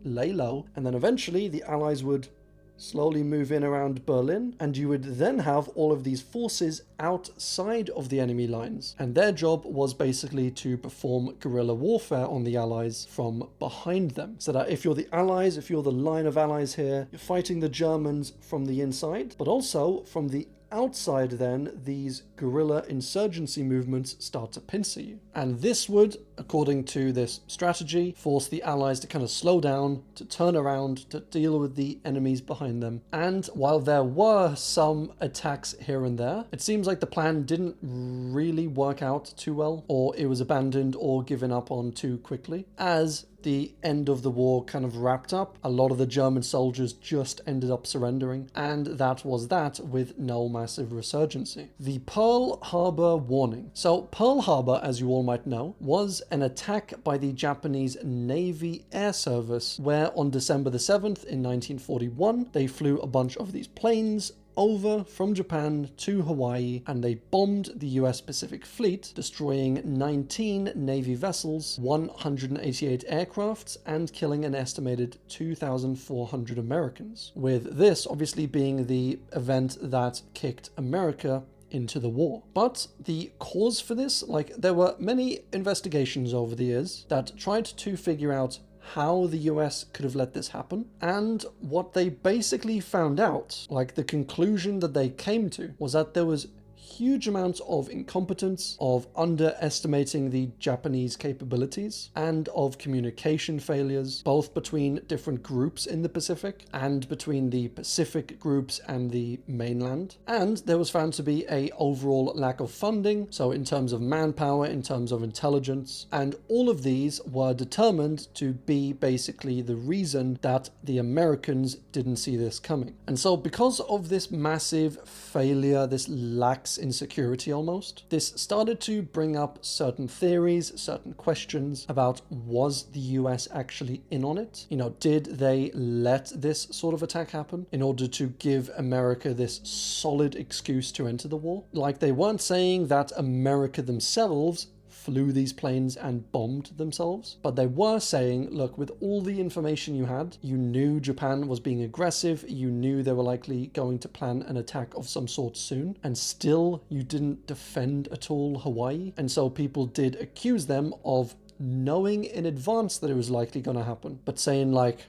lay low, and then eventually the Allies would slowly move in around Berlin, and you would then have all of these forces outside of the enemy lines, and their job was basically to perform guerrilla warfare on the Allies from behind them, so that if you're the Allies, if you're the line of Allies here, you're fighting the Germans from the inside, but also from the outside. Then these guerrilla insurgency movements start to pincer you, and this would, according to this strategy, force the Allies to kind of slow down, to turn around, to deal with the enemies behind them. And while there were some attacks here and there, it seems like the plan didn't really work out too well, or it was abandoned or given up on too quickly. As the end of the war kind of wrapped up, a lot of the German soldiers just ended up surrendering, and that was that, with no massive resurgency. The Pearl Harbor warning. So Pearl Harbor, as you all might know, was an attack by the Japanese Navy Air Service, where on December the 7th in 1941, they flew a bunch of these planes over from Japan to Hawaii, and they bombed the US Pacific Fleet, destroying 19 Navy vessels, 188 aircrafts, and killing an estimated 2,400 Americans, with this obviously being the event that kicked America into the war. But the cause for this, like, there were many investigations over the years that tried to figure out how the US could have let this happen, and what they basically found out, like the conclusion that they came to, was that there was huge amounts of incompetence, of underestimating the Japanese capabilities, and of communication failures, both between different groups in the Pacific and between the Pacific groups and the mainland. And there was found to be a overall lack of funding, so in terms of manpower, in terms of intelligence, and all of these were determined to be basically the reason that the Americans didn't see this coming. And so because of this massive failure, this lax insecurity almost, this started to bring up certain theories, certain questions about, was the US actually in on it? You know, did they let this sort of attack happen in order to give America this solid excuse to enter the war? Like, they weren't saying that America themselves flew these planes and bombed themselves, but they were saying, look, with all the information you had, you knew Japan was being aggressive, you knew they were likely going to plan an attack of some sort soon, and still you didn't defend at all Hawaii. And so people did accuse them of knowing in advance that it was likely going to happen, but saying like,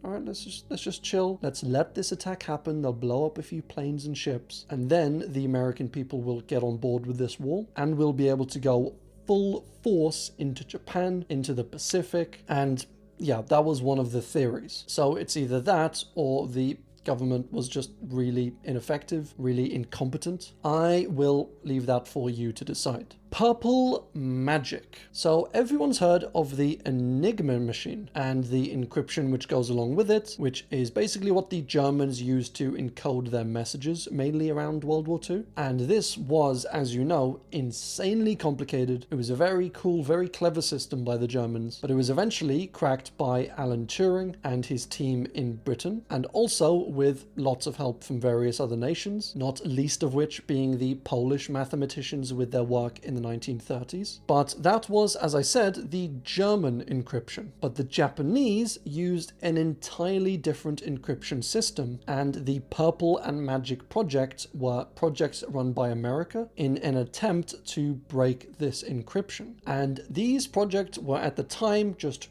all right, let's just chill. Let's let this attack happen. They'll blow up a few planes and ships, and then the American people will get on board with this war, and we'll be able to go full force into Japan, into the Pacific. And yeah, that was one of the theories. So it's either that or the government was just really ineffective, really incompetent. I will leave that for you to decide. Purple magic. So everyone's heard of the Enigma machine and the encryption which goes along with it, which is basically what the Germans used to encode their messages, mainly around World War II. And this was, as you know, insanely complicated. It was a very cool, very clever system by the Germans, but it was eventually cracked by Alan Turing and his team in Britain, and also with lots of help from various other nations, not least of which being the Polish mathematicians with their work in the 1930s. But that was, as I said, the German encryption. But the Japanese used an entirely different encryption system, and the Purple and Magic projects were projects run by America in an attempt to break this encryption. And these projects were at the time just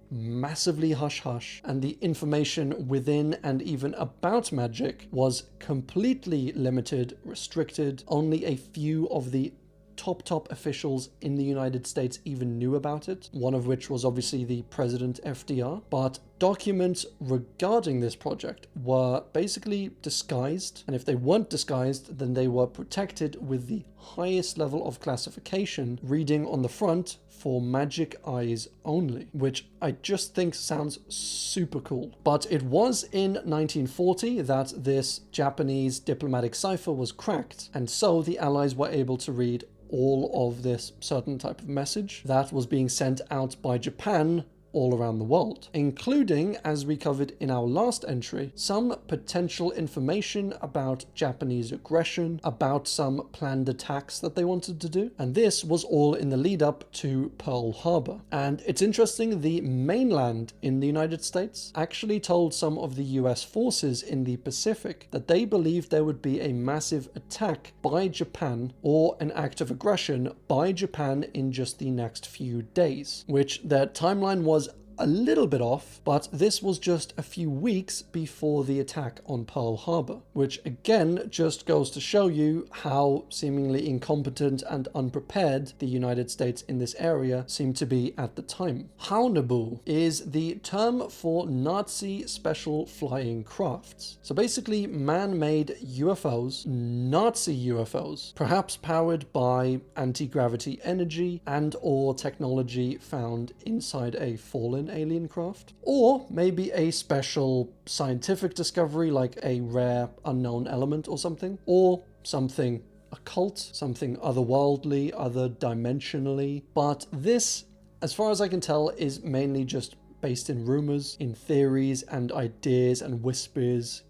massively hush-hush, and the information within and even about magic was completely limited, restricted. Only a few of the top officials in the United States even knew about it, one of which was obviously the President FDR. But documents regarding this project were basically disguised, and if they weren't disguised, then they were protected with the highest level of classification, reading on the front for magic eyes only, which I just think sounds super cool. But it was in 1940 that this Japanese diplomatic cipher was cracked, and so the Allies were able to read all of this certain type of message that was being sent out by Japan all around the world, including, as we covered in our last entry, some potential information about Japanese aggression, about some planned attacks that they wanted to do. And this was all in the lead up to Pearl Harbor. And it's interesting, the mainland in the United States actually told some of the US forces in the Pacific that they believed there would be a massive attack by Japan or an act of aggression by Japan in just the next few days, which their timeline was a little bit off, but this was just a few weeks before the attack on Pearl Harbor, which again just goes to show you how seemingly incompetent and unprepared the United States in this area seemed to be at the time. Haunebu is the term for Nazi special flying crafts. So basically man-made UFOs, Nazi UFOs, perhaps powered by anti-gravity energy and or technology found inside a fallen alien craft, or maybe a special scientific discovery like a rare unknown element or something, or something occult, something otherworldly, other dimensionally. But this, as far as I can tell, is mainly just based in rumors, in theories and ideas and whispers.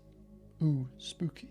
Ooh, spooky.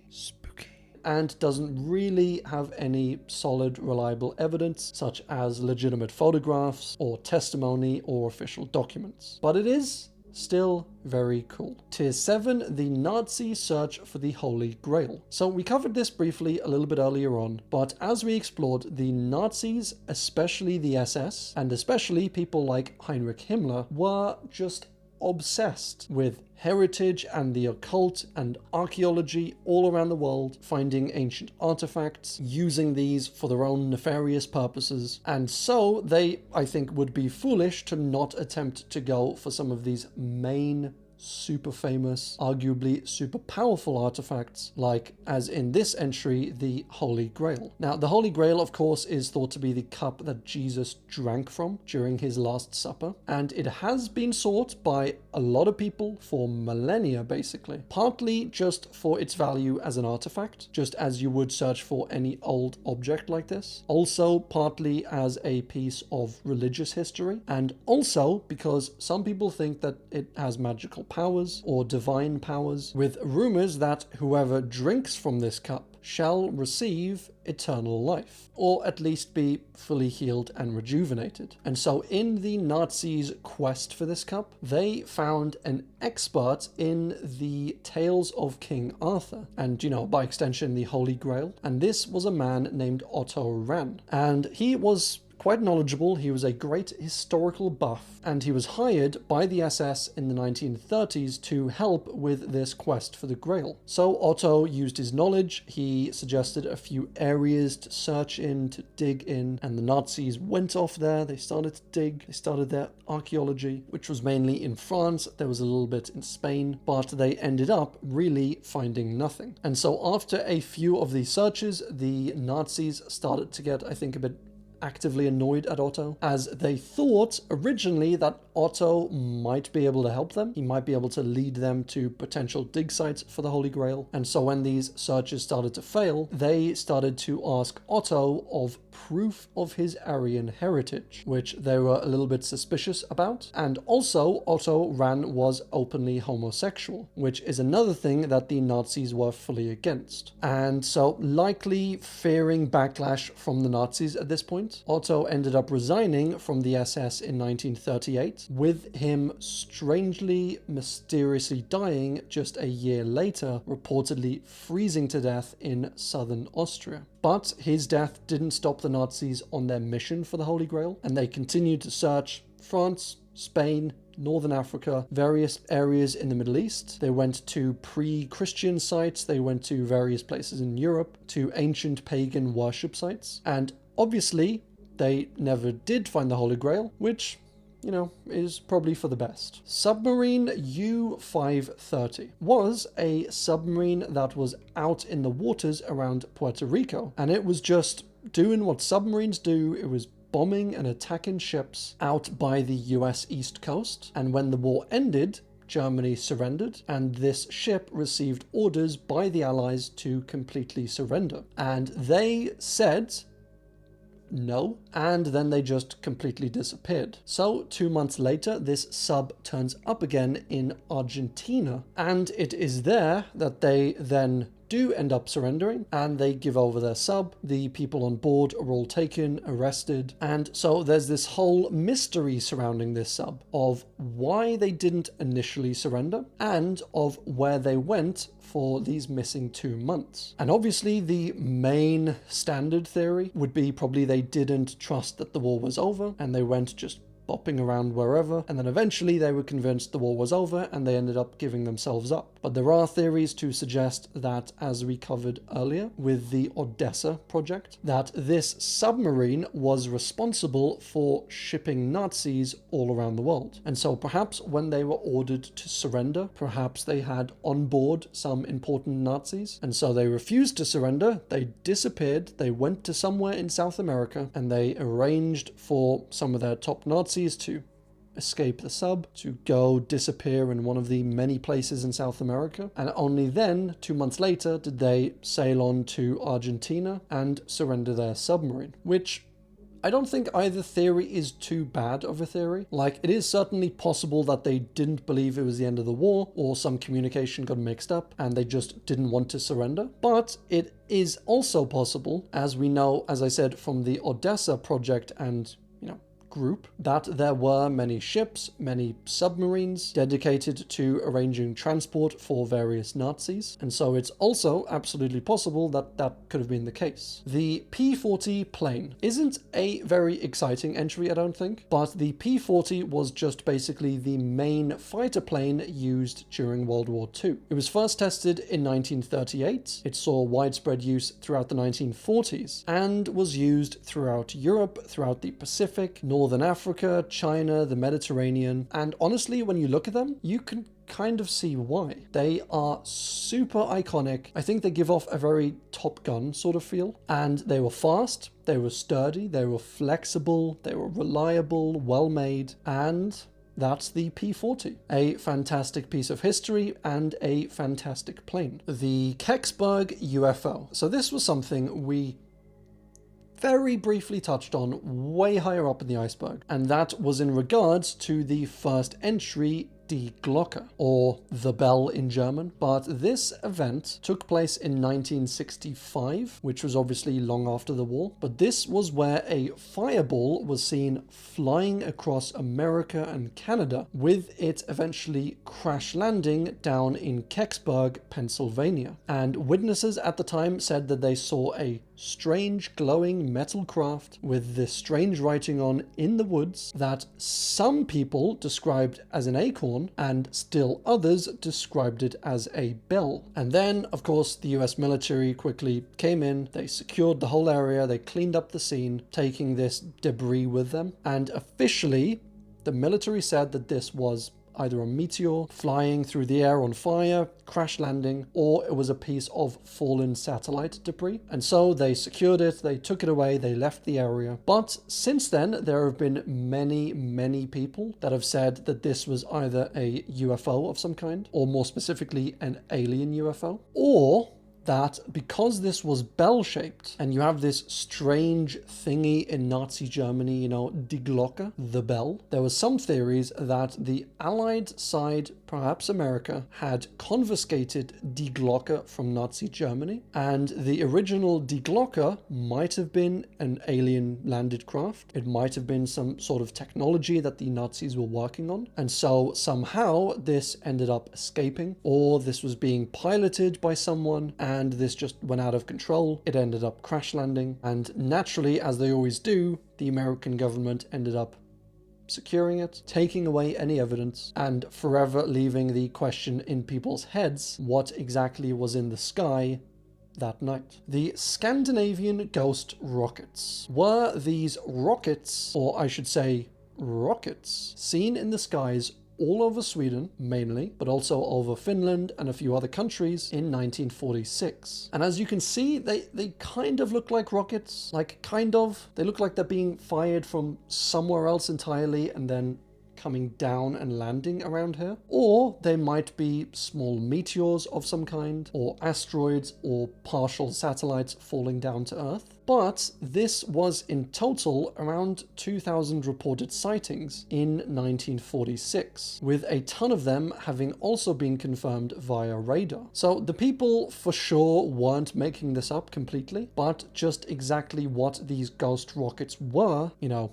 And doesn't really have any solid, reliable evidence, such as legitimate photographs or testimony or official documents. But it is still very cool. Tier 7, the Nazi search for the Holy Grail. So we covered this briefly a little bit earlier on, but as we explored, the Nazis, especially the SS, and especially people like Heinrich Himmler, were just obsessed with heritage and the occult and archaeology all around the world, finding ancient artifacts, using these for their own nefarious purposes. And so they, I think, would be foolish to not attempt to go for some of these main super famous, arguably super powerful artifacts, like, as in this entry, the Holy Grail. Now, the Holy Grail, of course, is thought to be the cup that Jesus drank from during his Last Supper, and it has been sought by a lot of people for millennia, basically. Partly just for its value as an artifact, just as you would search for any old object like this. Also, partly as a piece of religious history, and also because some people think that it has magical powers or divine powers, with rumors that whoever drinks from this cup shall receive eternal life, or at least be fully healed and rejuvenated. And so in the Nazis' quest for this cup, they found an expert in the tales of King Arthur, and, you know, by extension, the Holy Grail. And this was a man named Otto Rahn, and he was quite knowledgeable. He was a great historical buff, and he was hired by the SS in the 1930s to help with this quest for the Grail. So Otto used his knowledge. He suggested a few areas to search in, to dig in, and the Nazis went off there. They started to dig. They started their archaeology, which was mainly in France. There was a little bit in Spain, but they ended up really finding nothing. And so after a few of these searches, the Nazis started to get, I think, a bit actively annoyed at Otto, as they thought originally that Otto might be able to help them. He might be able to lead them to potential dig sites for the Holy Grail. And so when these searches started to fail, they started to ask Otto of proof of his Aryan heritage, which they were a little bit suspicious about. And also, Otto Rahn was openly homosexual, which is another thing that the Nazis were fully against. And so, likely fearing backlash from the Nazis at this point, Otto ended up resigning from the SS in 1938, with him strangely, mysteriously dying just a year later, reportedly freezing to death in southern Austria. But his death didn't stop the Nazis on their mission for the Holy Grail, and they continued to search France, Spain, Northern Africa, various areas in the Middle East. They went to pre-Christian sites, they went to various places in Europe, to ancient pagan worship sites, and obviously they never did find the Holy Grail, which you know, is probably for the best. Submarine U-530 was a submarine that was out in the waters around Puerto Rico, and it was just doing what submarines do. It was bombing and attacking ships out by the US East Coast, and when the war ended, Germany surrendered, and this ship received orders by the Allies to completely surrender. And they said no, and then they just completely disappeared. So 2 months later, this sub turns up again in Argentina, and it is there that they then do end up surrendering, and they give over their sub. The people on board are all taken, arrested, and so there's this whole mystery surrounding this sub of why they didn't initially surrender and of where they went for these missing 2 months. And obviously the main standard theory would be probably they didn't trust that the war was over and they went just bopping around wherever, and then eventually they were convinced the war was over and they ended up giving themselves up. But there are theories to suggest that, as we covered earlier with the Odessa project, that this submarine was responsible for shipping Nazis all around the world. And so perhaps when they were ordered to surrender, perhaps they had on board some important Nazis, and so they refused to surrender, they disappeared, they went to somewhere in South America, and they arranged for some of their top Nazis to escape the sub, to go disappear in one of the many places in South America, and only then, 2 months later, did they sail on to Argentina and surrender their submarine, which I don't think either theory is too bad of a theory. Like, it is certainly possible that they didn't believe it was the end of the war, or some communication got mixed up and they just didn't want to surrender. But it is also possible, as we know, as I said, from the Odessa project and, you know, group, that there were many ships, many submarines dedicated to arranging transport for various Nazis, and so it's also absolutely possible that that could have been the case. The P-40 plane isn't a very exciting entry, I don't think, but the P-40 was just basically the main fighter plane used during World War II. It was first tested in 1938, it saw widespread use throughout the 1940s, and was used throughout Europe, throughout the Pacific, Northern Africa, China, the Mediterranean, and honestly, when you look at them, you can kind of see why. They are super iconic. I think they give off a very Top Gun sort of feel, and they were fast, they were sturdy, they were flexible, they were reliable, well made, and that's the P-40. A fantastic piece of history and a fantastic plane. The Kecksburg UFO. So this was something we very briefly touched on way higher up in the iceberg, and that was in regards to the first entry, Die Glocke, or the bell in German. But this event took place in 1965, which was obviously long after the war, but this was where a fireball was seen flying across America and Canada, with it eventually crash landing down in Kecksburg, Pennsylvania. And witnesses at the time said that they saw a strange glowing metal craft with this strange writing on in the woods that some people described as an acorn and still others described it as a bell. And then, of course, the US military quickly came in, they secured the whole area, they cleaned up the scene, taking this debris with them, and officially the military said that this was either a meteor flying through the air on fire, crash landing, or it was a piece of fallen satellite debris. And so they secured it, they took it away, they left the area. But since then, there have been many people that have said that this was either a UFO of some kind, or more specifically, an alien UFO, or that because this was bell-shaped, and you have this strange thingy in Nazi Germany, you know, Die Glocke, the bell, there were some theories that the Allied side, perhaps America, had confiscated Die Glocke from Nazi Germany, and the original Die Glocke might have been an alien landed craft. It might have been some sort of technology that the Nazis were working on, and so somehow this ended up escaping, or this was being piloted by someone, and this just went out of control. It ended up crash landing, and naturally, as they always do, the American government ended up securing it, taking away any evidence, and forever leaving the question in people's heads, what exactly was in the sky that night. The Scandinavian ghost rockets. Were these rockets, or I should say rockets seen in the skies all over Sweden, mainly, but also over Finland and a few other countries in 1946. And as you can see, they kind of look like rockets. Like, kind of. They look like they're being fired from somewhere else entirely and then coming down and landing around here. Or they might be small meteors of some kind, or asteroids, or partial satellites falling down to Earth. But this was in total around 2,000 reported sightings in 1946, with a ton of them having also been confirmed via radar. So the people for sure weren't making this up completely, but just exactly what these ghost rockets were, you know,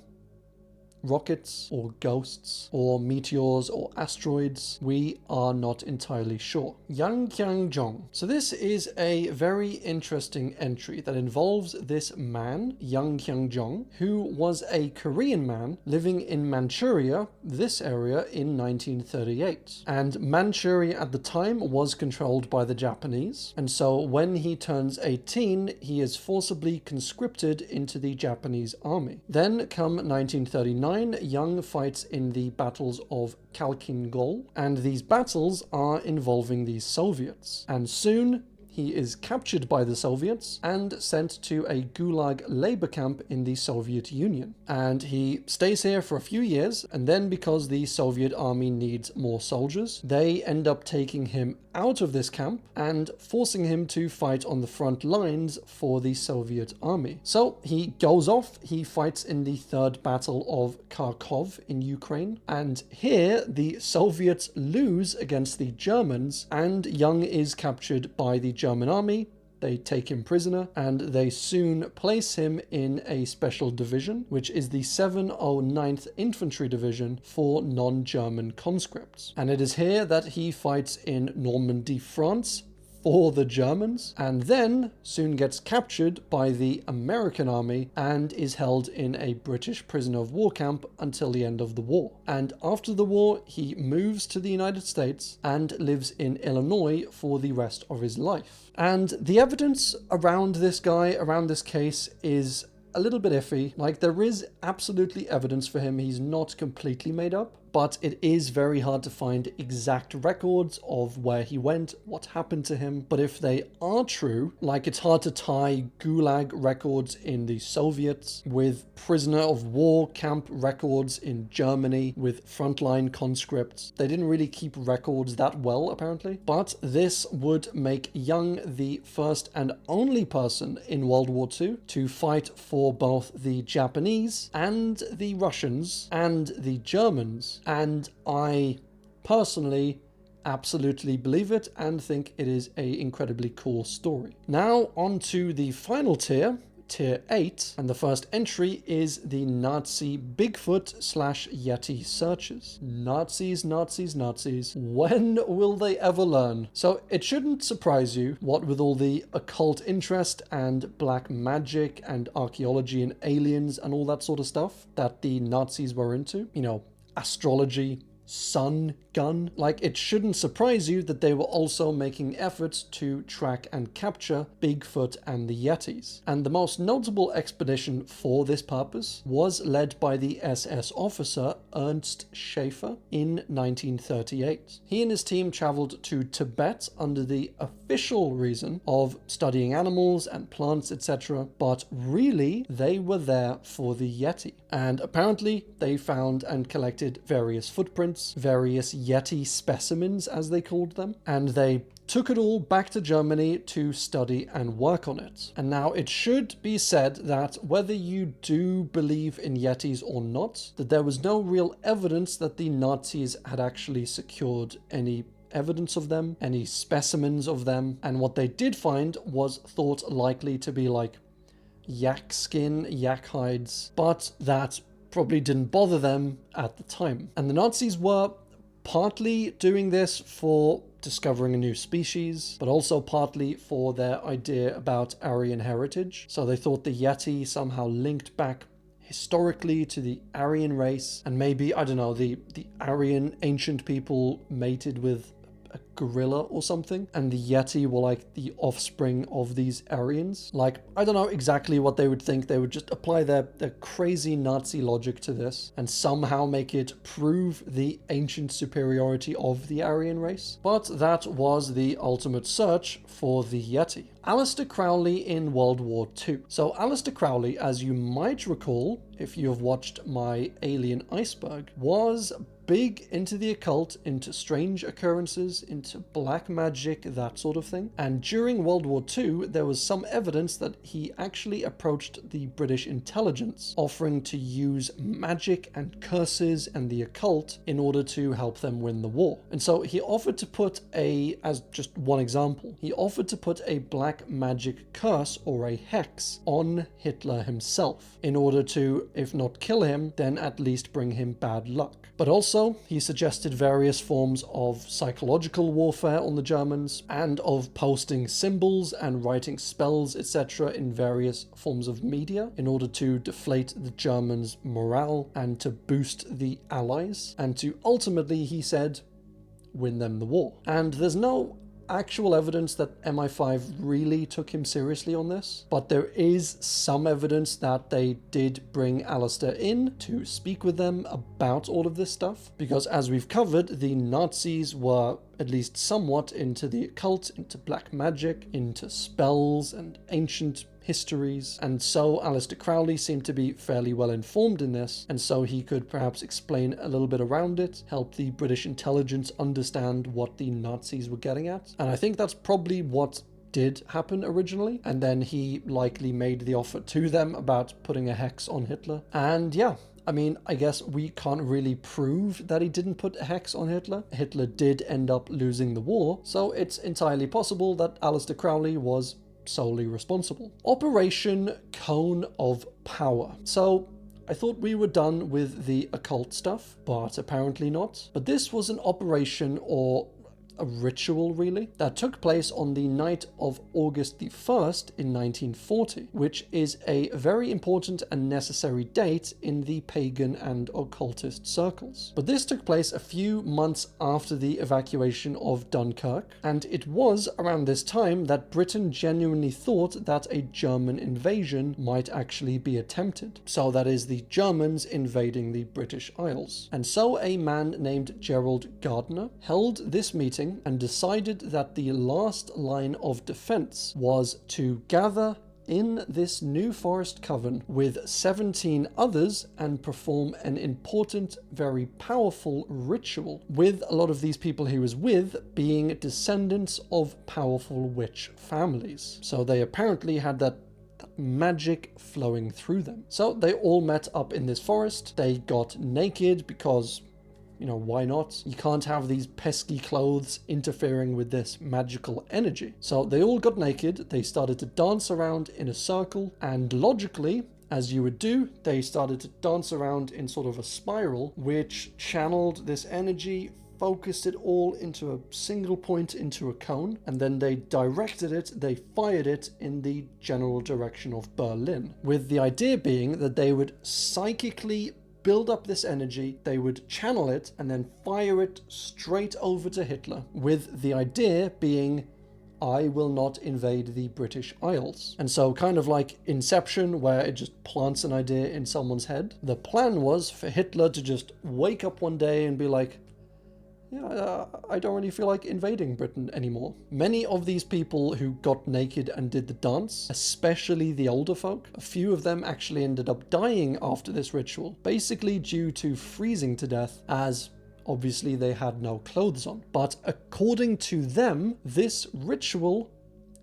rockets or ghosts or meteors or asteroids, we are not entirely sure. Yangqiangjong. So this is a very interesting entry that involves this man, Yangqiangjong, who was a Korean man living in Manchuria, this area, in 1938. And Manchuria at the time was controlled by the Japanese, and so when he turns 18, he is forcibly conscripted into the Japanese army. Then come 1939, Young fights in the battles of Khalkhin-Gol, and these battles are involving the Soviets. And soon he is captured by the Soviets and sent to a gulag labor camp in the Soviet Union. And he stays here for a few years, and then because the Soviet army needs more soldiers, they end up taking him out of this camp and forcing him to fight on the front lines for the Soviet army. So he goes off, he fights in the Third Battle of Kharkov in Ukraine, and here the Soviets lose against the Germans, and Young is captured by the German army. They take him prisoner, and they soon place him in a special division, which is the 709th Infantry Division for non-German conscripts. And it is here that he fights in Normandy, France, for the Germans, and then soon gets captured by the American army and is held in a British prisoner of war camp until the end of the war. And after the war, he moves to the United States and lives in Illinois for the rest of his life. And the evidence around this guy, around this case, is a little bit iffy. Like, there is absolutely evidence for him. He's not completely made up, but it is very hard to find exact records of where he went, what happened to him. But if they are true, like, it's hard to tie gulag records in the Soviets with prisoner of war camp records in Germany with frontline conscripts. They didn't really keep records that well, apparently. But this would make Young the first and only person in World War II to fight for both the Japanese and the Russians and the Germans. And I personally absolutely believe it and think it is an incredibly cool story. Now on to the final tier, Tier 8, and the first entry is the Nazi Bigfoot / Yeti searches. Nazis, Nazis, Nazis. When will they ever learn? So it shouldn't surprise you, what with all the occult interest and black magic and archaeology and aliens and all that sort of stuff that the Nazis were into. You know, astrology, sun gun. Like, it shouldn't surprise you that they were also making efforts to track and capture Bigfoot and the Yetis. And the most notable expedition for this purpose was led by the SS officer Ernst Schaefer in 1938. He and his team traveled to Tibet under the official reason of studying animals and plants, etc. But really, they were there for the Yeti. And apparently, they found and collected various footprints, various Yeti specimens, as they called them, and they took it all back to Germany to study and work on it. And now it should be said that whether you do believe in Yetis or not, that there was no real evidence that the Nazis had actually secured any evidence of them, any specimens of them, and what they did find was thought likely to be like yak skin, yak hides, but that probably didn't bother them at the time. And the Nazis were partly doing this for discovering a new species, but also partly for their idea about Aryan heritage. So they thought the Yeti somehow linked back historically to the Aryan race, and maybe, I don't know, the Aryan ancient people mated with a gorilla or something, and the Yeti were like the offspring of these Aryans. Like, I don't know exactly what they would think. They would just apply their crazy Nazi logic to this and somehow make it prove the ancient superiority of the Aryan race. But that was the ultimate search for the Yeti. Aleister Crowley in World War II. So Aleister Crowley, as you might recall, if you have watched my Alien Iceberg, was big into the occult, into strange occurrences, into black magic, that sort of thing. And during World War II, there was some evidence that he actually approached the British intelligence, offering to use magic and curses and the occult in order to help them win the war. And so he offered to put as just one example, he offered to put a black magic curse or a hex on Hitler himself in order to, if not kill him, then at least bring him bad luck. But also, he suggested various forms of psychological warfare on the Germans and of posting symbols and writing spells, etc. in various forms of media in order to deflate the Germans' morale and to boost the Allies and to ultimately, he said, win them the war. And there's no actual evidence that MI5 really took him seriously on this, but there is some evidence that they did bring Aleister in to speak with them about all of this stuff, because as we've covered, the Nazis were at least somewhat into the occult, into black magic, into spells and ancient histories, and so Aleister Crowley seemed to be fairly well informed in this, and so he could perhaps explain a little bit around it, help the British intelligence understand what the Nazis were getting at. And I think that's probably what did happen originally, and then he likely made the offer to them about putting a hex on Hitler. And yeah, I mean, I guess we can't really prove that he didn't put a hex on Hitler. Hitler did end up losing the war, so it's entirely possible that Aleister Crowley was solely responsible. Operation Cone of Power. So I thought we were done with the occult stuff, but apparently not. But this was an operation, or a ritual really, that took place on the night of August the 1st in 1940, which is a very important and necessary date in the pagan and occultist circles. But this took place a few months after the evacuation of Dunkirk, and it was around this time that Britain genuinely thought that a German invasion might actually be attempted. So that is the Germans invading the British Isles. And so a man named Gerald Gardner held this meeting and decided that the last line of defense was to gather in this New Forest coven with 17 others and perform an important, very powerful ritual, with a lot of these people he was with being descendants of powerful witch families. So they apparently had that magic flowing through them. So they all met up in this forest. They got naked because, you know, why not? You can't have these pesky clothes interfering with this magical energy. So they all got naked, they started to dance around in a circle, and logically, as you would do, they started to dance around in sort of a spiral, which channeled this energy, focused it all into a single point, into a cone, and then they directed it, they fired it in the general direction of Berlin, with the idea being that they would psychically build up this energy, they would channel it, and then fire it straight over to Hitler, with the idea being, I will not invade the British Isles. And so kind of like Inception, where it just plants an idea in someone's head, the plan was for Hitler to just wake up one day and be like, yeah, I don't really feel like invading Britain anymore. Many of these people who got naked and did the dance, especially the older folk, a few of them actually ended up dying after this ritual, basically due to freezing to death, as obviously they had no clothes on. But according to them, this ritual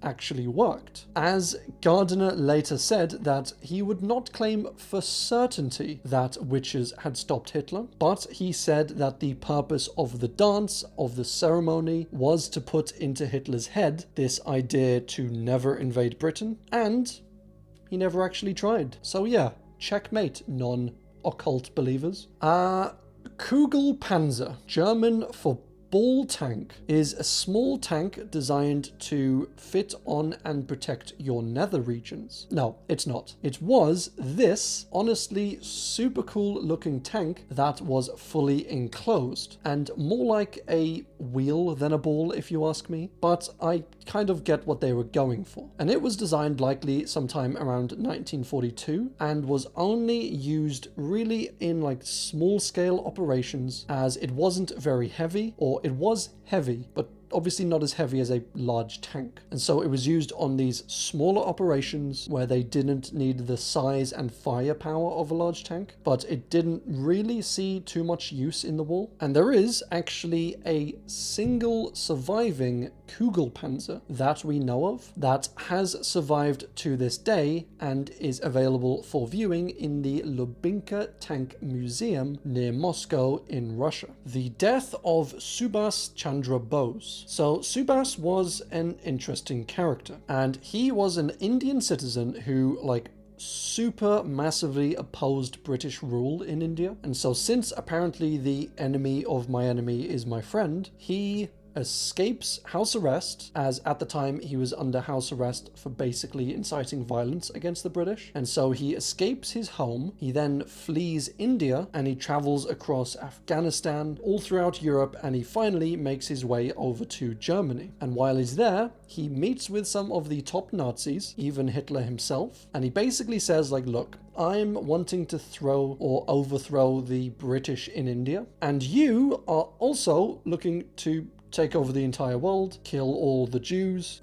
actually worked, as Gardner later said that he would not claim for certainty that witches had stopped Hitler, but he said that the purpose of the dance, of the ceremony, was to put into Hitler's head this idea to never invade Britain, and he never actually tried. So yeah, checkmate, non-occult believers. Kugelpanzer, German for ball tank is a small tank designed to fit on and protect your nether regions. No, it's not. It was this honestly super cool looking tank that was fully enclosed and more like a wheel than a ball, if you ask me, but I kind of get what they were going for. And it was designed likely sometime around 1942 and was only used really in like small scale operations, as it wasn't very heavy, or it was heavy, but obviously not as heavy as a large tank. And so it was used on these smaller operations where they didn't need the size and firepower of a large tank, but it didn't really see too much use in the war. And there is actually a single surviving Kugelpanzer that we know of that has survived to this day and is available for viewing in the Lubinka Tank Museum near Moscow in Russia. The death of Subhas Chandra Bose. So Subhas was an interesting character, and he was an Indian citizen who super massively opposed British rule in India. And so since apparently the enemy of my enemy is my friend, he escapes house arrest, as at the time he was under house arrest for basically inciting violence against the British. And so he escapes his home, he then flees India, and he travels across Afghanistan, all throughout Europe, and he finally makes his way over to Germany. And while he's there, he meets with some of the top Nazis, even Hitler himself, and he basically says look, I'm wanting to throw or overthrow the British in India, and you are also looking to take over the entire world, kill all the Jews,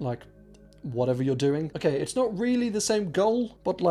whatever you're doing. Okay, it's not really the same goal, but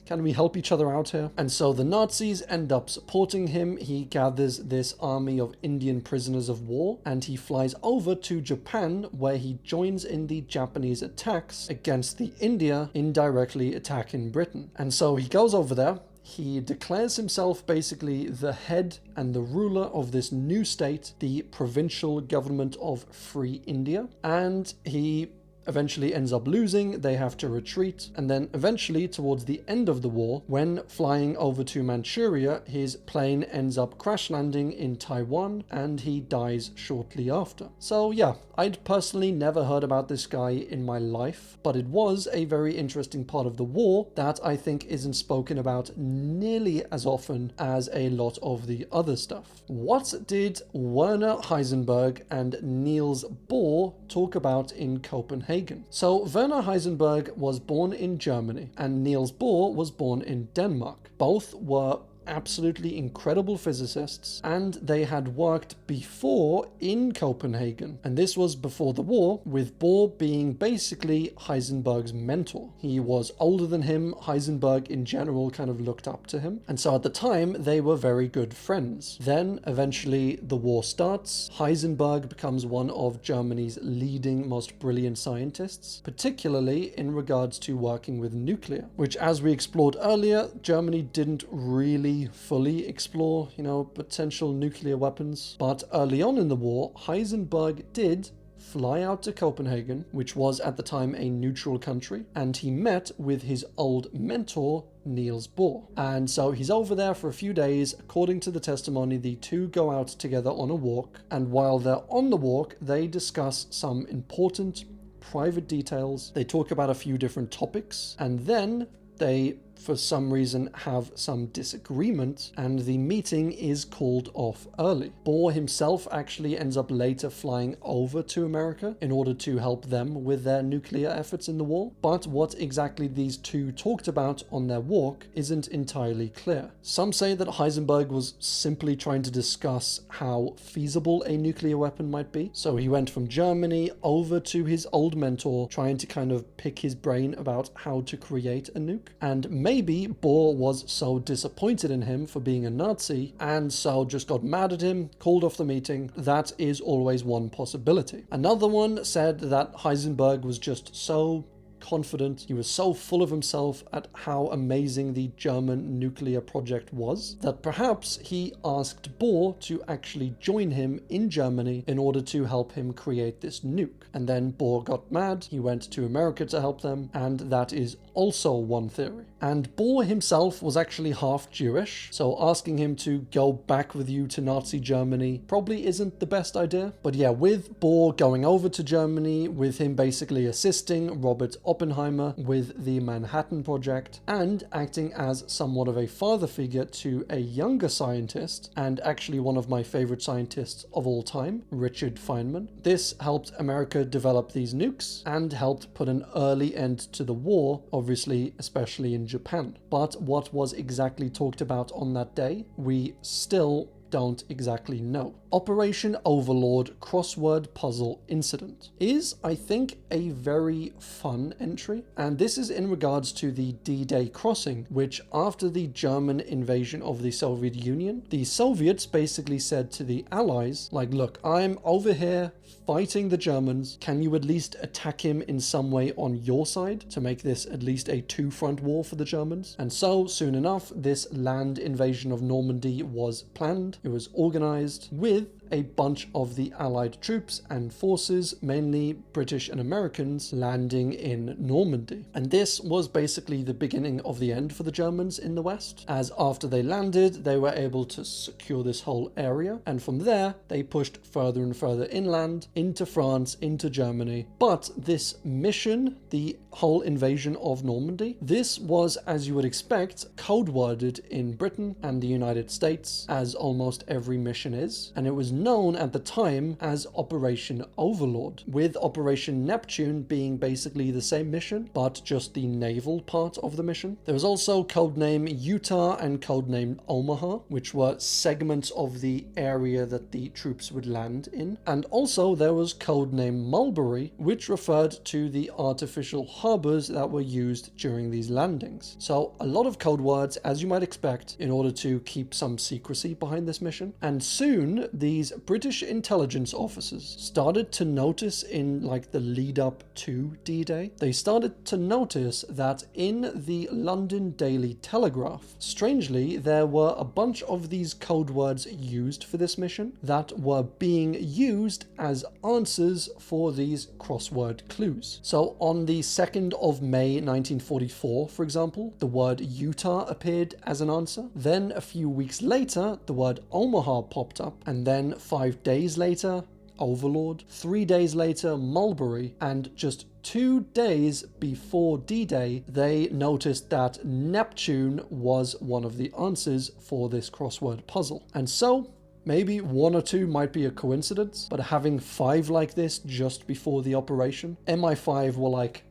can we help each other out here? And so the Nazis end up supporting him. He gathers this army of Indian prisoners of war, and he flies over to Japan, where he joins in the Japanese attacks against the India, indirectly attacking Britain. And so he goes over there. He declares himself basically the head and the ruler of this new state, the Provincial Government of Free India, and he eventually ends up losing. They have to retreat, and then eventually towards the end of the war, when flying over to Manchuria, his plane ends up crash landing in Taiwan and he dies shortly after. So yeah, I'd personally never heard about this guy in my life, but it was a very interesting part of the war that I think isn't spoken about nearly as often as a lot of the other stuff. What did Werner Heisenberg and Niels Bohr talk about in Copenhagen? So Werner Heisenberg was born in Germany and Niels Bohr was born in Denmark. Both were absolutely incredible physicists, and they had worked before in Copenhagen, and this was before the war, with Bohr being basically Heisenberg's mentor. He was older than him. Heisenberg in general kind of looked up to him, and so at the time they were very good friends. Then eventually the war starts. Heisenberg becomes one of Germany's leading, most brilliant scientists, particularly in regards to working with nuclear, which, as we explored earlier, Germany didn't really fully explore, potential nuclear weapons. But early on in the war, Heisenberg did fly out to Copenhagen, which was at the time a neutral country, and he met with his old mentor, Niels Bohr. And so he's over there for a few days. According to the testimony, the two go out together on a walk, and while they're on the walk, they discuss some important private details. They talk about a few different topics, and then they, for some reason, have some disagreement, and the meeting is called off early. Bohr himself actually ends up later flying over to America in order to help them with their nuclear efforts in the war, but what exactly these two talked about on their walk isn't entirely clear. Some say that Heisenberg was simply trying to discuss how feasible a nuclear weapon might be, so he went from Germany over to his old mentor, trying to kind of pick his brain about how to create a nuke, and maybe Bohr was so disappointed in him for being a Nazi and so just got mad at him, called off the meeting. That is always one possibility. Another one said that Heisenberg was just so confident, he was so full of himself at how amazing the German nuclear project was, that perhaps he asked Bohr to actually join him in Germany in order to help him create this nuke. And then Bohr got mad, he went to America to help them, and that is also one theory. And Bohr himself was actually half Jewish, so asking him to go back with you to Nazi Germany probably isn't the best idea. But yeah, with Bohr going over to Germany, with him basically assisting Robert Oppenheimer with the Manhattan Project, and acting as somewhat of a father figure to a younger scientist, and actually one of my favorite scientists of all time, Richard Feynman. This helped America develop these nukes, and helped put an early end to the war, obviously, especially in Japan. But what was exactly talked about on that day, we still don't exactly know. Operation Overlord crossword puzzle incident is, I think, a very fun entry, and this is in regards to the D-Day crossing, which after the German invasion of the Soviet Union, the Soviets basically said to the Allies, like, look, I'm over here fighting the Germans, can you at least attack him in some way on your side to make this at least a two-front war for the Germans? And so, soon enough, this land invasion of Normandy was planned, it was organized with a bunch of the Allied troops and forces, mainly British and Americans, landing in Normandy. And this was basically the beginning of the end for the Germans in the West, as after they landed, they were able to secure this whole area, and from there, they pushed further and further inland, into France, into Germany. But this mission, the whole invasion of Normandy, this was, as you would expect, code-worded in Britain and the United States, as almost every mission is, and it was known at the time as Operation Overlord, with Operation Neptune being basically the same mission, but just the naval part of the mission. There was also codename Utah and codename Omaha, which were segments of the area that the troops would land in. And also there was codename Mulberry, which referred to the artificial harbors that were used during these landings. So a lot of code words, as you might expect, in order to keep some secrecy behind this mission. And soon these British intelligence officers started to notice in like the lead up to D-Day, they started to notice that in the London Daily Telegraph, strangely, there were a bunch of these code words used for this mission that were being used as answers for these crossword clues. So on the 2nd of May 1944, for example, the word Utah appeared as an answer. Then a few weeks later, the word Omaha popped up, and then 5 days later, Overlord, 3 days later, Mulberry, and just 2 days before D-Day, they noticed that Neptune was one of the answers for this crossword puzzle. And so, maybe 1 or 2 might be a coincidence, but having 5 like this just before the operation, MI5 were like,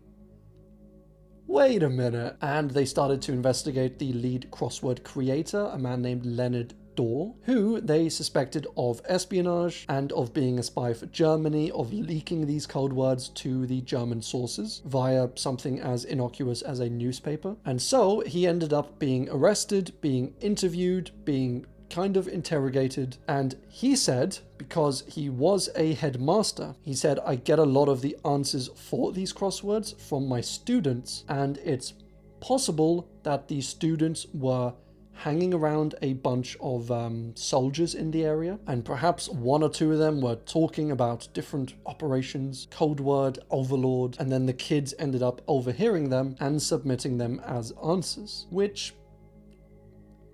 wait a minute, and they started to investigate the lead crossword creator, a man named Leonard Dorr, who they suspected of espionage and of being a spy for Germany, of leaking these code words to the German sources via something as innocuous as a newspaper. And so he ended up being arrested, being interviewed, being kind of interrogated, and he said, because he was a headmaster, he said, I get a lot of the answers for these crosswords from my students, and it's possible that these students were hanging around a bunch of soldiers in the area, and perhaps 1 or 2 of them were talking about different operations, code word, Overlord, and then the kids ended up overhearing them and submitting them as answers, which,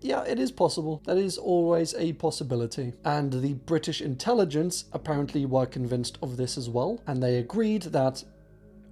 yeah, it is possible. That is always a possibility. And the British intelligence apparently were convinced of this as well, and they agreed that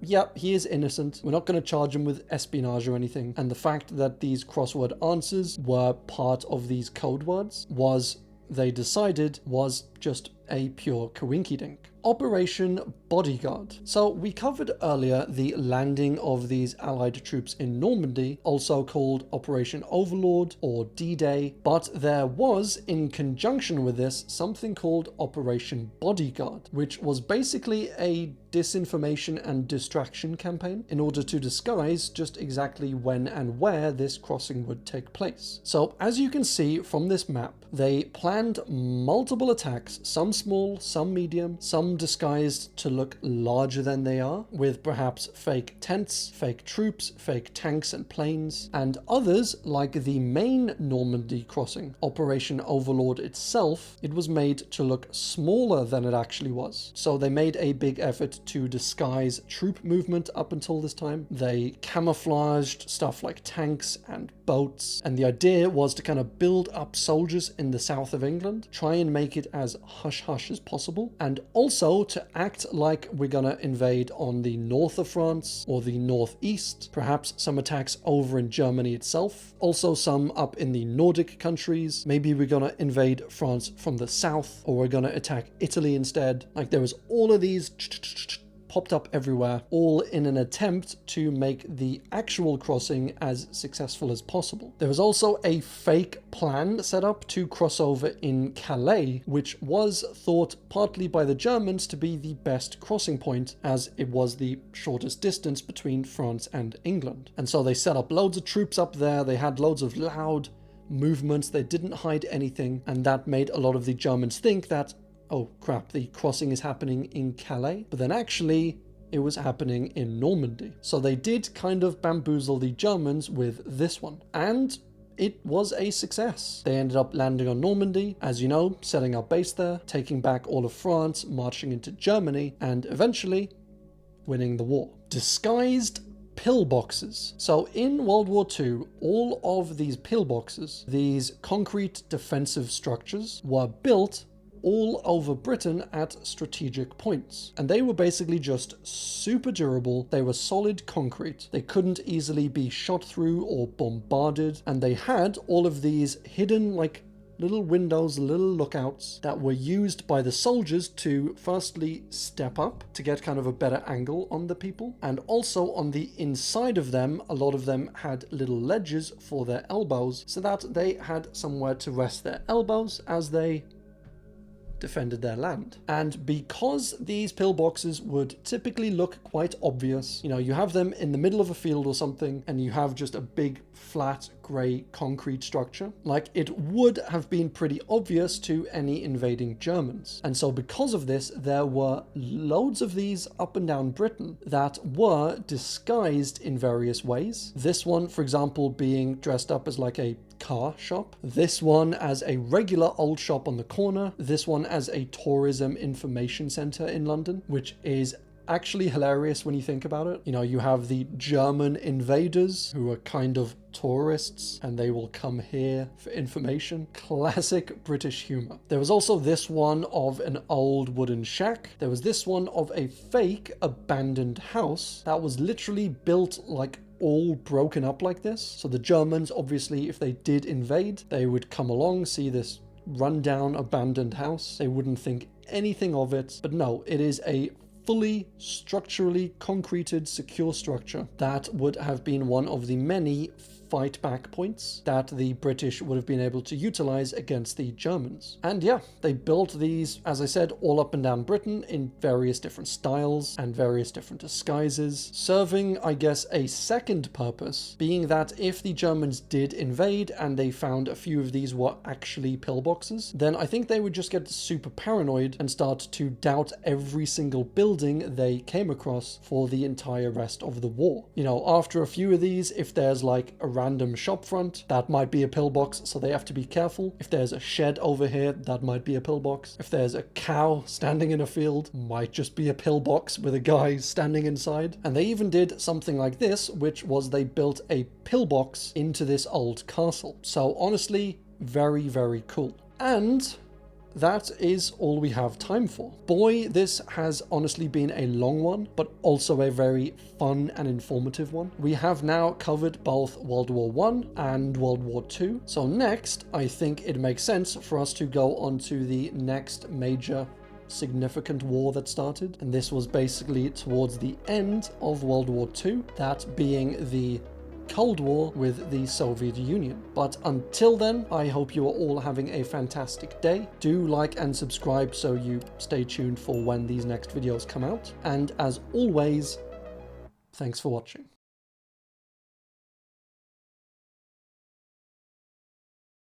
yep, he is innocent. We're not going to charge him with espionage or anything. And the fact that these crossword answers were part of these code words was, they decided, was just a pure coinkydink. Operation Bodyguard. So we covered earlier the landing of these Allied troops in Normandy, also called Operation Overlord or D-Day, but there was, in conjunction with this, something called Operation Bodyguard, which was basically a disinformation and distraction campaign in order to disguise just exactly when and where this crossing would take place. So as you can see from this map, they planned multiple attacks, some small, some medium, some disguised to look larger than they are, with perhaps fake tents, fake troops, fake tanks and planes, and others, like the main Normandy crossing, Operation Overlord itself, it was made to look smaller than it actually was. So they made a big effort to disguise troop movement up until this time. They camouflaged stuff like tanks and boats, and the idea was to kind of build up soldiers in the south of England, try and make it as hush-hush as possible, and also to act like we're gonna invade on the north of France or the northeast, perhaps some attacks over in Germany itself, also some up in the Nordic countries. Maybe we're gonna invade France from the south, or we're gonna attack Italy instead. Like, there was all of these popped up everywhere, all in an attempt to make the actual crossing as successful as possible. There was also a fake plan set up to cross over in Calais, which was thought partly by the Germans to be the best crossing point, as it was the shortest distance between France and England. And so they set up loads of troops up there, they had loads of loud movements, they didn't hide anything, and that made a lot of the Germans think that, oh crap, the crossing is happening in Calais, but then actually it was happening in Normandy. So they did kind of bamboozle the Germans with this one, and it was a success. They ended up landing on Normandy, as you know, setting up base there, taking back all of France, marching into Germany, and eventually winning the war. Disguised pillboxes. So in World War II, all of these pillboxes, these concrete defensive structures, were built all over Britain at strategic points. And they were basically just super durable. They were solid concrete. They couldn't easily be shot through or bombarded. And they had all of these hidden, like, little windows, little lookouts that were used by the soldiers to firstly step up to get kind of a better angle on the people. And also on the inside of them, a lot of them had little ledges for their elbows so that they had somewhere to rest their elbows as they defended their land. And because these pillboxes would typically look quite obvious, you know, you have them in the middle of a field or something and you have just a big flat grey concrete structure, like, it would have been pretty obvious to any invading Germans. And so because of this, there were loads of these up and down Britain that were disguised in various ways. This one, for example, being dressed up as like a car shop, this one as a regular old shop on the corner, this one as a tourism information center in London, which is actually hilarious when you think about it. You know, you have the German invaders who are kind of tourists and they will come here for information. Classic British humor. There was also this one of an old wooden shack. There was this one of a fake abandoned house that was literally built like all broken up like this. So the Germans, obviously, if they did invade, they would come along, see this rundown abandoned house. They wouldn't think anything of it. But no, it is a fully structurally concreted, secure structure that would have been one of the many fight back points that the British would have been able to utilize against the Germans. And yeah, they built these, as I said, all up and down Britain in various different styles and various different disguises, serving, I guess, a second purpose, being that if the Germans did invade and they found a few of these were actually pillboxes, then I think they would just get super paranoid and start to doubt every single building they came across for the entire rest of the war. You know, after a few of these, if there's like a random shop front, that might be a pillbox, so they have to be careful. If there's a shed over here, that might be a pillbox. If there's a cow standing in a field, might just be a pillbox with a guy standing inside. And they even did something like this, which was they built a pillbox into this old castle. So honestly, very, very cool. And that is all we have time for. Boy, this has honestly been a long one, but also a very fun and informative one. We have now covered both World War I and World War II. So next, I think it makes sense for us to go on to the next major significant war that started. And this was basically towards the end of World War II, that being the Cold War with the Soviet Union. But until then, I hope you are all having a fantastic day. Do like and subscribe so you stay tuned for when these next videos come out. And as always, thanks for watching.